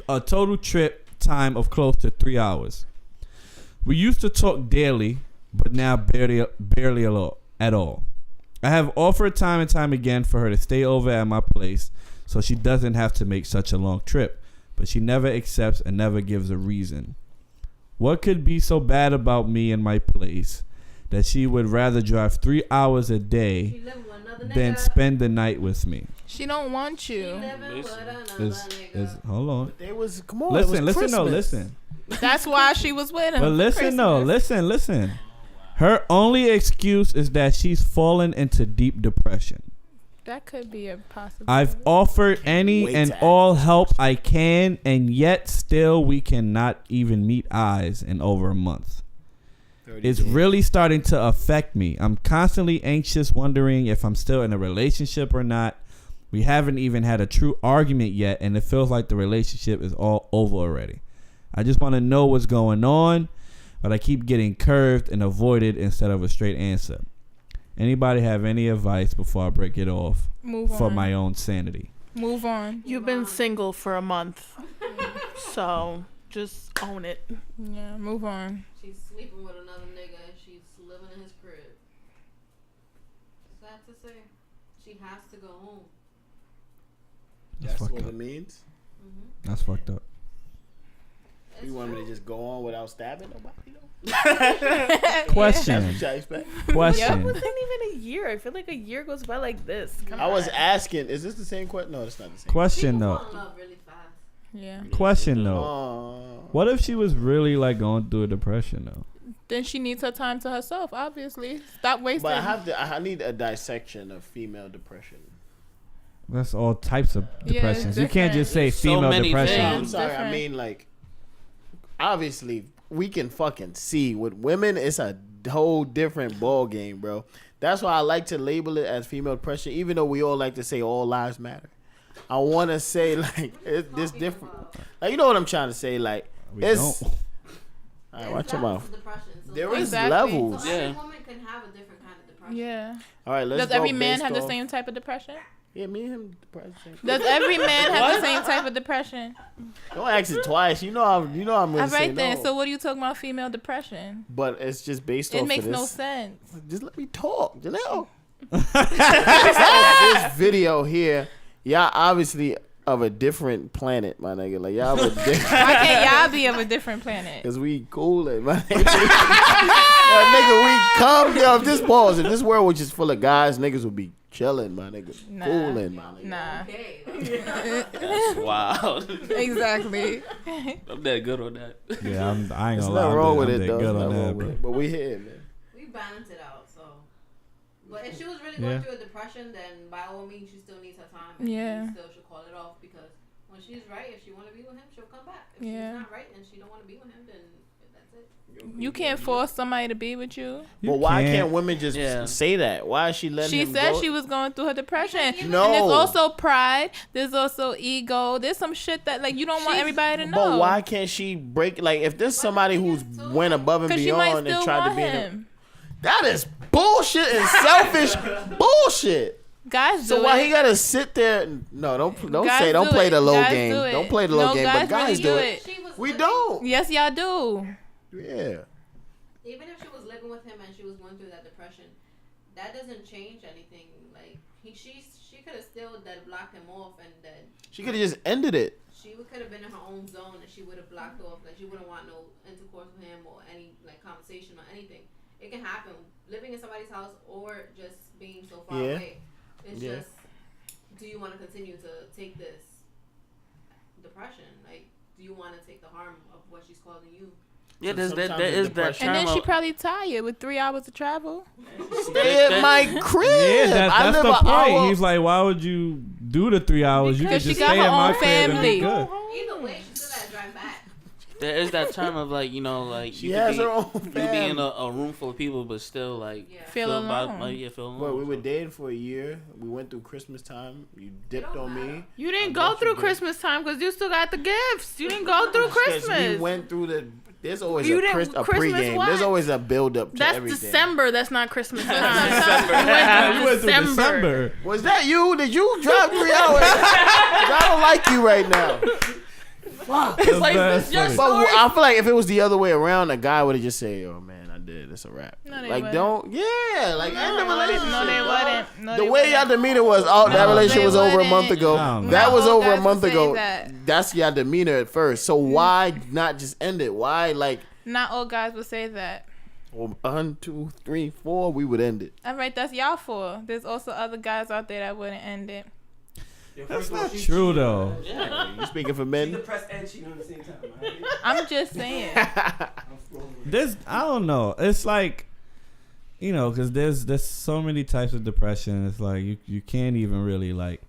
a total trip time of close to 3 hours. We used to talk daily, but now barely at all. I have offered time and time again for her to stay over at my place so she doesn't have to make such a long trip, but she never accepts and never gives a reason. What could be so bad about me and my place that she would rather drive 3 hours a day than spend the night with me? She don't want you. Hold on. They was come on. Listen, it was listen, no, Christmas. listen. That's why she was with him. But listen, no, listen. Her only excuse is that she's fallen into deep depression. That could be a possibility. I've offered any and all help I can, and yet still we cannot even meet eyes in over a month. It's really starting to affect me. I'm constantly anxious, wondering if I'm still in a relationship or not. We haven't even had a true argument yet, and it feels like the relationship is all over already. I just want to know what's going on, but I keep getting curved and avoided instead of a straight answer. Anybody have any advice before I break it off Move for on. my own sanity? Move on. You've been single for a month, so just own it. Yeah, move on. She's sleeping with another nigga and she's living in his crib. Sad to say. She has to go home. That's fucked what up. it means. That's fucked up. You want me to just go on without stabbing nobody? Question. That's what y'all expect? It Question. wasn't even a year. I feel like a year goes by like this. Come I was on. asking, is this the same question? No, it's not the same. Question People though. fall in love really fast. Yeah. Question though. Oh. What if she was really like going through a depression though? Then she needs her time to herself, obviously. Stop wasting. But I need a dissection of female depression. That's all types of Yeah, depressions. You it's can't just say So female many depression. things. I'm sorry. different. I mean, like, obviously, we can fucking see with women, it's a whole different ball game, bro. That's why I like to label it as female depression, even though we all like to say all lives matter. I want to say like it's different. Like, you know what I'm trying to say? Like, We it's. don't. All right, watch your mouth. Depression. So There is Exactly. levels. So Yeah. every woman can have a different kind of depression. Yeah. All right, let's Does go every man based have the off- same type of depression? Yeah, me and him depression. Does every man have the same type of depression? Don't ask it twice. You know I'm gonna All say right then. no. So what are you talking about female depression? But it's just based off It makes of this. no sense. Just let me talk, Janelle. This video here, y'all obviously of a different planet, my nigga. Like, y'all of a different. Why can't y'all be of a different planet? Cause we coolin', my nigga. Nigga, we come yo. If this pause, if this world was just full of guys, niggas would be chilling, my nigga. Nah. Coolin', my nigga. Nah. Okay. That's wild. Exactly. I'm that good on that. Yeah, I ain't There's gonna lie. nothing wrong with I'm it, dead though. good There's on nothing that, wrong with bro. it. But we here, man. We balance it out, so. But if she was really going Yeah. through a depression, then by all means, she still needs her time. And Yeah. She still should call it off because when she's right, if she want to be with him, she'll come back. If Yeah. she's not right and she don't want to be with him, then that's it. You can't force somebody to be with you. But why can't women just say that? Why is she letting She him said go? she was going through her depression. No. And there's also pride. There's also ego. There's some shit that like you don't want everybody to know. But why can't she break? Like, if there's somebody who's went above and 'Cause she might beyond and still tried to want be in him. that is bullshit and selfish bullshit. Guys So do why it. he gotta sit there? No, don't Guys don't do play it. the low Guys game. do it. Don't play the low No, game. But guys really do it. We don't. Yes, y'all do. Yeah. Even if she was living with him and she was going through that depression, that doesn't change anything. Like she could have still blocked him off, and then She could have just ended it. she could have been in her own zone, and she would have blocked off. Like she wouldn't want no intercourse with him or any like conversation or anything. It can happen living in somebody's house or just being so far Yeah. away. It's Yeah. just, do you want to continue to take this depression? Like, do you want to take the harm of what she's causing you? Yeah, there is that term. And then she of- probably tired with 3 hours of travel. Stay at my crib. Yeah, I that's live the an point. hour- He's like, why would you do the 3 hours? You could Because just she got stay her at my own crib and be family. good. Either way, she still got to drive back. There is that term of like, you know, like She you has could be, her own you could be in fam. a room full of people, but still like Feel alone. feel alone. Well, we were dating for a year. We went through Christmas time. You dipped on me. You didn't go through Christmas time because you still got the gifts. You didn't go through Because Christmas. we went through the. There's always You a didn't- a Christmas pregame. what? There's always a build up to That's everything. December. That's not Christmas time. You went through December. Was that you? Did you drive 3 hours? 'Cause I don't like you right now. Fuck. It's like, this your But story? I feel like if it was the other way around, a guy would have just said, "Oh man, I did. It's a wrap." No, they Like, wouldn't. don't. Yeah, like end the relationship. No, they dog. wouldn't. No, The they way y'all demeanor was, that No, relationship they was over a month wouldn't. ago. No, That no. was All over a guys month would say ago. that. That's y'all demeanor at first. So why not just end it? Why like Not all guys would say that. 1, 2, 3, 4? We would end it. All right, that's y'all for. There's also other guys out there that wouldn't end it. That's not true though. You speaking for She men? depressed and cheating on the same time. Right? I'm just saying. This I don't know. It's like, you know, because there's so many types of depression. It's like you can't even really like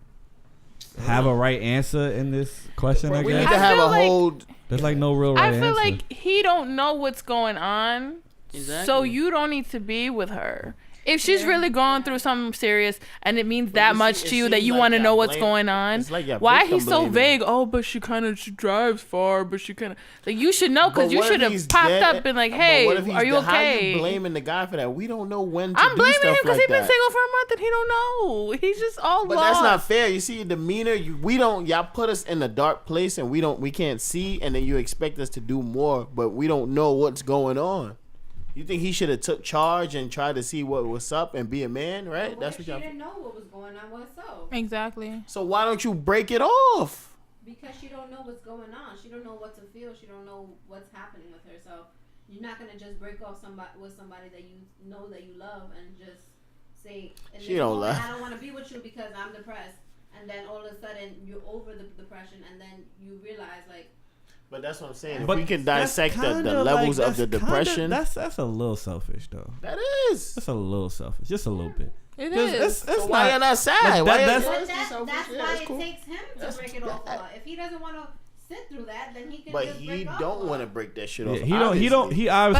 have a right answer in this question. I We guess need to have feel a like- whole. there's like no real right I answer. feel like he don't know what's going on, Exactly. so you don't need to be with her. If she's really going through something serious and it means that much to you that you like want to y'all know what's blame- going on, it's like y'all why victim he's so blaming. vague? Oh, but she drives far, but she kind of like you should know because But you what if should have he's popped dead? up and been like, But hey, what if he's are you dead? How okay? you blaming the guy for that? We don't know when to I'm do blaming stuff him because like he's been that. single for a month and he don't know. He's just all But lost. that's not fair. You see your demeanor. Y'all put us in a dark place and we can't see, and then you expect us to do more, but we don't know what's going on. You think he should have took charge and tried to see what's up and be a man, right? That's what she y'all. didn't know what was going on with herself. Exactly. So why don't you break it off? Because she don't know what's going on. She don't know what to feel. She don't know what's happening with her. So you're not gonna just break off somebody that you know that you love and just say, She don't love. I don't want to be with you because I'm depressed. And then all of a sudden you're over the depression, and then you realize like. But that's what I'm saying. If But we can that's dissect the kinda levels like- of the that's kinda- depression, that's a little selfish though. that is. That's a little selfish, just a little bit. It 'Cause is. It's So why y'all not sad? But Why y'all- that's- But that's that's Yeah, why that's it cool. takes him to break it off. If he doesn't want to sit through that, then he can But just he break off. don't want to break that shit off. He obviously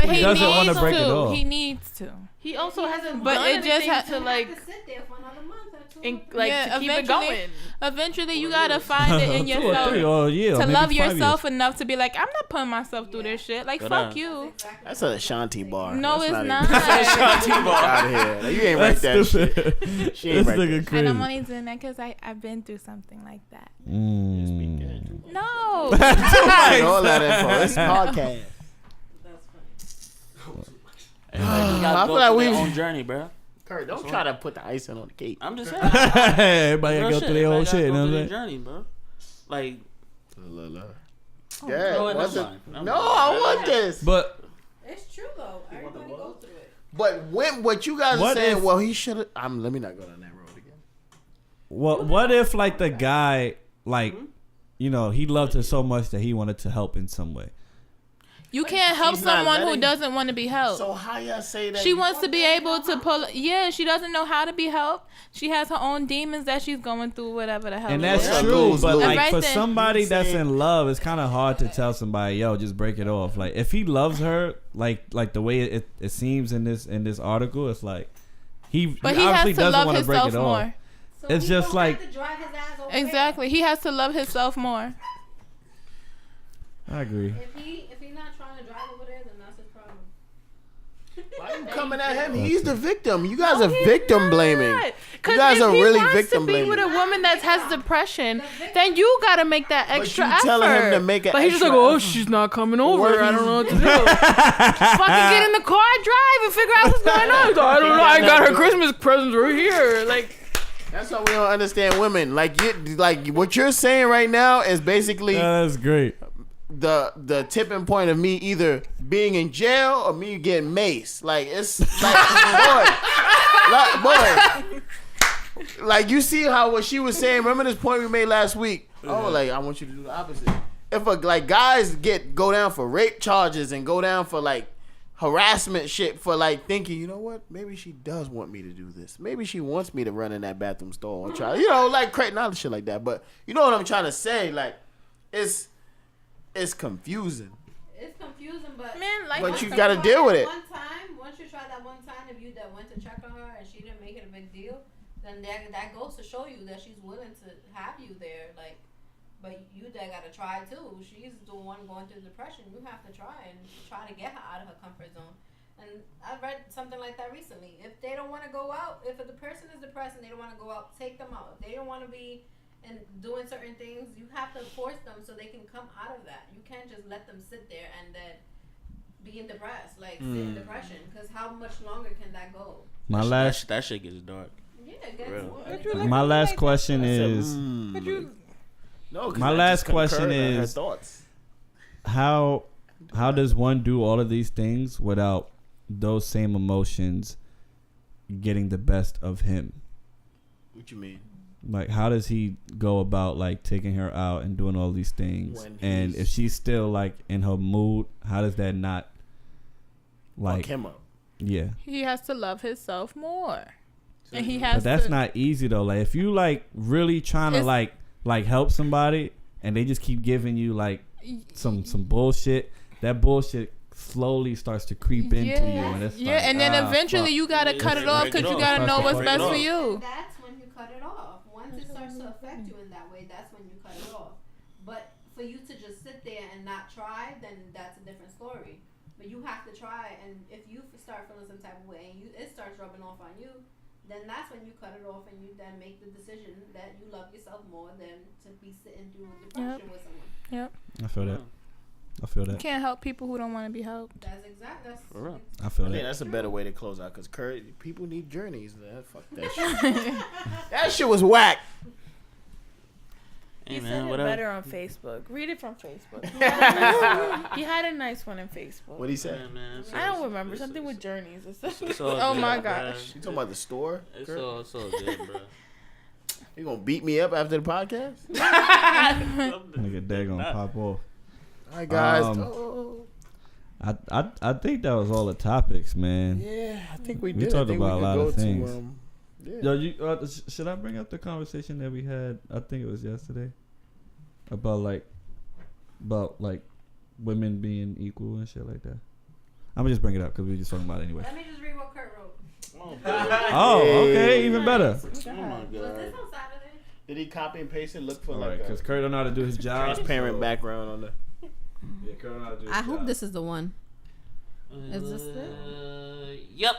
But he doesn't want needs to break it to. off. He needs to. He also hasn't But done it just anything to like To sit there for another month or two. to keep it going. Eventually, you gotta find it in 2 or yourself 3 or yeah, or to maybe love 5 years. yourself enough to be like, I'm not putting myself through this shit. Like, Good fuck on. you. That's a Ashanti bar. No, That's it's even- not. Ashanti bar out of here. You ain't right that shit. She ain't right nigga that. crazy. And I'm only doing that because I've been through something like that. Mm. No. All that info. It's podcast. Everybody I got to feel go like through we- their own journey, bro. Kurt, don't try to put the icing on the cake. I'm just saying. Everybody Real gotta go shit. through their own Everybody shit. You gotta know go what I'm through saying? their journey, bro. Like, Yeah, no, what's never it? mind. Never No, mind. I want this. But It's true though. Everybody goes through it. But when what you guys are What saying? if- Well, he should have. Let me not go down that road again. what if like the guy like you know he loved her so much that he wanted to help in some way? You can't help She's not someone who letting- doesn't want to be helped. So how y'all say that? She wants to be able to pull. Yeah, she doesn't know how to be helped. She has her own demons that she's going through, whatever the hell. And it that's is. true, but And like right for then- somebody that's in love, it's kind of hard to tell somebody, yo, just break it off. Like if he loves her, like the way it seems in this article, it's like But he he obviously has to doesn't love want to break himself it off. more. It's just like Exactly. He has to love himself more. I agree. If he's not trying to drive over there, then that's his problem. Why you coming at him? He's the victim. You guys are victim blaming. You Because guys if are he really wants victim to be blaming. with a woman that has depression, then you gotta make that extra you effort. telling him to make an but he's just extra like, oh, effort. she's not coming What over. if I don't he's- know what to do. Fucking get in the car, drive, and figure out what's going on. He's like, I don't know. I got her Christmas presents right here. Like, That's why we don't understand women. Like what you're saying right now is basically That's great. the tipping point of me either being in jail or me getting maced. Like it's boy. Like you see how what she was saying. Remember this point we made last week? Oh, like I want you to do the opposite. If guys go down for rape charges and go down for like harassment shit for like thinking, you know what? Maybe she does want me to do this. Maybe she wants me to run in that bathroom stall and try, like creating all the shit like that. But you know what I'm trying to say? Like it's confusing. It's confusing, but But you gotta deal with it. Once you try that one time, if you that went to check on her and she didn't make it a big deal, then that goes to show you that she's willing to have you there. Like, but you that gotta try too. She's the one going through depression. You have to try to get her out of her comfort zone. And I read something like that recently. If they don't want to go out, if the person is depressed and they don't want to go out, take them out. If they don't want to be and doing certain things, you have to force them so they can come out of that. You can't just let them sit there and then being depressed, like sit in depression. Because how much longer can that go? that shit gets dark. Yeah, it gets My last question is. No, 'cause My I last just concurred question on her is thoughts. how does one do all of these things without those same emotions getting the best of him? What you mean? Like, how does he go about like taking her out and doing all these things? And if she's still like in her mood, how does that not like fuck him up? Yeah, He has to love himself more. And he has but that's to. not easy though. Like, if you like really trying to It's- like help somebody and they just keep giving you like some bullshit, that bullshit slowly starts to creep into you, and it's like, and then eventually you gotta cut it off because you gotta know what's best for you. That's when you cut it off. Once it starts to affect you in that way, that's when you cut it off. But for you to just sit there and not try, then that's a different story. But you have to try, and if you start feeling some type of way and it starts rubbing off on you, then that's when you cut it off and you then make the decision that you love yourself more than to be sitting through depression with someone. Yep. I feel that. I feel that. You can't help people who don't want to be helped. That's exactly. I feel I that. think that's a better way to close out because people need journeys. Man. Fuck that shit. That shit was whack. He Hey, said man, it whatever. better on Facebook. Read it from Facebook. He had a nice one on Facebook. What'd he say? Yeah, man, I don't remember. Something with journeys. It's all Oh good, my bro. gosh. You talking about the store? It's Kurt? all good, bro. You gonna beat me up after the podcast? Nigga, they gonna pop off. All right, guys. I think that was all the topics, man. Yeah, I think we did. We I talked think about a could lot go of to, things. yeah. Yo, should I bring up the conversation that we had? I think it was yesterday about like women being equal and shit like that. I'm gonna just bring it up because we were just talking about it anyway. Let me just read what Kurt wrote. Oh, okay, even better. Oh my Was this god. on Saturday? Did he copy and paste it? Look for All like right, because Kurt don't know how to do his job. transparent so- background on the. Yeah, Kurt don't know how to do his I hope job. this is the one. Is this it? Yep.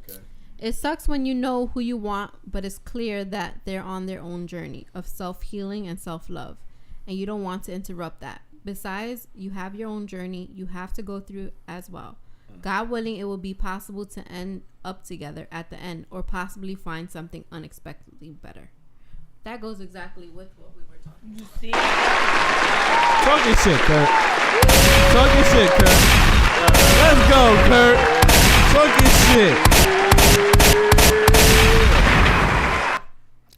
Okay. It sucks when you know who you want, but it's clear that they're on their own journey of self-healing and self-love, and you don't want to interrupt that. Besides, you have your own journey you have to go through as well. God willing, it will be possible to end up together at the end, or possibly find something unexpectedly better. That goes exactly with what we were talking about. Talking shit, Kurt. Talking shit, Kurt. Let's go, Kurt. Talking shit.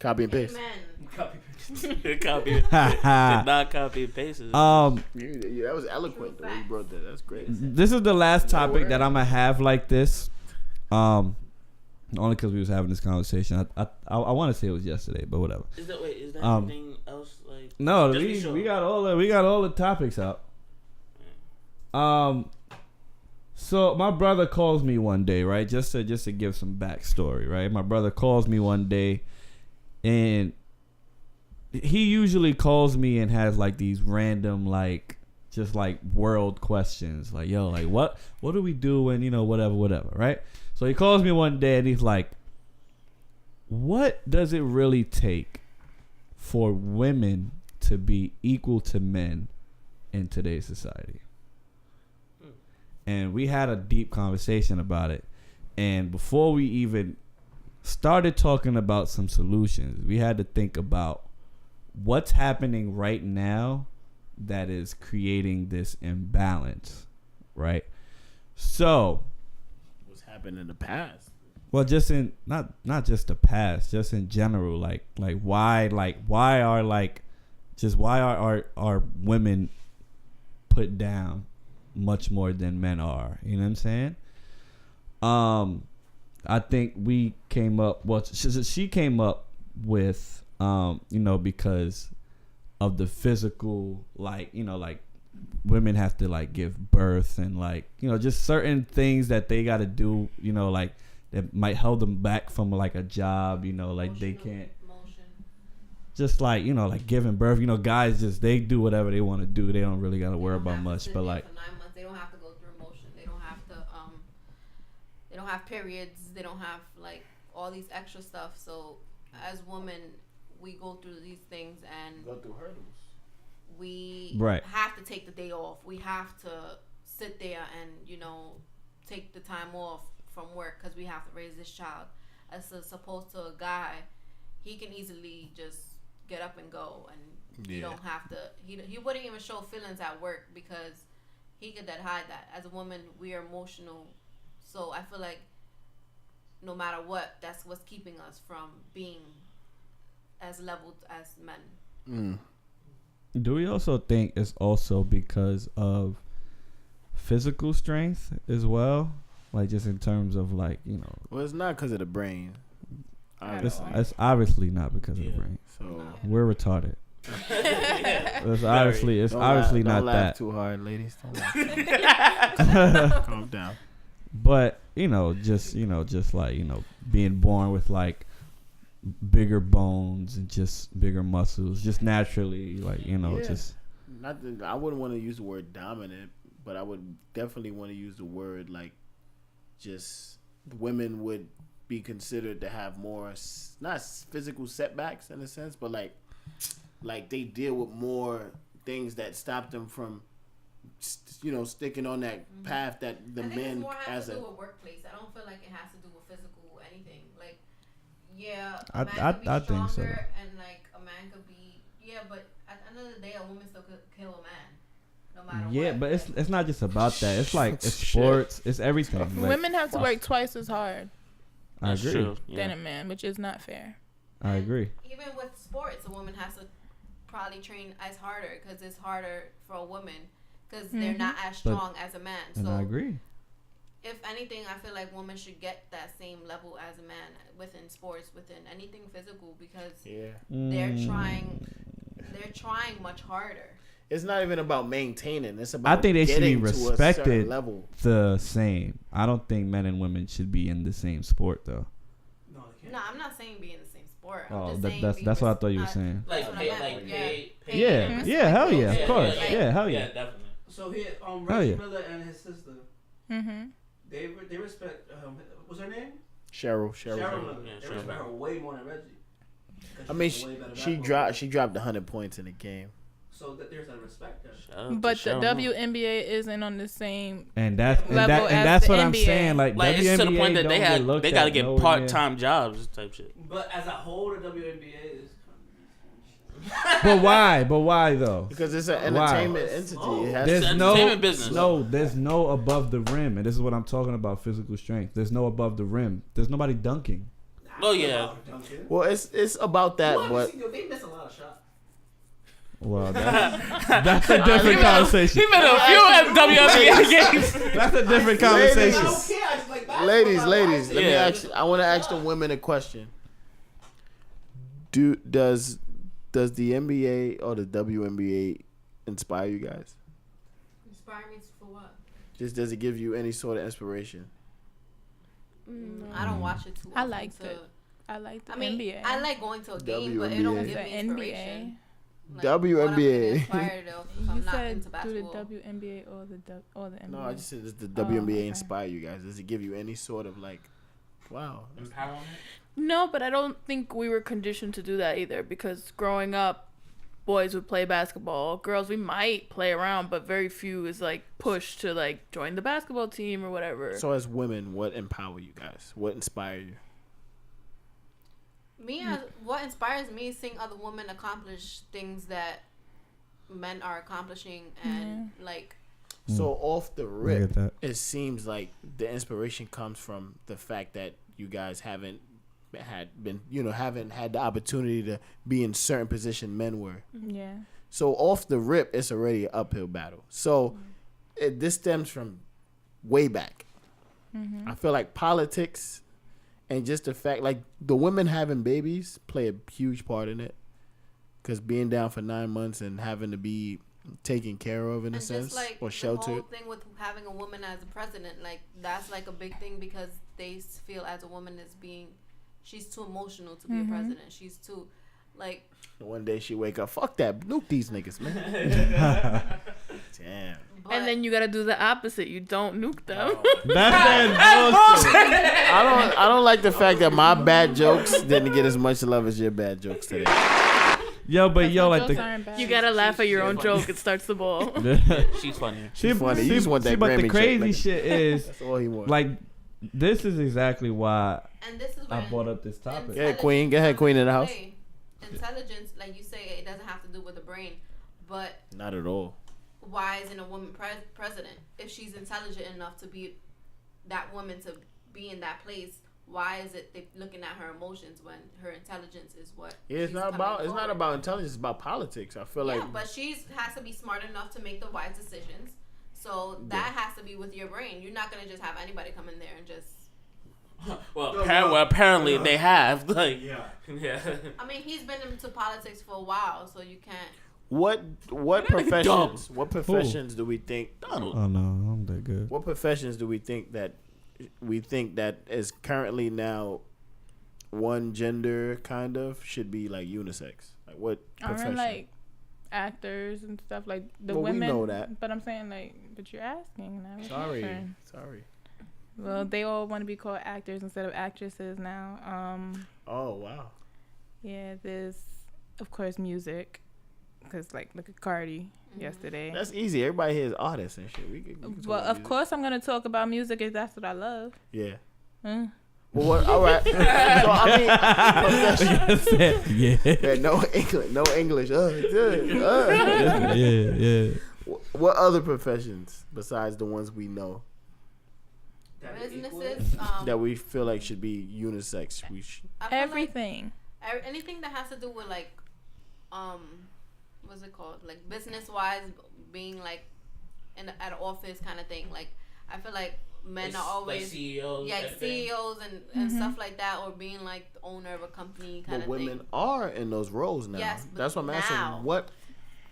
Copy and paste. Copy. Did not copy and paste it. Yeah, that was eloquent the way you brought that. That's great. This is the last topic that I'm gonna have like this. Only because we was having this conversation. I want to say it was yesterday, but whatever. Is that anything else like? No, Just be sure. we got all the topics out. So my brother calls me one day, right? Just to give some backstory, right? My brother calls me one day, and he usually calls me and has like these random like just like world questions, like yo, like what do we do when whatever, right? So he calls me one day and he's like, what does it really take for women to be equal to men in today's society? And we had a deep conversation about it. And before we even started talking about some solutions, we had to think about what's happening right now that is creating this imbalance, right? So, What's happened in the past? well, just in not just the past, just in general, why are women put down much more than men are? You know what I'm saying? I think we came up. Well, she came up with because of the physical, like women have to like give birth and just certain things that they got to do, that might hold them back from like a job, they can't just like giving birth, guys they do whatever they want to do. They don't really got to worry about much, but like for 9 months, they don't have to go through emotion. They don't have to they don't have periods. They don't have like all these extra stuff. So as women, we go through these things and Go through hurdles. we Right. have to take the day off. We have to sit there and take the time off from work because we have to raise this child. As opposed to a guy, he can easily just get up and go, and you don't have to. He wouldn't even show feelings at work because he could hide that. As a woman, we are emotional, so I feel like no matter what, that's what's keeping us from being as leveled as men. do we also think it's also because of physical strength as well, like just in terms of like Well, it's not because of the brain. it's obviously not because of the brain. So We're retarded. It's obviously not don't laugh that. too hard, ladies. Don't laugh. Calm down. But just like being born with like bigger bones and just bigger muscles, just naturally, like just. Not that I wouldn't want to use the word dominant, but I would definitely want to use the word like just women would be considered to have more, not physical setbacks in a sense, but like they deal with more things that stop them from sticking on that path that the I think men it's more has as to a do with workplace. I don't feel like it has to do with physical anything. Like, yeah, I a man could be think so. stronger and like a man could be but at the end of the day, a woman still could kill a man. No matter what. Yeah, but it's not just about that. It's like it's sports. It's everything. Like, Women have to work twice as hard I agree. than a man, which is not fair. I agree. Even with sports, a woman has to probably train as harder because it's harder for a woman because they're not as strong as a man. And so I agree. if anything, I feel like women should get that same level as a man within sports, within anything physical, because they're trying much harder. It's not even about maintaining. It's about I think they should be getting to a certain respected level. the same. I don't think men and women should be in the same sport though. No, I'm not saying be in the same sport. Oh, I'm just saying that's what I thought you were saying. Like Yeah, hell yeah, of course. Yeah, hell yeah. Definitely. So here, Hell Reggie yeah. Miller and his sister, they respect. What's her name? Cheryl Miller. Yeah, They Cheryl respect her way more than Reggie. I mean, she dropped 100 points in the game. So that there's a respect there. But the WNBA isn't on the same And that's the what I'm NBA. saying. Like it's WNBA to the point that they got to get nowhere part-time jobs type shit. But as a whole, the WNBA is. But why? But why though? Because it's an entertainment entity. It has There's to entertainment business. there's no above the rim, and this is what I'm talking about: physical strength. There's no above the rim. There's nobody dunking. Oh yeah. Well, it's about that, but They miss a lot of shots. Well, that's a different conversation. He been a few WNBA games. That's a different conversation. ladies, let me ask. I want to ask the women a question. Does the NBA or the WNBA inspire you guys? Inspire me for what? Just does it give you any sort of inspiration? I don't watch it too often. I liked it. I like the NBA. I like going to a game, but it don't give me inspiration. Like, WNBA. Inspired of if I'm You not said into do the basketball. WNBA or the NBA? No, I just said does the WNBA inspire you guys? Does it give you any sort of like, wow? Empowerment? No, but I don't think we were conditioned to do that either, because growing up, boys would play basketball. Girls, we might play around, but very few is like pushed to like join the basketball team or whatever. So as women, what empower you guys? What inspire you? What inspires me is seeing other women accomplish things that men are accomplishing, and like. So off the rip, that. it seems like the inspiration comes from the fact that you guys haven't had the opportunity to be in certain position men were. Yeah. So off the rip, it's already an uphill battle. So this stems from way back. I feel like politics and just the fact, like the women having babies play a huge part in it. Because being down for 9 months and having to be taken care of in a sense, like or sheltered. The whole thing with having a woman as a president, like that's like a big thing because they feel as a woman is she's too emotional to be a president. She's too, like. One day she wake up, fuck that, nuke these niggas, man. Damn. And then you gotta do the opposite. You don't nuke them. That's bullshit. I don't like the fact that my bad jokes didn't get as much love as your bad jokes today. You gotta laugh at your own joke. It starts the ball. She's funny. She's funny. You just want that but Grammy the check, crazy like, shit is, that's all he wants. like, this is exactly why And this is I when brought up this topic. Go ahead, Queen. Go ahead, Queen in the house. Intelligence, like you say, it doesn't have to do with the brain, but Not at all. why isn't a woman president? If she's intelligent enough to be that woman to be in that place, why is it they looking at her emotions when her intelligence is what? Yeah, it's not about intelligence. It's about politics. I feel like. Yeah, but she has to be smart enough to make the wise decisions. So that has to be with your brain. You're not gonna just have anybody come in there and just Well, apparently they have. Like, yeah. I mean, he's been into politics for a while, so you can't. What professions do we think Donald? Oh no, I'm that good. What professions do we think that is currently now one gender kind of should be like unisex? Like what profession? Aren't like actors and stuff like the Well, we women. know that. But I'm saying like, but you're asking now. Sorry. Well, they all want to be called actors instead of actresses now. Oh wow. Yeah, there's of course music, because like look at Cardi yesterday. That's easy. Everybody here is artists and shit. We can Well, of course I'm gonna talk about music if that's what I love. Yeah. Mm. Well, what? All right. So I mean, yeah. No English. Yeah. What other professions besides the ones we know Businesses. that we feel like should be unisex? Everything. Anything that has to do with like, what's it called? Like business wise, being like at an office kind of thing. Like I feel like men are always like CEOs. Yeah, CEOs and stuff like that, or being like the owner of a company kind But of thing. women are in those roles now. Yes, but that's what I'm asking. now.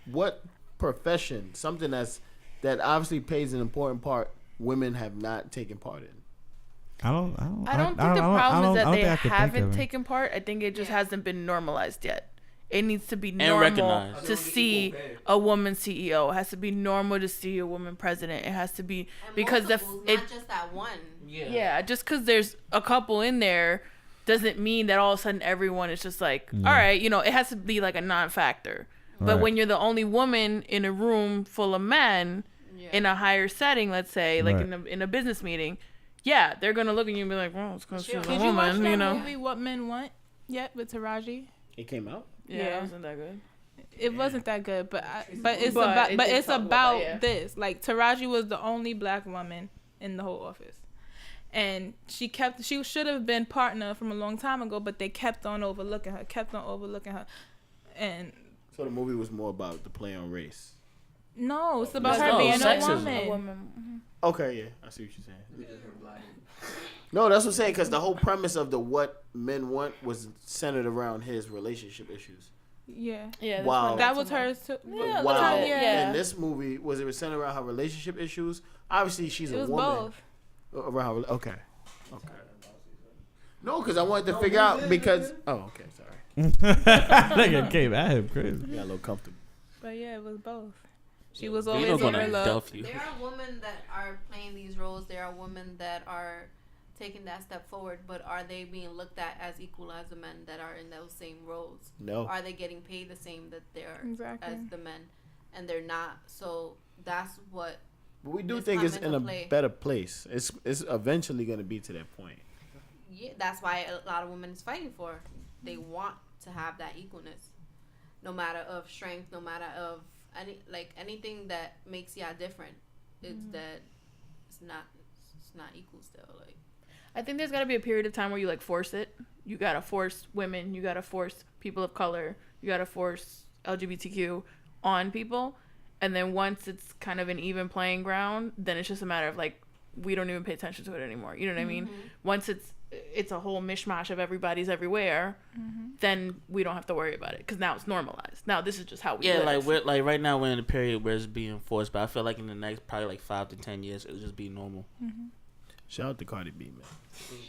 What profession? Something that obviously plays an important part. Women have not taken part in. I don't think the problem is that they haven't taken part. I think it just hasn't been normalized yet. It needs to be normal recognized. to see a woman CEO. It has to be normal to see a woman president. It has to be because not just that one. Yeah, just because there's a couple in there doesn't mean that all of a sudden everyone is just like, all right, it has to be like a non-factor. But Right. when you're the only woman in a room full of men in a higher setting, let's say, like Right. in a business meeting, yeah, they're gonna look at you and be like, well, it's because she's a Did you watch woman, that movie What Men Want yet with Taraji? It came out. Yeah, it wasn't that good. It wasn't that good, but it's But about it but did it's talk about about that, yeah. this. Like Taraji was the only black woman in the whole office, and she should have been partner from a long time ago, but they kept on overlooking her, and So the movie was more about the play on race. no, it's about No, her being sexism. a woman. Okay, yeah, I see what you're saying. No, that's what I'm saying, because the whole premise of the What Men Want was centered around his relationship issues. Yeah, Wow. that was hers too. Wow. Yeah. In this movie, was it centered around her relationship issues? Obviously, she's It a was woman. both. Around her, okay. No, because I wanted to figure out because. Oh, okay, sorry. Nigga came at him crazy. Got a little comfortable. But yeah, it was both. She was Vito's always gonna overlooked. delf you. There are women that are playing these roles. There are women that are taking that step forward, but are they being looked at as equal as the men that are in those same roles? No. Are they getting paid the same that they're Exactly. as the men? And they're not. So that's what. But we do is think it's coming in a to play. better place. It's eventually going to be to that point. Yeah, that's why a lot of women is fighting for. They want to have that equalness, no matter of strength, no matter of anything that makes y'all different. It's that it's not equal still. Like I think there's got to be a period of time where you like force it. You got to force women. You got to force people of color. You got to force LGBTQ on people. And then once it's kind of an even playing ground, then it's just a matter of like, we don't even pay attention to it anymore. You know what I mean? Once it's a whole mishmash of everybody's everywhere, then we don't have to worry about it because now it's normalized. Now this is just how we live. like we're right now we're in a period where it's being forced, but I feel like in the next probably like 5 to 10 years it'll just be normal. Shout out to Cardi B,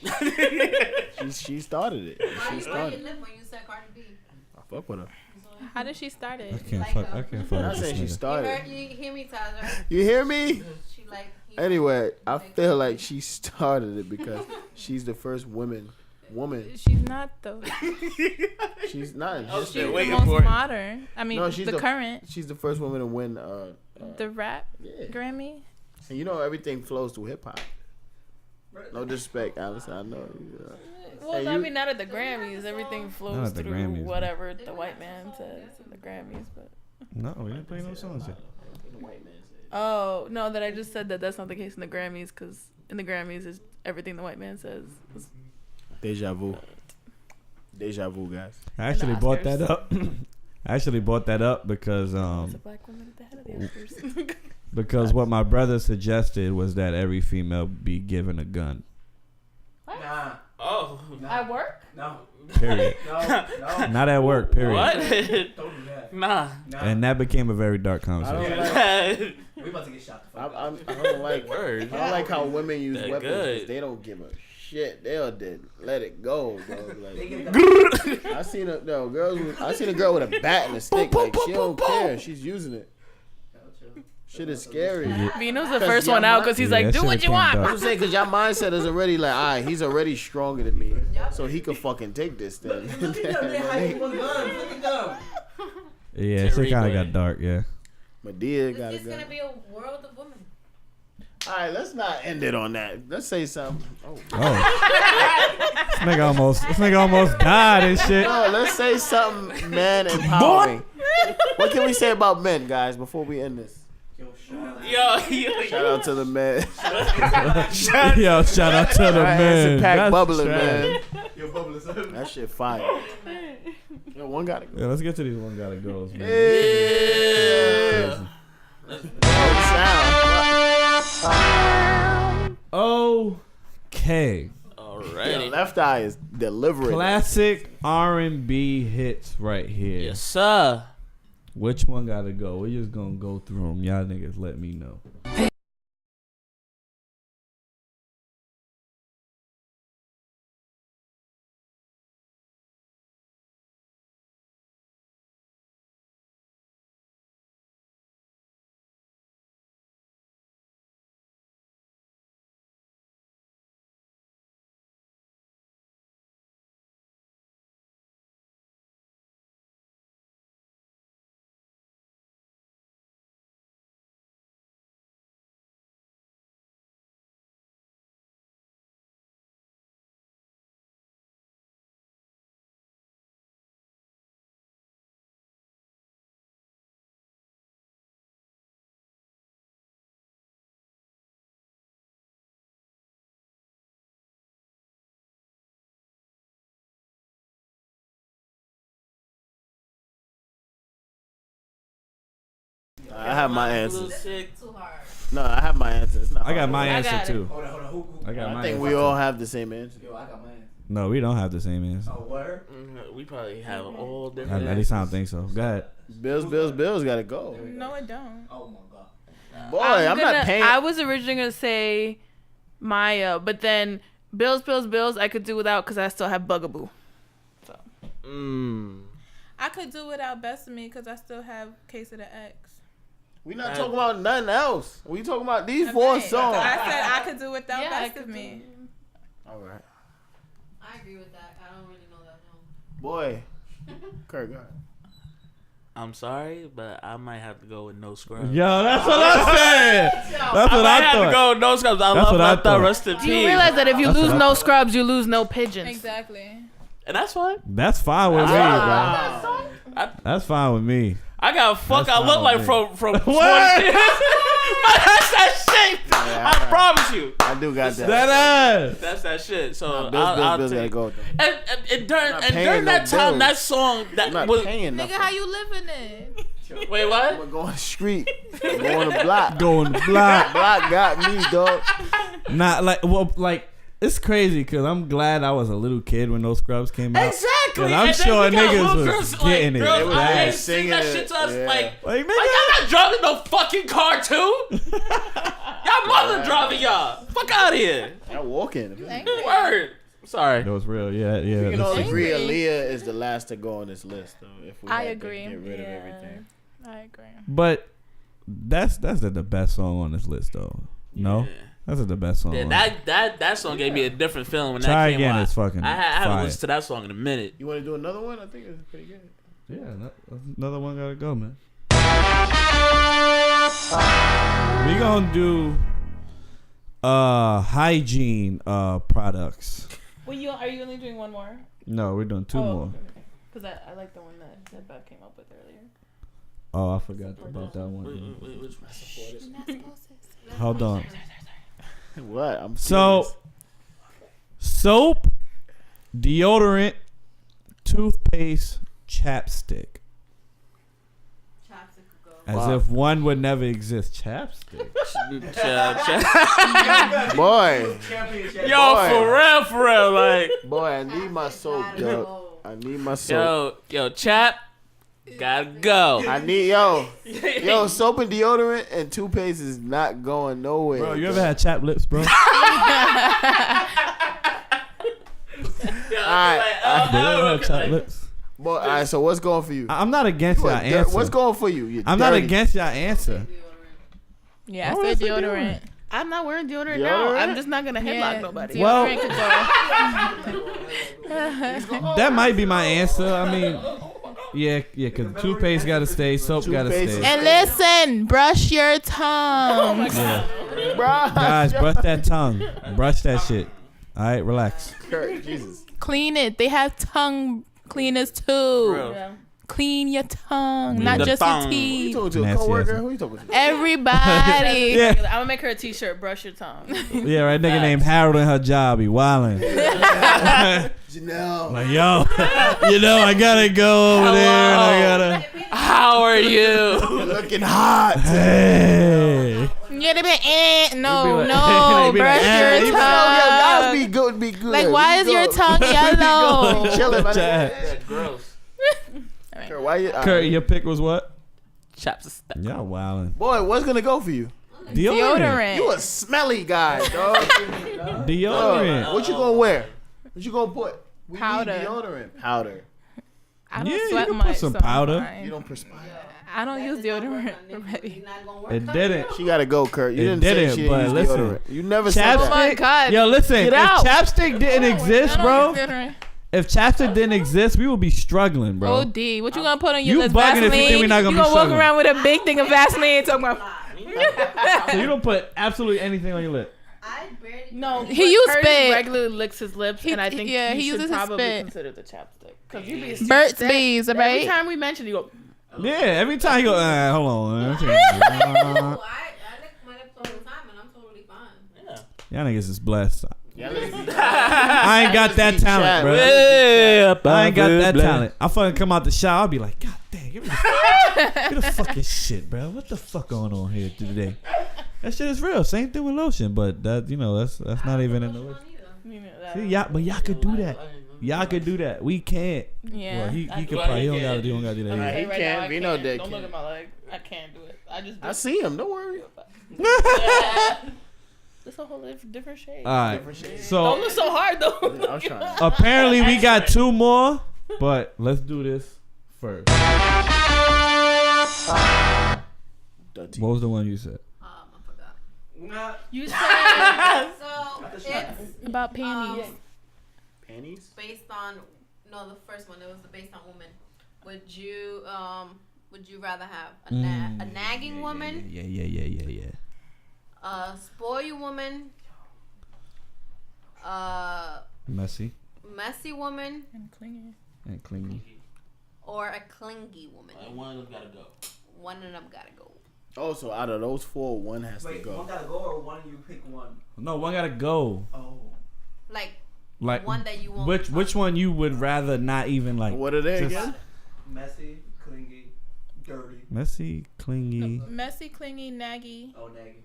man. she started it. She started. Where you live when you said Cardi B? I fuck with her. How did she start it? I can't fuck I'm with not this saying she nigga. started. You hear me, Tyler? You hear me? She like. Anyway, I feel like she started it because she's the first woman. She's not though. She's not in She's history. the most modern. I mean, No, she's the current. She's the first woman to win The rap Grammy. and you know everything flows through hip hop. No disrespect, Alyson. I know. Well, Hey, I you- mean, not at the Grammys. Everything Not flows at the through Grammys, whatever the white man says in the Grammys. But No, we didn't play no songs yet. oh no, that I just said that's not the case in the Grammys because in the Grammys is everything the white man says. Deja vu, guys. I actually the brought Oscars. that up. I actually brought that up because It's a black woman at the head of the Oscars. because what my brother suggested was that every female be given a gun. Nah. Oh. At work? No. Period. No. Not at work. Period. What? Don't do that. Nah. And that became a very dark conversation. We about to get shot the fuck I up. don't like Word. I don't like how women use They're weapons. 'Cause good. they don't give a shit. They'll let it go, bro. Like, I seen a girl with a bat and a stick. Like she don't care. She's using it. Shit is scary. Vino's the first one out because he's like, do what you want. I'm saying because your mindset is already like, all right, he's already stronger than me, so he could fucking take this thing. Yeah, shit kind of got dark. Yeah. Medea got It's it. gonna be a world of women. All right, let's not end it on that. Let's say something. Oh. This nigga almost died and shit. No, let's say something man empowering. What can we say about men, guys, before we end this? Shout out to the men. Yo, shout out to the men. Pack That's bubbling, trash. man. That shit fire. Yo, one gotta go. Yeah, let's get to these one gotta goes, man. Okay. Alrighty. Your left eye is delivering. Classic R&B hits right here. Yes, sir. Which one gotta go? We're just gonna go through them. Y'all niggas let me know. I have my answers. Too hard. No, I have my answers. I got my answer too. Hold on. Who? I got my I think answer we too. all have the same answer. Yo, I got mine. No, we don't have the same answer. Oh, word? We probably have all different. At least I don't think so. Go ahead. Bills gotta go. No, it don't. Oh my god. Boy, I'm not paying. I was originally gonna say Maya, but then Bills, I could do without because I still have Bugaboo. So. I could do without Best of Me because I still have Case of the X. We not talking about nothing else. We talking about these four songs. I said I could do without Yeah, I Best of could Me. All right. I agree with that. I don't really know that song. Boy. Kurt, go ahead. I'm sorry, but I might have to go with No Scrubs. Yo, that's what I said. That's what I I have to thought. go with No Scrubs. I That's love what I that. thought. Rest in peace. Do you realize that if you That's lose what I no thought. scrubs, you lose no pigeons? Exactly. And that's fine. That's fine with me, bro. That's fine with me. I got fuck. That's I look fine like with from me. 20. What? That's that shit. I promise you. I do got that. That ass. That's that shit. So Bills I'll gotta take. go. And during not and paying during no that time, bills. that song I'm that not was. paying Nigga, nothing. how you living it? Wait, I'm what? gonna go on the street. I'm going to block. Going to block. Block got me, dog. Not like, well, like, it's crazy because I'm glad I was a little kid when those scrubs came out. Exactly. 'Cause I'm And then sure we got niggas little was girls, getting it. girls They was out there singing singing that it. shit to us Yeah. like Like, nigga. y'all not driving no fucking car too. Y'all mother driving y'all. Fuck out of here. I'm walking. Word. Sorry. That was real. Yeah, yeah. We can all that's- agree Aaliyah is the last to go on this list, though. If we I had to agree. get rid of Yeah. everything. I agree. But that's the best song on this list, though. No, that's the best song. Yeah, on that song gave me a different feeling when Try that came Again out. is fucking I haven't fire. listened to that song in a minute. You want to do another one? I think it's pretty good. Yeah, another one gotta go, man. We gonna do hygiene products. Well, are you only doing one more? No, we're doing two more. Because I like the one that Bev came up with earlier. Oh, I forgot about that one. Which one? Hold on. What? I'm So, serious. soap, deodorant, toothpaste, chapstick. Chapstick As if one would never exist. Chapstick. Boy. Yo, for real, like. Boy, I need my soap, yo. I need my soap. Yo, Chap, gotta go. I need, soap and deodorant and toothpaste is not going nowhere. Bro, you ever had chapped lips, bro? Alright. Chapped lips? Boy, all right, so what's going for you? I'm not against y'all answer. What's going for you? I'm not against y'all answer. Yeah, I said deodorant. I'm not wearing deodorant now. I'm just not gonna headlock nobody. Well, Deodorant that might be my answer. I mean, yeah, because toothpaste gotta stay, soap gotta stay. And listen, brush your tongue. Yeah. Guys, brush that tongue. Brush that shit. All right, relax. Jesus. Clean it. They have tongue cleaners too. Real. Clean your tongue, not The just tongue. your Who you teeth. talking to? A coworker? Who you talking to? Everybody. Yeah. I'm gonna make her a t-shirt. Brush your tongue. Yeah, right. Nigga named Harold in her job. He wildin'. Janelle. Like, yo, I gotta go over there. And I gotta. How are you? You're looking hot. Hey. Yeah, they be no, They be like, brush eh. your Guys, tongue. be good, be good. Like, why is your tongue yellow? Chilling, man. That's gross. Kurt, why you? Kurt, your pick was what? Chapstick. Y'all wildin'. Boy, what's gonna go for you? Deodorant. You a smelly guy, dog. Deodorant. What you gonna wear? What you gonna put? We Powder. need deodorant. Powder. I don't Yeah, you sweat can much. put some so I'm powder. fine. You don't perspire. I don't use deodorant already. It didn't. She gotta go, Kurt. You It didn't say didn't, she but didn't use listen. deodorant. You never said Oh my that. God. Yo, listen. Get If out. chapstick didn't exist, I bro. don't use deodorant. If chapstick didn't exist, we would be struggling, bro. OD. What you gonna put on your You lips? bugging if you Vaseline? think we not gonna you be gonna walk struggling. around with a big thing of Vaseline talking about. So you don't put absolutely anything on your lip. No, He used Curtis spit. regularly licks his lips, and I think yeah, he you should uses his probably spit. consider the chapstick. Cause you be Burt's Bees, every right? time we mention, you go. Yeah, every time you go, hold on. I lick my lips all the time and I'm totally fine. Y'all niggas is blessed. Yeah, I ain't got that talent, bro. I ain't got that talent. I fucking come out the shower, I'll be like, God damn, give me the fucking shit, bro. What the fuck going on here today? That shit is real. Same thing with lotion, but that that's not even in the list. See, y'all could do that. Y'all could do that. We can't. Yeah. Well, he could probably. He don't gotta do that. He Either. can't. We know that. Don't look at my leg. I can't do it. I just. I see him. Don't worry. It's a whole different shade. All right. Don't So look so hard though. I was trying. apparently we got two more, but let's do this first. Dirty. What was the one you said? I forgot. You said So it's About panties. Panties? based on the first one. It was based on women. Would you rather have a nagging woman, Yeah. a spoil woman, Messy messy woman, And clingy. and clingy. or a clingy woman? One of them gotta go. One of them gotta go. Oh, so out of those four, one has to Wait, go. one gotta go or one you pick one? No, one gotta go. Oh. Like One that you won't. which one you would rather not even like? What are they just again? Messy, clingy, dirty. Messy, clingy. Messy, clingy, naggy. Oh, naggy.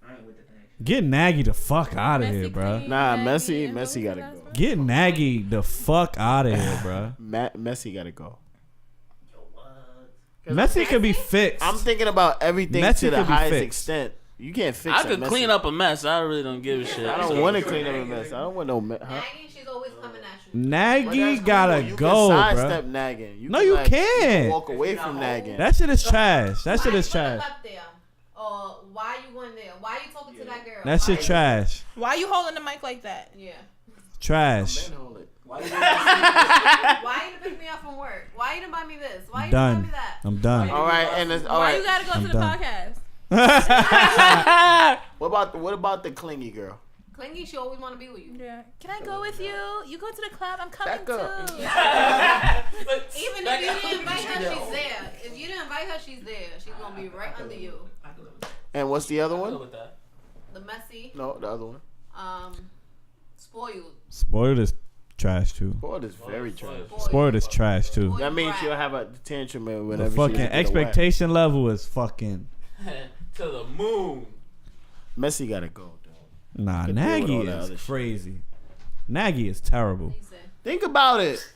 I ain't with the naggy. Get Nagy the fuck out of here, bro. clingy, Nah, naggy, Messi and gotta what was the go. last one? Get Nagy the fuck out of here, bro. Messi gotta go. Messi could be fixed. I'm thinking about everything Messi to the could be highest fixed. extent. You can't fix. I could clean up a mess. I really don't give a shit. I don't want to clean up a mess. I don't want no mess. Huh? Nagging, she's always coming at you. Nagy But gotta that's cool. You go, can bro. sidestep nagging. No, you You can't. can walk away from nagging. That shit is trash. That shit Why is you put trash. up there? Or why you going there? Why you talking to that girl? That shit Why- trash. Why you holding the mic like that? Yeah. Trash. Why you didn't pick me up from work? Why you didn't buy me this? Why you didn't buy Done. me that? I'm done. All right, and it's all Why right. you gotta go I'm to the done. podcast? What about the clingy girl? Clingy, she always want to be with you. Yeah. Can I go with you? You go to the club, I'm coming Back up. too. Even if you didn't invite her, she's there. If you didn't invite her, she's there. She's gonna be right under you. And what's the other one? The messy, No, the other one. spoiled. Spoiled is trash too. Spoiled is very trash. Spoiled is trash too. That means she'll have a tantrum whenever The she fucking doesn't get a whack. expectation level is fucking. To the moon. Messi gotta go, though. Nah, Could deal with all Nagy that other is shit. crazy. Nagy is terrible. Think about it.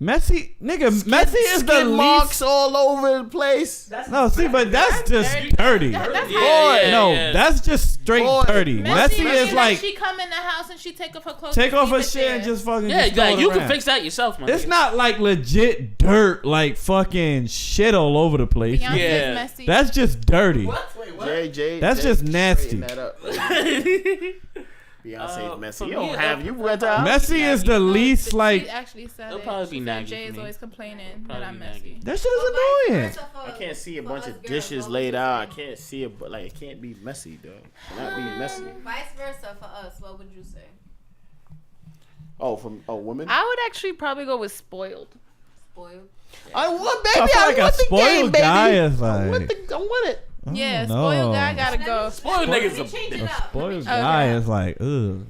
Messi, nigga, Messi is the Skin marks least. all over the place. No, see, but that's just dirty. That's just straight dirty. Messi is like she come in the house and she take off her clothes. take off her shit and just fucking. Yeah, just throw it you around. can fix that yourself, man. It's not like legit dirt, like fucking shit all over the place. Beyonce's messy. That's just dirty. JJ, That's just nasty. That up. Beyonce's messy. You don't have. You went out. Messi is the least She like. actually said It'll it. probably be She said Nagy Jay for is me. always complaining that Probably I'm be messy. That shit is annoying. I can't see a bunch of dishes laid out. I can't see it, but like it can't be messy, though. Not be messy. Vice versa for us. What would you say? Women. I would actually probably go with spoiled. Spoiled. I want I feel like a want the spoiled game, baby. guy is I like. want it. Yeah, no. spoiled guy gotta go. Spoiled niggas A spoiled guy is like, ugh.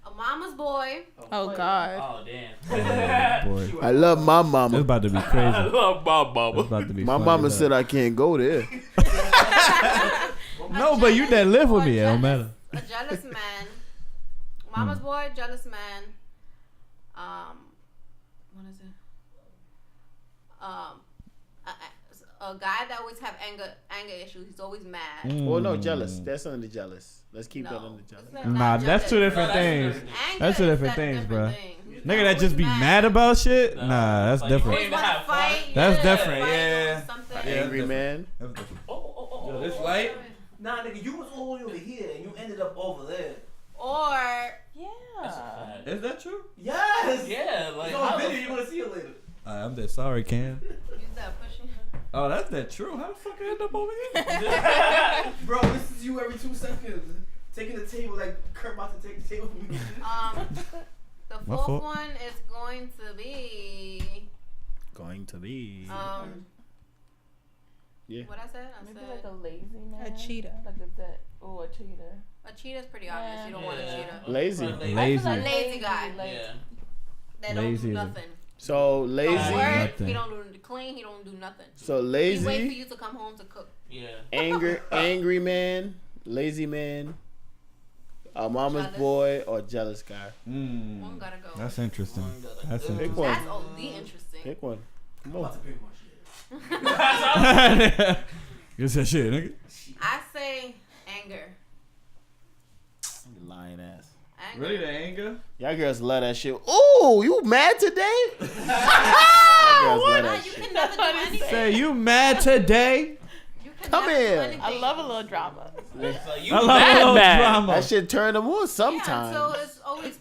A mama's boy. Oh God. Oh damn. Boy. I love my mama. It's about to be crazy. I love my It's mama. about to be My funny mama as said hell. I can't go there. No, but you that live with me, it don't matter. A jealous man. Mama's boy, jealous man. What is it? A guy that always have anger issues. He's always mad. Well, no, jealous. That's under jealous. Let's keep that under jealous. Nah, that's two different things. Anger That's two is different that things, bro. thing. Nigga that just be mad about shit? Nah, that's different. Always wanna fight. That's Yeah, different, fight yeah. over something. Angry man. Yo, this light? Nah, nigga, you was all over here and you ended up over there. Or Is that true? Yes. Yeah, like It's on video. You're gonna see it later. I'm dead sorry, Cam. use that pushing. Oh, that's that true. How the fuck I end up over here? Bro, this is you every 2 seconds. Taking the table like Kurt about to take the table from me. The My fourth fault. one is going to be Yeah. what I said. I Maybe said like a lazy man. A cheetah. Like a cheetah. a cheetah's pretty obvious. You don't want a cheetah. Lazy. Lazy. A lazy guy Yeah. that don't Lazy do is a- nothing. So Don't lazy. work. Nothing. He don't do clean. He don't do nothing. So He wait for lazy. you to come home to cook. Yeah. Angry man. Lazy man. A mama's Jealous. boy or jealous guy. One gotta go. That's interesting. That's Pick interesting. one. That's OD interesting. Pick one. Come I'm on. about to pick one shit. Get that shit, nigga. I say anger. You lying ass. Anger. Really, the anger? Y'all girls love that shit. Ooh, you mad today? Y'all girls love that You shit. can never do anything. Say you mad today? You can Come never do here. anything. I love a little drama. So you I love a little mad. drama. That shit turn them on Yeah, sometimes. so it's always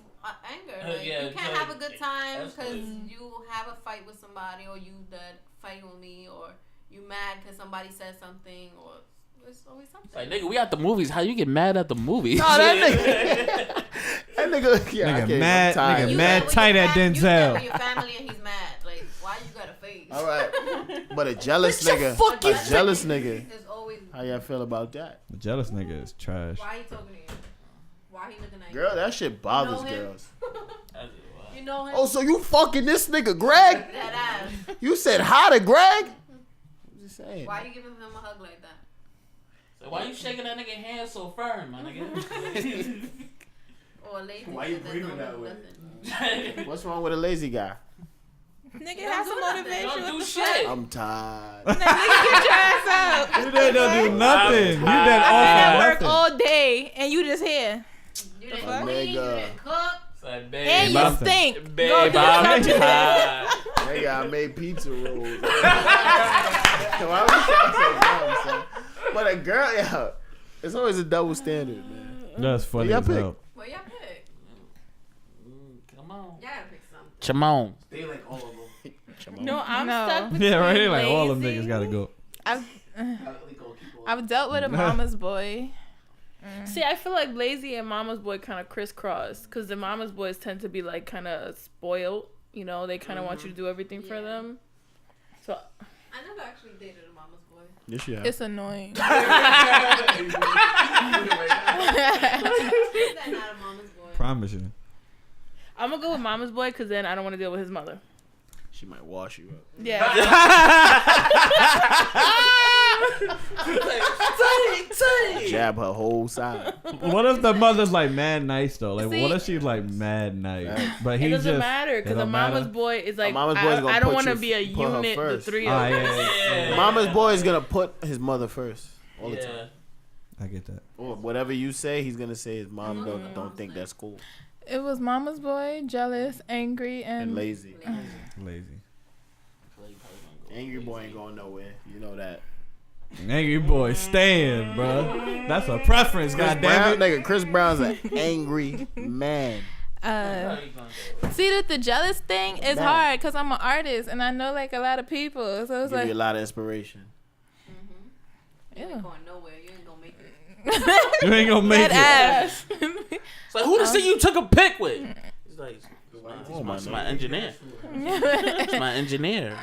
anger. Like, Yeah, you can't so have a good time that's because good. you have a fight with somebody, or you that fight with me, or you mad because somebody said something, or it's always something. Like nigga, we at the movies. How you get mad at the movies? Nah, that nigga. That nigga. Yeah, I Nigga can't, mad- I'm tired. nigga You mad with your tight at fam- you there Denzel. with your family and he's mad. Like, why you got a face? All right. But a jealous Put your nigga. fucking A jealous nigga. It's always. How y'all feel about that? The jealous nigga is trash. Why he talking to you? Why he looking at you? Girl, that shit bothers You know him? girls. You know him? Oh, so you fucking this nigga Greg? That ass. You said hi to Greg? I'm just saying. Why you giving him a hug like that? So why you shaking that nigga hand so firm, my nigga? Or a lazy Why you nigga breathing don't that do way? nothing. What's wrong with a lazy guy? Nigga, have some motivation. Don't do What the shit. I'm tired. fuck? Nigga, get your ass out. You done don't do nothing. You done I offer work nothing. all day and you just here. You didn't fuck? clean, you Nigga. didn't cook. Like, And you nothing. stink. Babe, Go do I'm something. tired. Nigga, I made pizza rolls. So why would you sound so dumb, son? But a girl, yeah, it's always a double standard, man. That's funny Y'all as pick. hell. What y'all pick? Come on. Y'all gotta pick something. Come on. They like all of them. No, I'm No. stuck between Yeah, right. Like all them lazy- niggas gotta go. I've dealt with a mama's boy. See, I feel like lazy and mama's boy kind of crisscross because the mama's boys tend to be like kind of spoiled. You know, they kind of want you to do everything for them. So I never actually dated a mama's boy. Yes, you have. It's annoying. Is that not a mama's boy? Promise you. I'm gonna go with Mama's Boy because then I don't want to deal with his mother. She might wash you up. Yeah. Jab her whole side. What if the mother's like mad nice though? Like, See, what if she's like mad nice? But It he doesn't just matter because a Mama's Boy is like, Mama's Boy is gonna I don't put want to you- be a put her unit, the first. three of Ah, us. yeah. Mama's boy is gonna put his mother first all the Yeah. time. I get that. Or whatever you say, he's gonna say his mom don't think that's cool It was Mama's Boy, jealous, angry, and and lazy. Lazy. Angry boy ain't going nowhere. You know that. Angry boy staying, bro. That's a preference, Chris goddamn Brown, it. nigga, Chris Brown's an angry man. See that the jealous thing is Bad. hard because I'm an artist and I know like a lot of people, so it's Give like you a lot of inspiration. You ain't going nowhere. You ain't gonna make it. You ain't gonna make that it. ass. It's like, who the shit you took a pic with? He's like, it's my engineer. It's my engineer.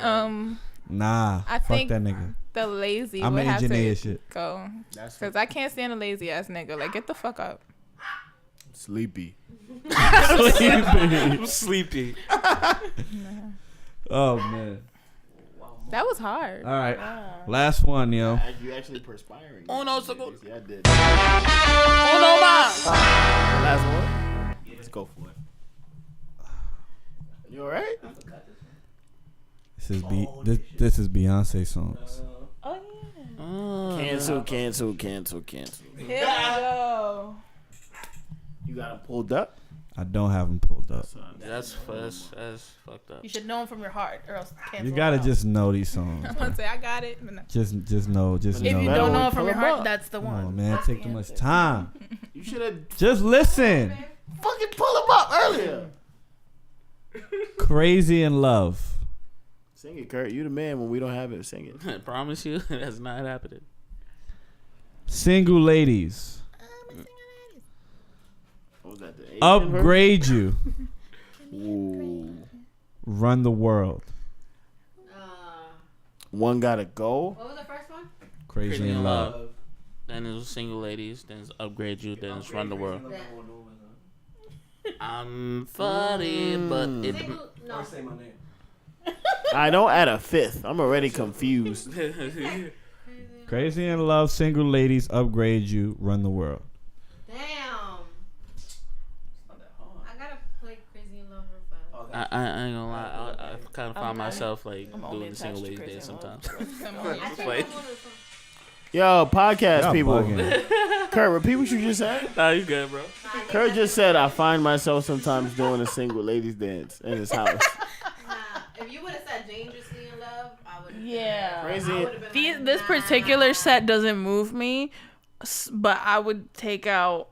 Nah, I fuck think that nigga. the lazy I'm would an have engineer to shit. go That's because I can't stand a lazy ass nigga. Like get the fuck up. Sleepy. Sleepy. Sleepy. Oh man. That was hard. All right, last one, yo. You actually perspiring. Oh no, so go. Yeah, I did. Oh no, ma. Last one. Let's go for it. You alright? This is Beyonce songs. Oh yeah. Cancel. Here we go. You got him pulled up? I don't have them pulled up. That's fucked up. You should know them from your heart, or else cancel. You gotta them out. just know these songs. I'm gonna say I got it. But no. Just know. If you don't know it from your heart, that's the Come one. on, man. That's Take the too much answer. time. You should have Just listen. fucking pull him up earlier. Crazy in Love. Sing it, Kurt. You the man when we don't have it. Sing it. I promise you, that's not happening. Single Ladies. What was that? The Asian Upgrade You. version? Ooh. Run the World. One gotta go. What was the first one? Crazy in Love. Then it was Single Ladies. Then it's Upgrade You. Then it's Run the World. I'm funny, but it. No. Say my name. I don't add a fifth. I'm already confused. Crazy in Love, Single Ladies, Upgrade You, Run the World. Damn. I gotta play Crazy in Love real fast. I ain't gonna lie. I kind of find myself like doing the Single Ladies dance sometimes. Yo, podcast Y'all people. bugging. Kurt, repeat what you just said. Nah, you good, bro. Kurt just said, I find myself sometimes doing a single ladies dance in his house. If you would have said Dangerously in Love, I would. Yeah. Crazy. This particular set doesn't move me, but I would take out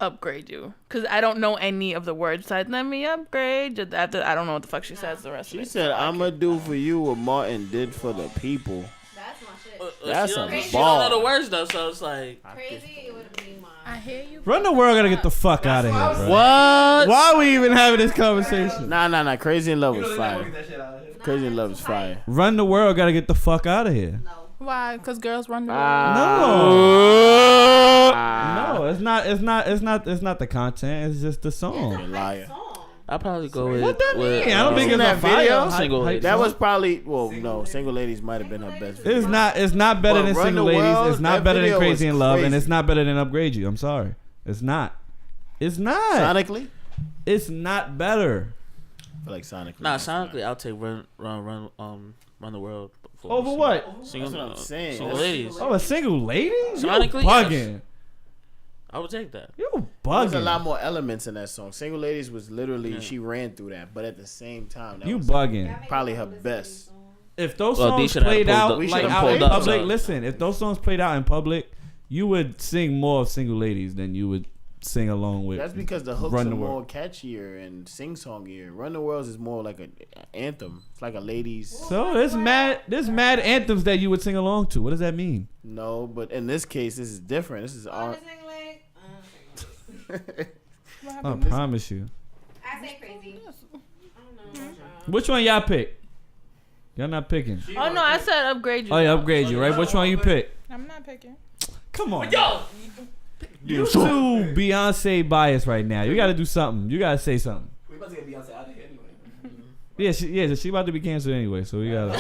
Upgrade You because I don't know any of the words besides "Let me upgrade." Just after I don't know what the fuck she says the rest of She it. said, I'ma do for you what Martin did for the people. That's my shit. That's she a don't ball. know the words though, so it's like. Crazy, it would be mine. I hear you. Run the World gotta get the fuck out of here, bro. What? Why are we even having this conversation? Nah. Crazy in Love is fire. Crazy in Love is fire. Run the World gotta get the fuck out of here. Why? Because girls run the No, it's not the content. It's just the song. Liar. I'll probably go with. What that with, mean? I don't think it's that a video. Single Ladies. That was probably Single Ladies might have been her best video. It's not better But than Run Single the Ladies. World, It's not that better than video Crazy was in Love, and crazy. it's not better than Upgrade You. I'm sorry. It's not. It's not. Sonically? It's not better. I feel like sonically. Nah, sonically, I'll take Run the World. Over what? Single, That's what I'm saying. Single Ladies. Oh, a Single Lady? You Sonically, bugging. yes. I would take that. You There's bugging. a lot more elements in that song. Single Ladies was literally she ran through that, but at the same time, that You was bugging. probably her best. If those Well, songs these should have played pulled out up- we like should have out in pulled up public, some. listen. If those songs played out in public, you would sing more of Single Ladies than you would sing along with. That's because the hooks Run are the more World. catchier and sing-songier. Run the World is more like an anthem. It's like a ladies. So there's mad anthems that you would sing along to. What does that mean? No, but in this case, this is different. This is our. I promise you. I say Crazy. I don't know. Which one y'all pick? Y'all not picking. Oh no, I said Upgrade You. Oh yeah, Upgrade You, right? Which one you pick? I'm not picking. Come on. Yo. You too Beyonce biased right now. You got to do something. You got to say something. about to get Beyonce out of here anyway. She about to be canceled anyway, so we gotta.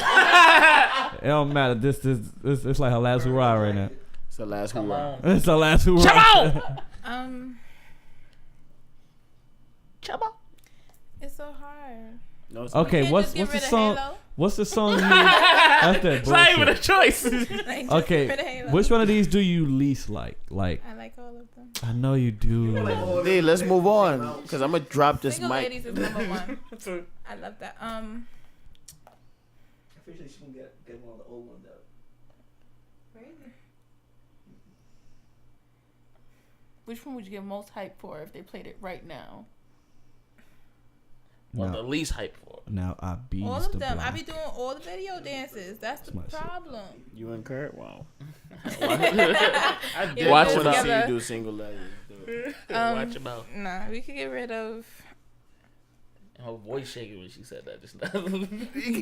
It don't matter. This it's like her last hurrah right now. It's the last hurrah. It's the last hurrah. Come on. It's so hard. No, it's Okay, can't what's just get the rid of song? Halo? What's the song? That's that It's not even a bullshit. choice. Like, just get rid of Okay, Halo. which one of these do you least like? Like, I like all of them. I know you do. Hey, let's move on, because I'm going to drop this Single mic. Ladies is number one. I love that. I feel like she can get one of the old ones out. Which one would you get most hype for if they played it right now? Well, No. the least hype for. Now I beat All of the them. block. I be doing all the video dances. That's the my shit. problem. You and Kurt? Wow. I did Watch want it to out. see you do single ladies. Watch him out. Nah, we could get rid of. Her voice shaking when she said that just now.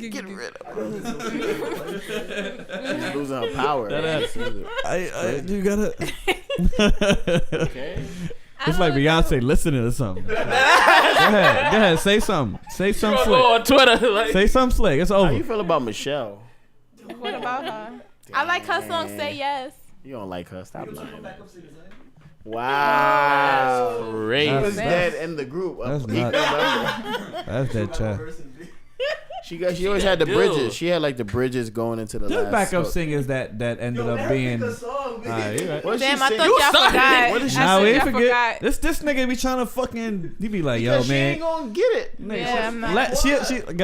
Get rid of her. She's losing her power. You gotta. Okay. It's like Beyonce listening to something. Go ahead, say something. Say something Go on slick. Twitter. Like, Say something slick. It's How over. you feel about Michelle? What about her? I like her song "Say Yes." You don't like her. Stop lying. Backup singers, eh? Wow. crazy. He was dead in the group. That's Equal nuts. member. That's that chat. She always had the do. bridges. She had like the bridges going into the Just last. backup so- singers that ended up being. Alright, you right. What Damn, she I sing? thought y'all forgot. What did she Nah, we sing? ain't I forget. forgot. This nigga be trying to fucking. He be like, yo, Because she man. ain't gonna get it. Nigga, Yeah, I'm not. let, she go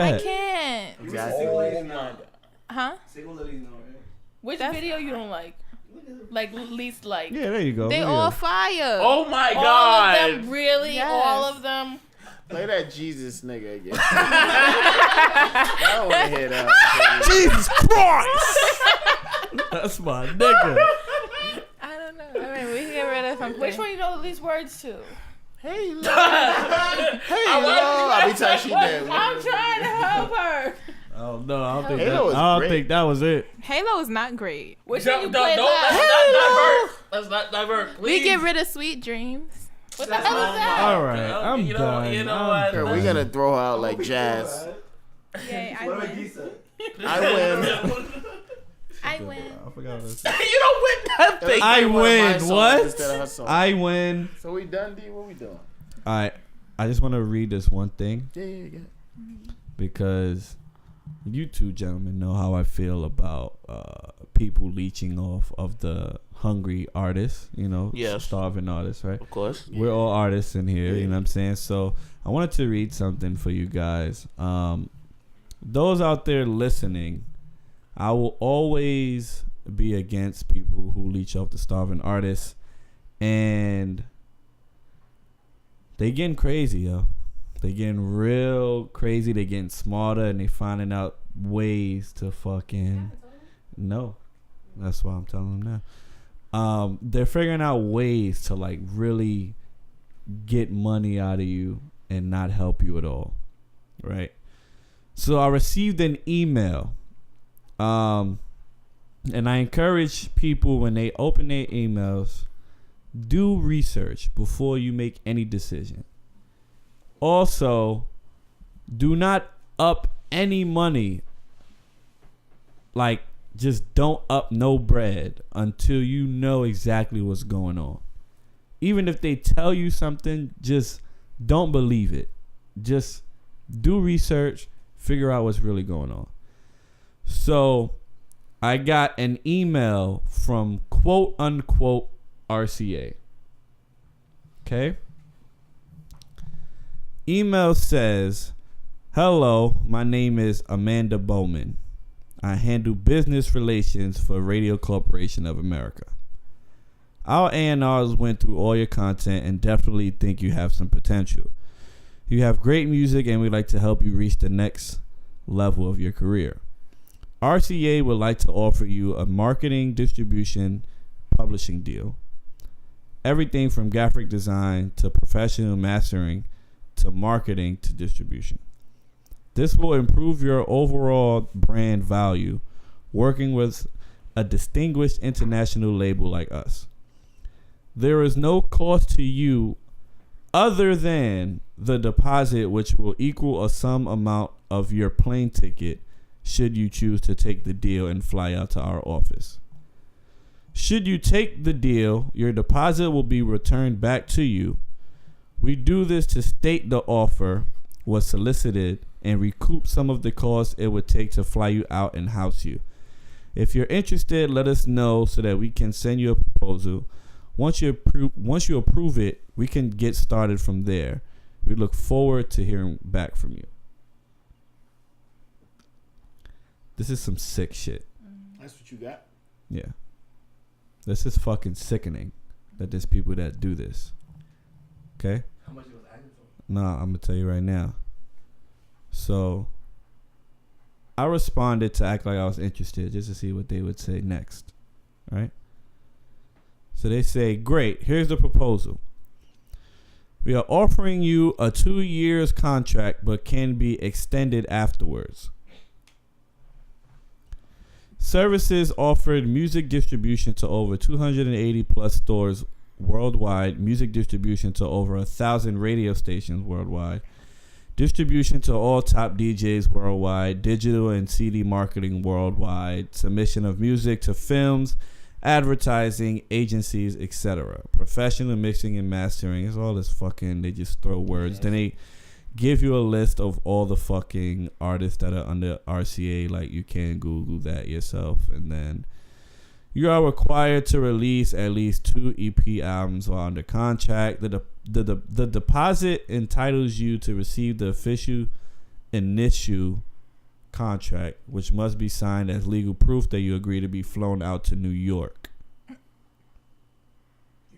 I ahead. can't. Exactly. Huh? Single ladies, no, right? Which video you don't like? Like least like? Yeah, there you go. They There you all go. fire. oh my All god. of them, really? Yes. All of them? Play that Jesus nigga again. I don't want to hear that. Jesus Christ! That's my nigga. I don't know. I mean, we can get rid of something. Which one you know the least words to? Hey, Lord. Hey, Lord. I'll be telling she dead. I'm trying to help her. Oh no, I don't think Halo that. was I don't great. think that was it. Halo is not great. Which one you Don't, played last? let's not divert. We Please. get rid of Sweet Dreams. What the hell is that? All right, Okay, I'm you know- done. you know I'm what? Girl, done. we're gonna throw her out like jazz. Yay, I What about win. Gisa? I win. I win. I forgot what You don't win nothing. I Play one of my win. songs What? instead of her song. I win. So we done, D? What we doing? All right, I just want to read this one thing Yeah. because you two gentlemen know how I feel about people leeching off of the hungry artists, you know, Yes. starving artists, right? Of course. We're all artists in here, you know what I'm saying? So I wanted to read something for you guys. Those out there listening, I will always be against people who leech off the starving artists, and they getting crazy, yo. They getting real crazy. They getting smarter, and they finding out ways to fucking no. That's why I'm telling them now. They're figuring out ways to like really get money out of you and not help you at all, right? So I received an email, and I encourage people when they open their emails, do research before you make any decision. Also, do not up any money. Like, just don't up no bread until you know exactly what's going on. Even if they tell you something, just don't believe it. Just do research, figure out what's really going on. So, I got an email from quote unquote RCA. Okay? Email says, "Hello, my name is Amanda Bowman. I handle business relations for Radio Corporation of America. Our A&Rs went through all your content and definitely think you have some potential. You have great music and we'd like to help you reach the next level of your career. RCA would like to offer you a marketing, distribution, publishing deal. Everything from graphic design to professional mastering to marketing to distribution. This will improve your overall brand value working with a distinguished international label like us. There is no cost to you other than the deposit, which will equal a sum amount of your plane ticket, should you choose to take the deal and fly out to our office. Should you take the deal, your deposit will be returned back to you. We do this to state the offer was solicited and recoup some of the costs it would take to fly you out and house you. If you're interested, let us know so that we can send you a proposal. Once you approve it, we can get started from there. We look forward to hearing back from you. This is some sick shit. That's what you got? Yeah. This is fucking sickening that there's people that do this. Okay? How much it was asking for? Nah, I'm going to tell you right now. So, I responded to act like I was interested just to see what they would say next. Right? So they say, great, here's the proposal. We are offering you a 2 years contract but can be extended afterwards. Services offered: music distribution to over 280 plus stores worldwide, music distribution to over 1,000 radio stations worldwide, distribution to all top DJs worldwide, digital and CD marketing worldwide, submission of music to films, advertising agencies, etc. Professional mixing and mastering. It's all this fucking, they just throw words. Yes. Then they give you a list of all the fucking artists that are under RCA. Like, you can Google that yourself. And then you are required to release at least 2 EP albums while under contract. The deposit entitles you to receive the official initial contract, which must be signed as legal proof that you agree to be flown out to New York. You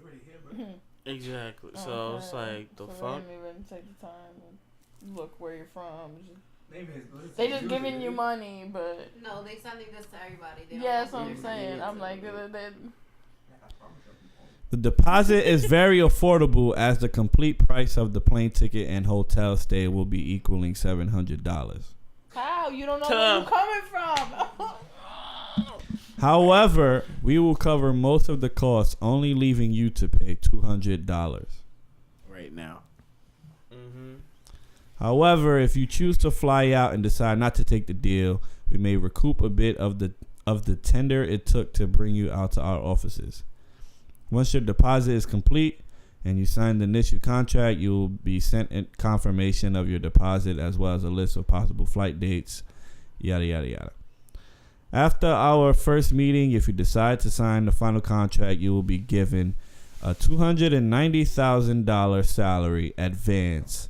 already here, bro. Exactly. So it's like the fuck. They didn't take the time and look where you're from. They just giving you money, but no, they sending this to everybody. They yeah, that's what I'm saying. I'm like, the deposit is very affordable, as the complete price of the plane ticket and hotel stay will be equaling $700. How? You don't know where you're coming from. However, we will cover most of the costs, only leaving you to pay $200 right now. Mm-hmm. However, if you choose to fly out and decide not to take the deal, we may recoup a bit of the tender it took to bring you out to our offices. Once your deposit is complete and you sign the initial contract, you will be sent in confirmation of your deposit as well as a list of possible flight dates, yada, yada, yada. After our first meeting, if you decide to sign the final contract, you will be given a $290,000 salary advance,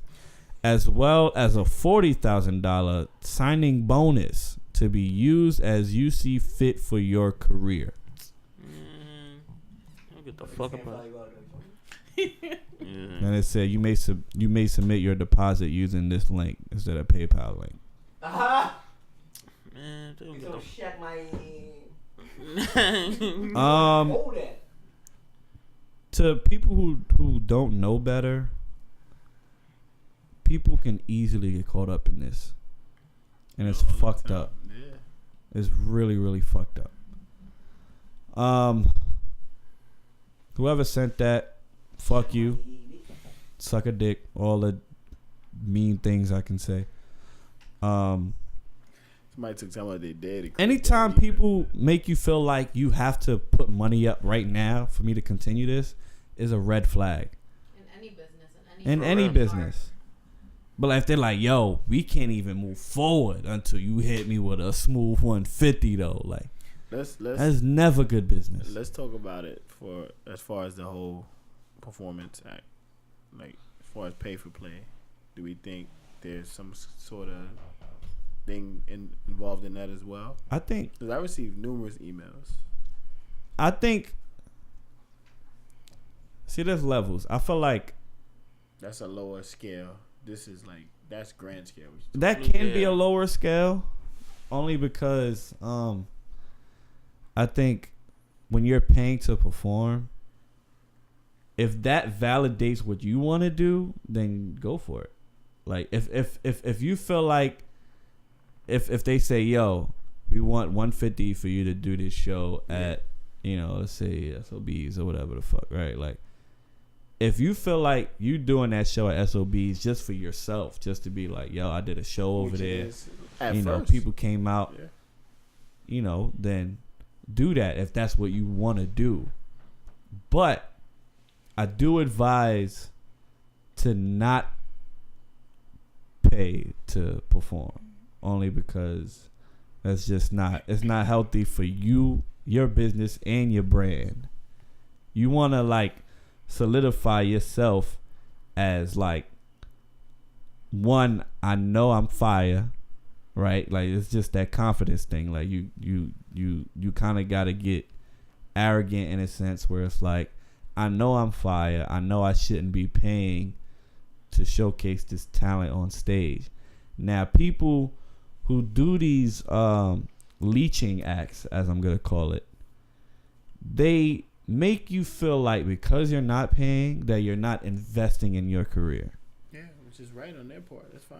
as well as a $40,000 signing bonus to be used as you see fit for your career. Get the fuck up. And it said you may submit your deposit using this link instead of PayPal link. Man, they don't It's get gonna the shut my. To people who don't know better, people can easily get caught up in this, and it's fucked up. Yeah. It's really, really fucked up. Whoever sent that, fuck you, suck a dick, all the mean things I can say. Somebody took time out their day to anytime people make you feel like you have to put money up right now for me to continue this is a red flag. In any business. In any business. But if they're like, yo, we can't even move forward until you hit me with a smooth 150 though, like that's never good business. Let's talk about it as far as the whole performance act, like as far as pay for play. Do we think there's some sort of thing involved in that as well? I think, because I received numerous emails. I think, see, there's levels. I feel like that's a lower scale. This is like, that's grand scale. That can be a lower scale, only because I think when you're paying to perform, if that validates what you want to do, then go for it. Like if you feel like if they say, yo, we want 150 for you to do this show at, let's say SOBs or whatever the fuck, right? Like, if you feel like you doing that show at SOBs just for yourself, just to be like, yo, I did a show over there. You know, people came out. Yeah. You know, then do that if that's what you want to do. But I do advise to not pay to perform, only because that's just not, it's not healthy for you, your business, and your brand. You want to like solidify yourself as like, one, I know I'm fire, right? Like it's just that confidence thing. Like you kind of got to get arrogant in a sense where it's like, I know I'm fire. I know I shouldn't be paying to showcase this talent on stage. Now, people who do these leeching acts, as I'm going to call it, they make you feel like because you're not paying, that you're not investing in your career. Yeah, which is right on their part. That's fine.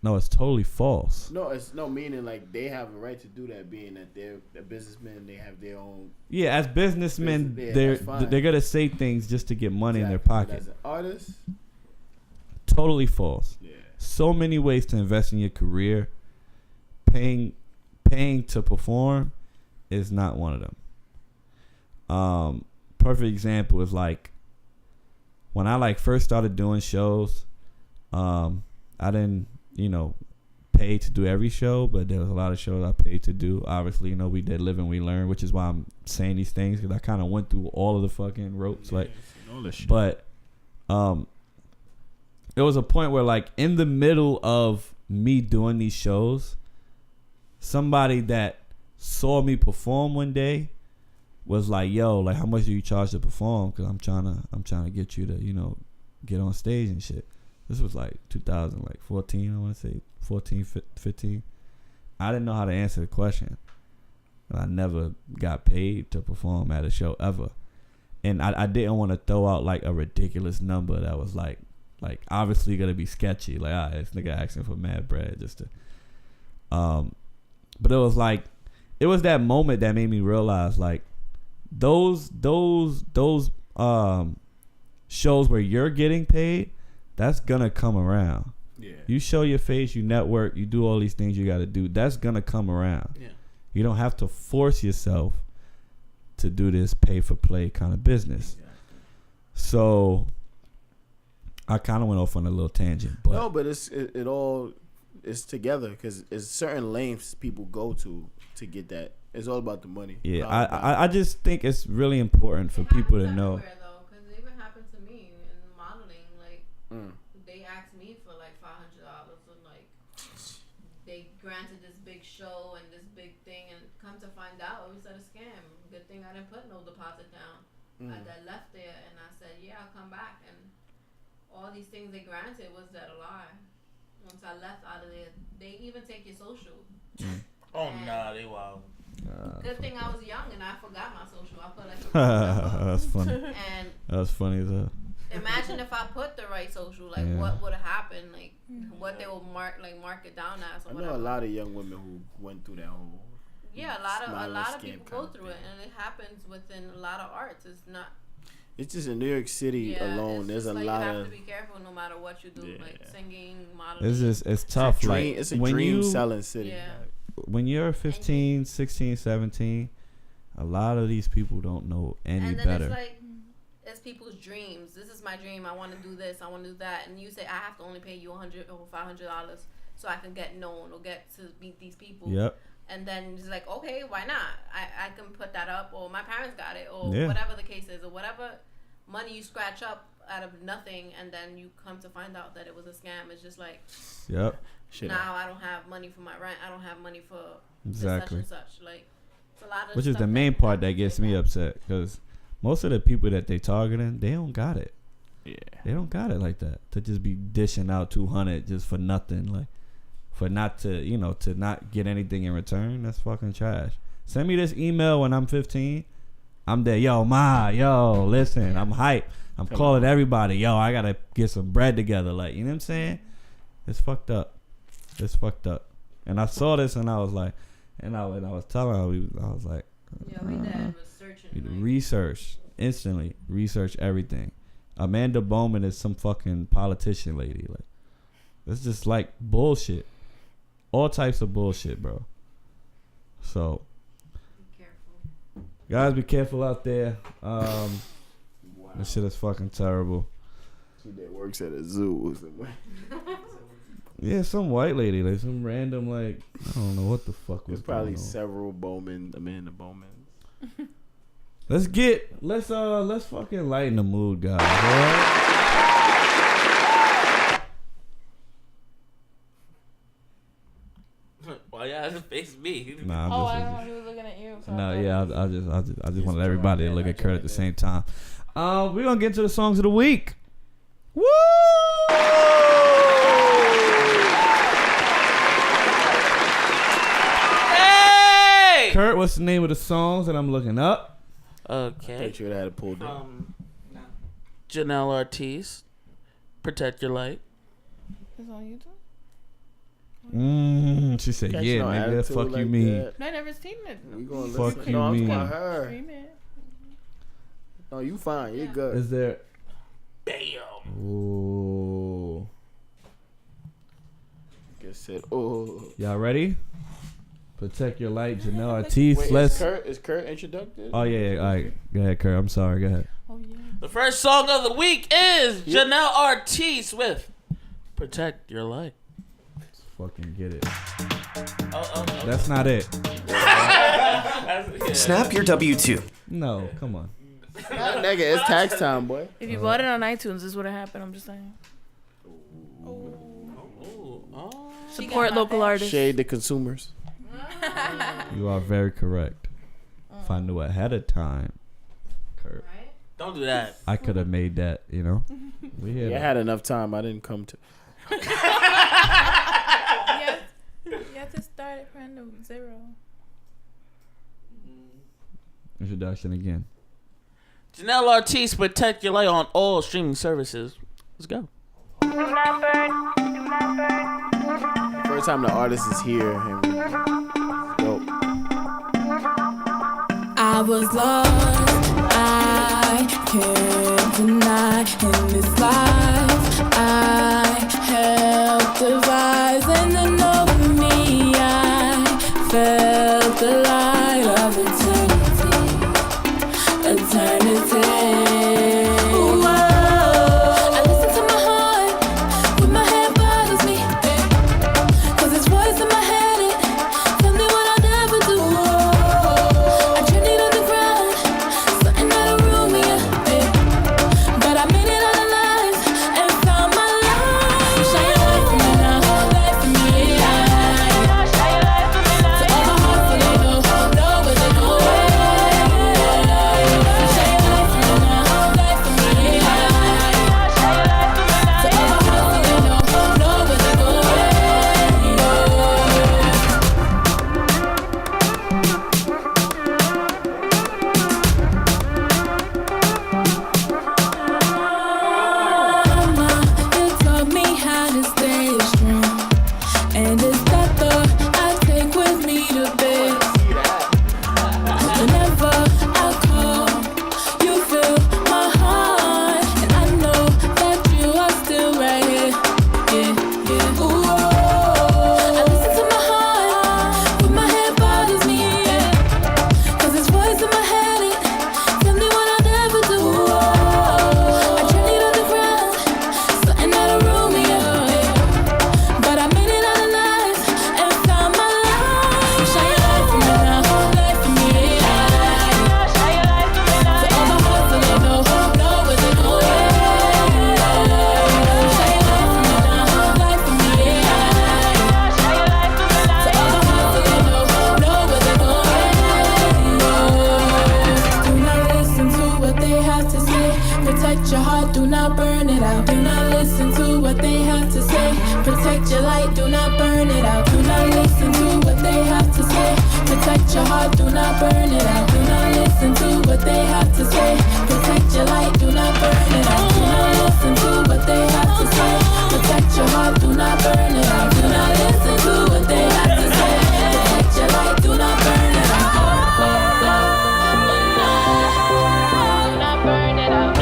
No, it's totally false. No, it's no meaning like they have a right to do that, being that they're businessmen. They have their own. Yeah, as businessmen, they're gonna say things just to get money in their pocket. As an artist, totally false. Yeah. So many ways to invest in your career. Paying to perform is not one of them. Perfect example is like when I like first started doing shows. I didn't, pay to do every show, but there was a lot of shows I paid to do. Obviously, we did Live and We Learn, which is why I'm saying these things, because I kind of went through all of the fucking ropes. But it was a point where like in the middle of me doing these shows, somebody that saw me perform one day was like, yo, like how much do you charge to perform? Because I'm trying to get you to, get on stage and shit. This was like 2014, I want to say 14, 15. I didn't know how to answer the question. I never got paid to perform at a show ever. And I didn't want to throw out like a ridiculous number that was like obviously gonna be sketchy. Like, this nigga asking for mad bread just to but it was that moment that made me realize like those shows where you're getting paid, that's gonna come around. Yeah. You show your face, you network, you do all these things you gotta do. That's gonna come around. Yeah. You don't have to force yourself to do this pay for play kind of business. Exactly. So I kind of went off on a little tangent, but no, but it all is together because it's certain lengths people go to get that. It's all about the money. Yeah, I just think it's really important for people to know. Because it even happened to me in modeling. Like they asked me for like $500, and like they granted this big show and this big thing, and come to find out it was a scam. Good thing I didn't put no deposit down. I left there and I said, yeah, I'll come back, and all these things they granted was that a lie. Once I left out of there, they even take your social. Oh nah, they wild. Good thing I was young and I forgot my social. I put like that's funny. And that's funny as hell. Imagine if I put the right social, like what would have happened, like what they would mark it down as. Or I know whatever. a lot of young women who went through that whole. Yeah, a lot of people go through it, and it happens within a lot of arts. It's not. It's just in New York City alone. There's a lot of. You have to be careful no matter what you do, like singing, modeling. It's tough. It's a dream selling city. Yeah. When you're 15, 16, 17, a lot of these people don't know any better. It's like, it's people's dreams. This is my dream. I want to do this. I want to do that. And you say, I have to only pay you $100 or $500 so I can get known or get to meet these people. Yep. And then it's like, okay, why not? I can put that up, or my parents got it, or whatever the case is, or whatever money you scratch up out of nothing, and then you come to find out that it was a scam. It's just like, now I don't have money for my rent. I don't have money for such and such. Like, it's a lot of which is the main part that gets me upset, because most of the people that they targeting, they don't got it. Yeah, they don't got it like that to just be dishing out 200 just for nothing, like for not to to not get anything in return. That's fucking trash. Send me this email when I'm 15. I'm there. Yo, listen, I'm hype. I'm calling everybody. Yo, I gotta get some bread together. Like, you know what I'm saying? It's fucked up. It's fucked up. And I saw this and I was like, and I was telling her, I was like, my dad was searching. Research instantly. Research everything. Amanda Bowman is some fucking politician lady. Like, it's just like bullshit. All types of bullshit, bro. So, guys, be careful out there. This shit is fucking terrible. She that works at a zoo or something. Yeah, some white lady, like some random, like, I don't know what the fuck was There's probably going on. several Amanda Bowmans. Let's fucking lighten the mood, guys. Right? Why y'all have to face me? Nah, I'm I don't know. He was looking at you. So No, yeah, I just wanted everybody to look at Kurt at the same time. We're gonna get into the songs of the week. Woo! Hey! Kurt, what's the name of the songs that I'm looking up? Okay. I thought you would have had it pulled down. Janelle Artis, Protect Your Light. It's on YouTube. She said, Catch yeah, no nigga, attitude fuck you like mean. that. I never seen it. We gonna Fuck listen. you No, I'm mean. talking about her. Stream it. No, you fine. You're good. Is there... Bam. Ooh. Guess it. Oh. Y'all ready? Protect Your Light, Janelle Artis. Wait, Let's... is Kurt introduced? Oh, yeah, all right. Go ahead, Kurt. I'm sorry. Go ahead. Oh yeah. The first song of the week is Janelle Artis with Protect Your Light. Let's fucking get it. Oh. That's not it. Snap your W-2. No, come on. Nigga, it's tax time, boy. If you bought it on iTunes, this would have happened. I'm just saying. Support local artists. Shade the consumers. You are very correct. If I knew ahead of time, Kurt, Don't do that. I could have made that, you know? We Yeah, I had enough time. I didn't come to. You have to start it from zero. Introduction again. Janelle Artis, Protect Your Light on all streaming services. Let's go. First time the artist is here. And dope. I was lost, I can't deny in this life. I helped devise and then over me I felt the light of eternity. Whoa. I listen to my heart when my head bothers me, 'cause this voice in my head, it tell me what I'll never do. I journeyed on the ground, something that'll ruin me, but I made it out alive and found my life. Shine your light for me now, light for me, shine your light for me now. To all my hearts, so they know where they're going. Shine your light for me now, light for me, shine your light for me now. To all my hearts, so they know where they're going. Mama, you taught me how to stay strong, and it's that thought I take with me to bed. Whenever I call, you feel my heart, and I know that you are still right here. Yeah. Ooh, I listen to my heart when my head bothers me, 'cause this voice in my head, it tell me what I'll never do. I journeyed on the ground, something that'll ruin me, but I made it out alive and found my life. Shine your light for me now, light for me, shine your light for me now. To all my hearts, so they know where they're going. Shine your light for me now, light for me, shine your light for me now. To all my hearts, so they know where they're going. Do not listen to what they have to say. Protect your heart, do not burn it out. Do not listen to what they have to say. Protect your light, do not burn it out. Do not listen to what they have to say. Protect your heart, do not burn it out. Do not listen to what they have to say. Protect your light, do not burn it out. Do not listen to what they have to say. Protect your heart, do not burn it out. Do not listen to what they have to say. Protect your light, do not burn it out. Do not burn it out.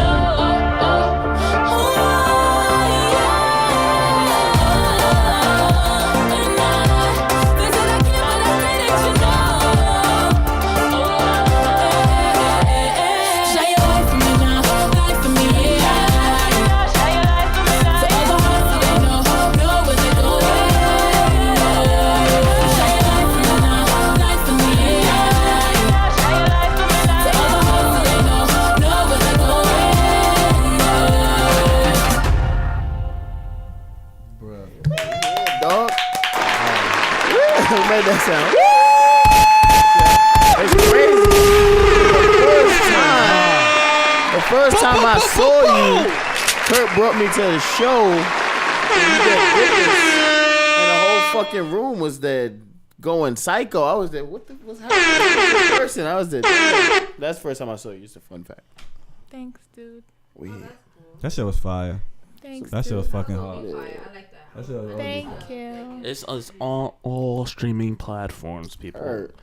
sound. It's crazy. The first time I saw you, Kurt brought me to the show. And you did witness, and the whole fucking room was there going psycho. I was there. What's happening? This person. I was there. That's the first time I saw you. Just a fun fact. Thanks, dude. Weird. That shit was fire. Thanks, That shit was dude. fucking hard. I like that. That shit was Thank you. It's on all streaming platforms, people. Kurt,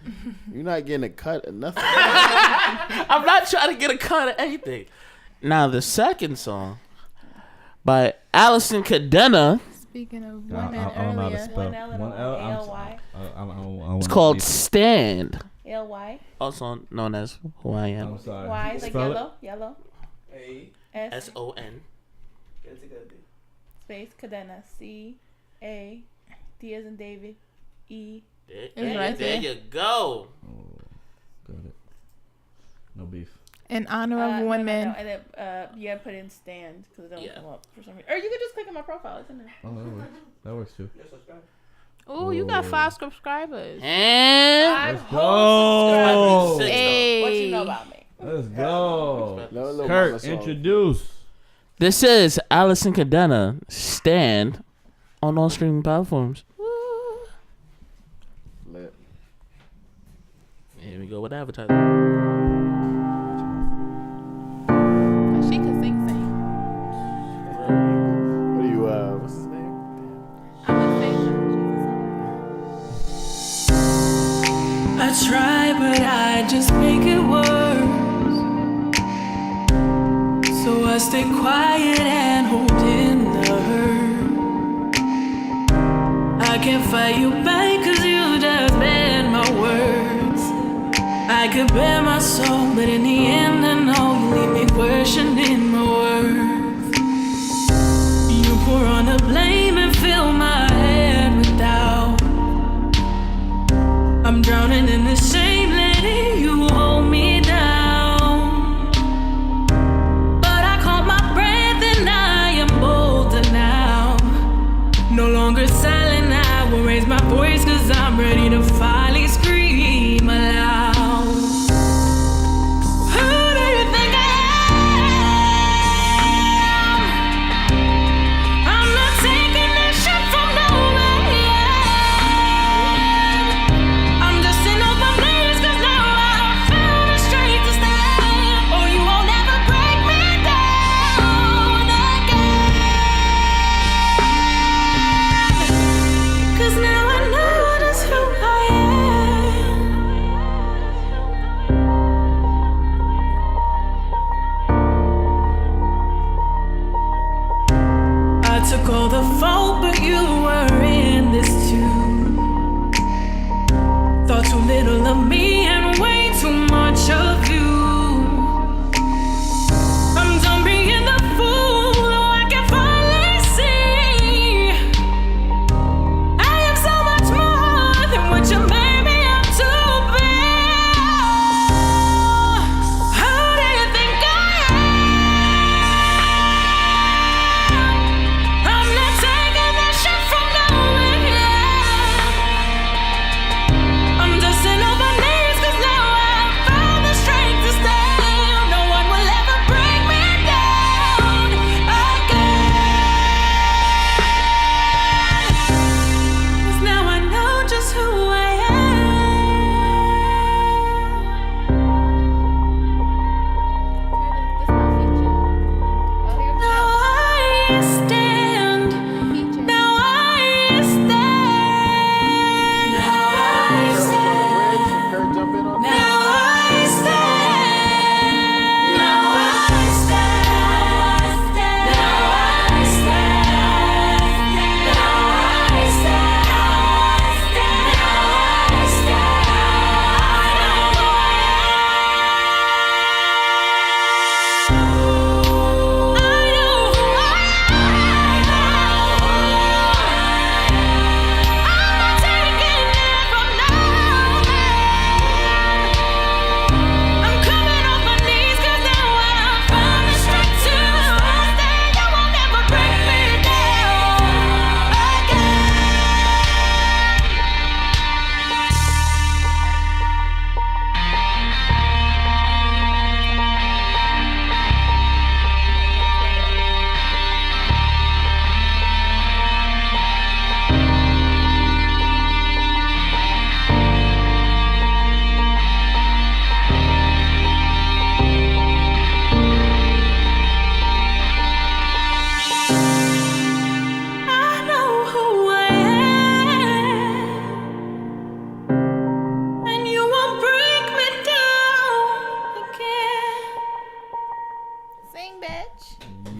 you're not getting a cut or nothing. I'm not trying to get a cut of anything. Now, the second song by Alyson Cadena. Speaking of I women don't know how to earlier. spell. One L and A-L-Y. It's called Stand, L-Y. also known as Who I Am. I'm sorry. Y is like Spell it. yellow. A. S S-O-N. Get it together. space Cadena. C-A-D as in David. E. There you go. Got it. No beef. In honor of women. No. And then you gotta put in stand because it don't come up for some reason. Or you could just click on my profile. It's in there. Oh, that works. That works too. Ooh, you got 5 subscribers. And Let's go. Hey. What you know about me? Let's go. No, Kurt, introduce. this is Alyson Cadena, Stand, on all streaming platforms. Lit. Here we go with advertising. She can sing. What are you, what's his name? I try, but I just make it worse. So I stay quiet and hold in the hurt. I can't fight you back cause you just bend my words. I could bear my soul, but in the end I know you leave me questioning my worth. You pour on the blame and fill my head with doubt. I'm drowning in the shame, letting you hold me down. But I caught my breath and I am bolder now. No longer silent, I will raise my voice cause I'm ready to finally scream aloud. Who do you think I am? I'm not taking this shit from nowhere. I'm just an open blade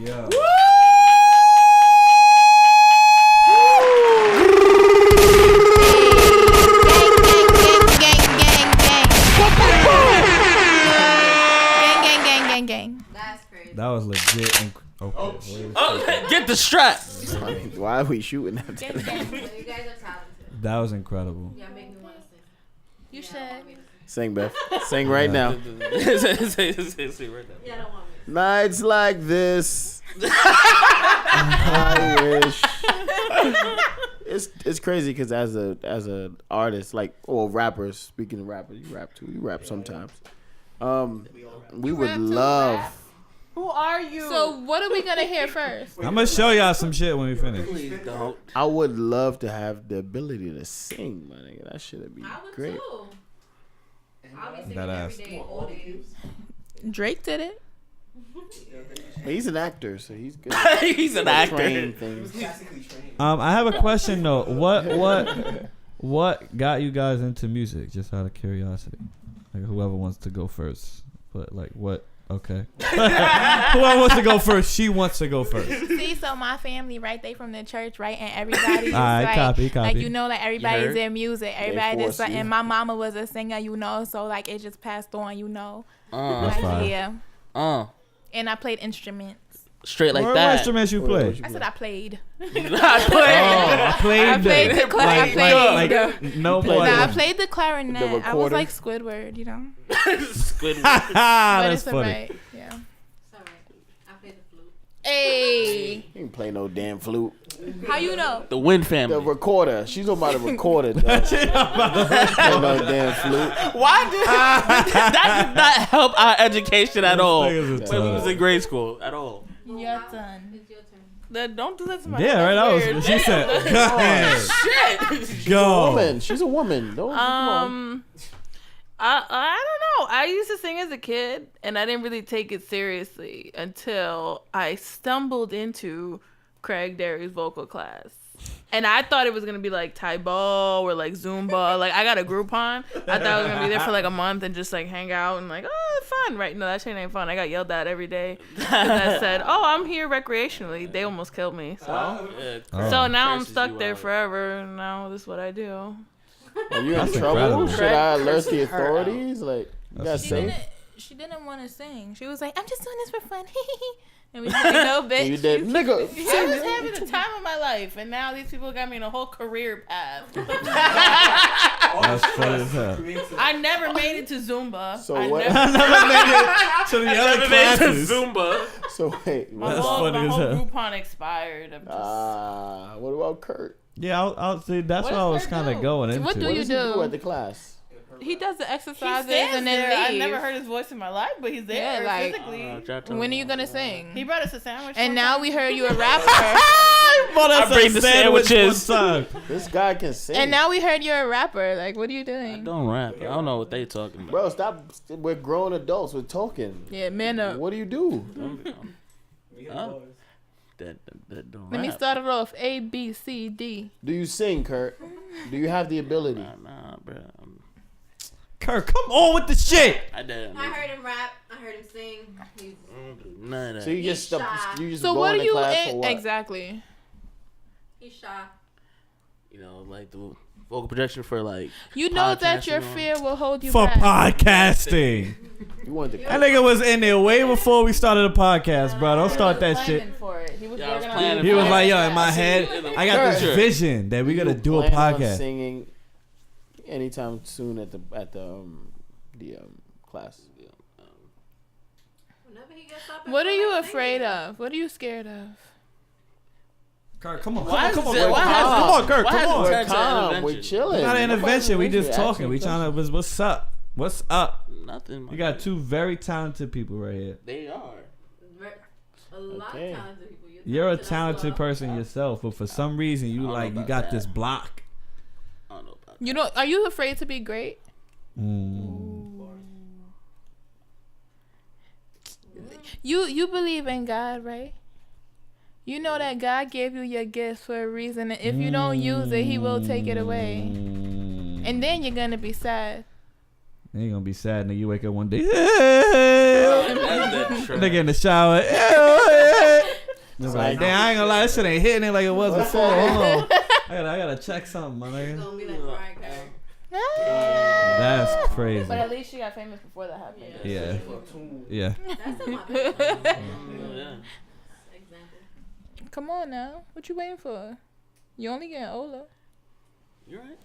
Yeah. Gang. That's crazy. That was legit. Okay. Get the strap. Why are we shooting that? You guys are talented. That was incredible. Yeah, make me want to sing. You should. Sing, Beth. Sing right now. Say right now. Yeah, I don't want me. Nights like this. I wish. It's crazy because as a artist, like, rappers. Speaking of rappers, you rap too. You rap sometimes. We would love. Who are you? So what are we gonna hear first? I'm gonna show y'all some shit when we finish. Please don't. I would love to have the ability to sing, my nigga. That shit'd be great. Too. I'll be singing That every ass. day, all days. Drake did it. But he's an actor, so he's good. He's an actor. Train things. I have a question though. What got you guys into music? Just out of curiosity. Like whoever wants to go first. But like what? Okay. Whoever wants to go first, she wants to go first. See, so my family, right? They from the church, right? And everybody's Alright, like, copy. like like everybody's in music. Everybody force just like, you. and my mama was a singer, so like it just passed on, That's fine. yeah. And I played instruments. Straight like what that. instruments you play? I said I played. I played the no Nah, I play. played the clarinet. The I was recorder? like Squidward, Squidward. But That's it's funny. alright. Yeah. It's alright. I play the flute. Hey, You can play no damn flute. how you know? The Wind The family. recorder. She's talking about a recorder. Play no damn flute. Why did that did not help our education at all niggas is when we was tough. in grade school at all? Your turn. It's your turn. Don't do that to my Yeah, right. That's That weird. was. She said, "Go ahead, Shit. go." Woman. She's a woman. Don't. come on. I don't know. I used to sing as a kid, and I didn't really take it seriously until I stumbled into Craig Derry's vocal class. And I thought it was gonna be like Taibal or like Zumba. Like I got a Groupon. I thought I was gonna be there for like a month and just like hang out and like, oh, fun, right? No, that shit ain't fun. I got yelled at every day because I said, oh, I'm here recreationally. They almost killed me. So so now I'm stuck there forever. And now this is what I do. Are you in That's trouble? incredible. Should I alert Curses the her out. authorities? Like, you got safe? She didn't want to sing. She was like, I'm just doing this for fun. And we like, no, bitch. You did, nigga. I was having the time of my life, and now these people got me in a whole career path. That's funny as hell. I never made it to Zumba. So I what? Never, I never made it to the other classes. Zumba. So wait. my That's whole, funny my as whole hell. Groupon expired. I'm just, What about Kurt? Yeah, I'll see. That's What what I does was Kurt kind of do? going into. What do What you does he do do? at the class? He does the he exercises stands and then there. I leaves. never heard his voice in my life, but he's there Yeah, like- physically. When are you gonna sing? He brought us a sandwich. And one now time. we heard you a rapper. I bring the sandwiches. This guy can sing. And now we heard you're a rapper. Like, what are you I doing? don't rap. I don't know what they talking about. Bro, stop. We're grown adults. We're talking. Yeah, man up. What do you do? That don't Let me rap. start it off. A, B, C, D. Do you sing, Kurt? Do you have the ability? Nah, bro. Kurt, come on with the shit. I did. I heard him rap. I heard him sing. He's None of that. So you just He's shy. you just So go what in are the you class in? for what? Exactly. shy. You know, like the vocal projection for like. You know that your podcasting on- fear will hold you For back. podcasting. You wanted to. That nigga was in there way before we started the podcast, bro. Don't start that shit. For it. He was Yeah, I was working planning on He it. was like, yo, in I my see head, it in the I got this picture. vision that we gotta do a plan on podcast. singing anytime soon at the class. Whenever he gets up. What are you afraid of? What are you scared of? Kurt, come on, Why come on, is it- Kurt. why Come has on, it- come on, Kurt, why come has it on. turned We're to calm. intervention? We're chilling. Not an intervention. We just Nobody's talking. We asking trying to. What's up? What's up? Nothing. You got two very talented people right here. They are. A lot Okay. of talented people. You're a talented as talented well. person yourself, but for some reason you I don't like know you about got this that. block. I don't know about You know, are you afraid to be great? You believe in God, right? You know that God gave you your gifts for a reason, and if you don't use it, He will take it away, and then you're gonna be sad. Then you're gonna be sad and then you wake up one day. that. That's the Nigga in the shower. It's like, damn, I ain't gonna lie, this shit ain't hitting it like it was before. Hold on. I gotta check something, my nigga. It's gonna be like Mariah Carey. That's crazy. But at least she got famous before that happened. Yeah. Yeah. That's in my opinion. Yeah. Come on now. What you waiting for? You only getting older. You right?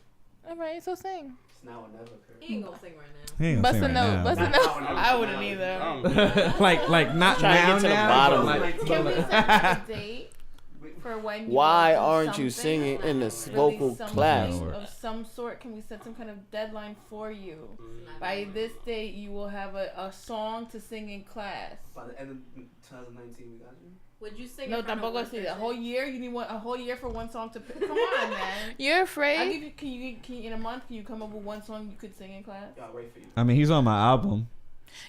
All right, so sing. It's now or never, Kurt. He ain't gonna sing right now. He ain't Bust gonna a sing note. right Bust a now. note. I wouldn't either. like not Trying to now. get to the now, bottom. but like- Can we set a date for when you Why want to do aren't you something? singing in the Release vocal something class? of some sort? Can we set some kind of deadline for you? By this date, you will have a song to sing in class. By the end of 2019, we got you. Would you sing? No, in front of tampoco one así. A person? whole year. You need a whole year for one song to. Come on, man. You're I afraid? give you. Can you in a month? Can you come up with one song you could sing in class? Yeah, I'll wait for you. I mean, he's on my album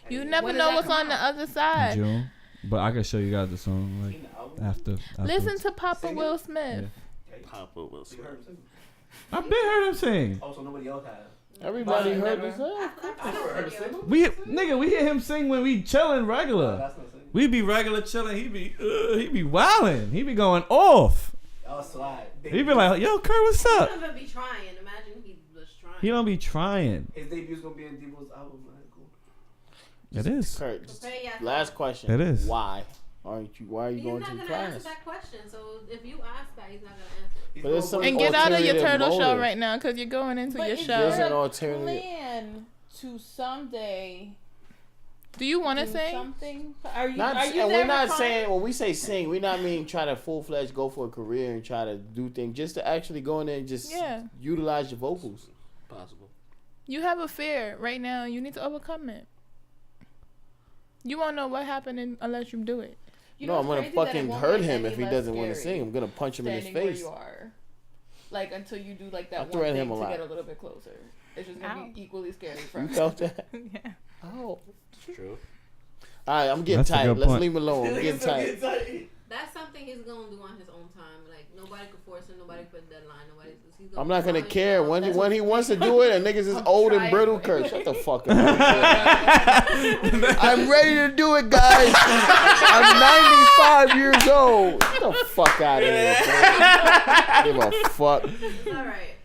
You never When does know that what's come on the out? other in side. June, but I can show you guys the song like after. Listen to Papa Will Smith. Papa Will So you heard him sing? I've been heard him sing. Oh, so nobody else has. Everybody But heard never- this. Huh? I never heard him sing. We hear him sing when we chilling regular. That's not singing. We be regular chilling. He be wilding. He be going off. That was slide. He be like, yo, Kurt, what's He up? don't even be trying. Imagine he was trying. He don't be trying. His debut's gonna be in Devo's album, man. Cool. It is. Kurt, just Prepare yourself. last question. It is. Why aren't you? Why are you He's going not to gonna class? answer that question. So if you ask that, he's not gonna answer. But there's some And get out of your alternative turtle show motive. right now because you're going into your is show. There's an there a alternative. plan to someday Do you want to do sing? something? Are you? Not, are you and there we're not for saying when we say sing, we not mean try to full fledged go for a career and try to do things. Just to actually go in there and just Yeah. utilize your vocals. Possible. You have a fear right now. You need to overcome it. You won't know what happened unless you do it. You No, know, I'm gonna it's crazy that it fucking won't hurt get him any if he less doesn't want to scary sing. I'm gonna punch him in his standing where face. you are. Like until you do like I that one threaten thing him a to lot. get a little bit closer. It's just gonna be equally scary for You him. felt that? Yeah. Oh. It's true. All right, I'm getting That's a tight. good Let's point. leave him alone. I'm getting tight. That's something he's gonna do on his own time. Like nobody could force him. Nobody put a deadline. Nobody. He's I'm not gonna do it care himself. when That's he wants to do it. And niggas is old and brittle. Kurt, shut the fuck up. I'm ready to do it, guys. I'm 95 years old. Get the fuck out of here. Kurt. Give a fuck. It's all right.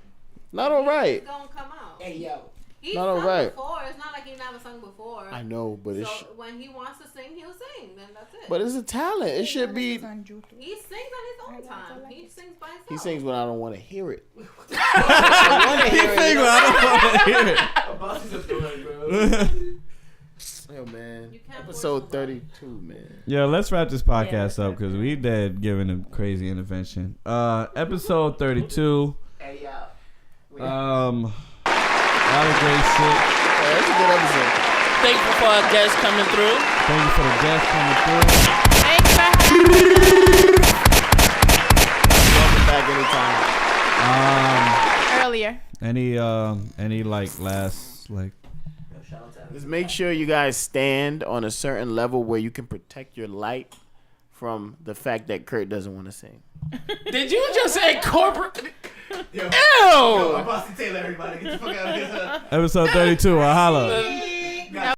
Not all right. It's gonna come out. Hey yo. He's Not all sung right. before. It's not like he never sung before. I know, but it's So when he wants to sing, he'll sing. Then that's it. but it's a talent. It should be. He sings on his own time. He sings by himself. He sings when I don't want to hear it. He sings when I don't want to hear it. Yo, man. Episode 32, man. Yeah, let's wrap this podcast up because we dead giving a crazy intervention. Episode 32. Hey yo. A lot of great shit. Yeah, that's a good episode. Thank you for our guests coming through. Thank you for the guests coming through. Thanks for having me. Welcome back anytime. Earlier. Any like last like Just make sure you guys stand on a certain level where you can protect your light from the fact that Kurt doesn't want to sing. Did you just say corporate? Yo, Ew! I'm Boston Taylor, everybody. Get the fuck out of here. episode 32? Holla.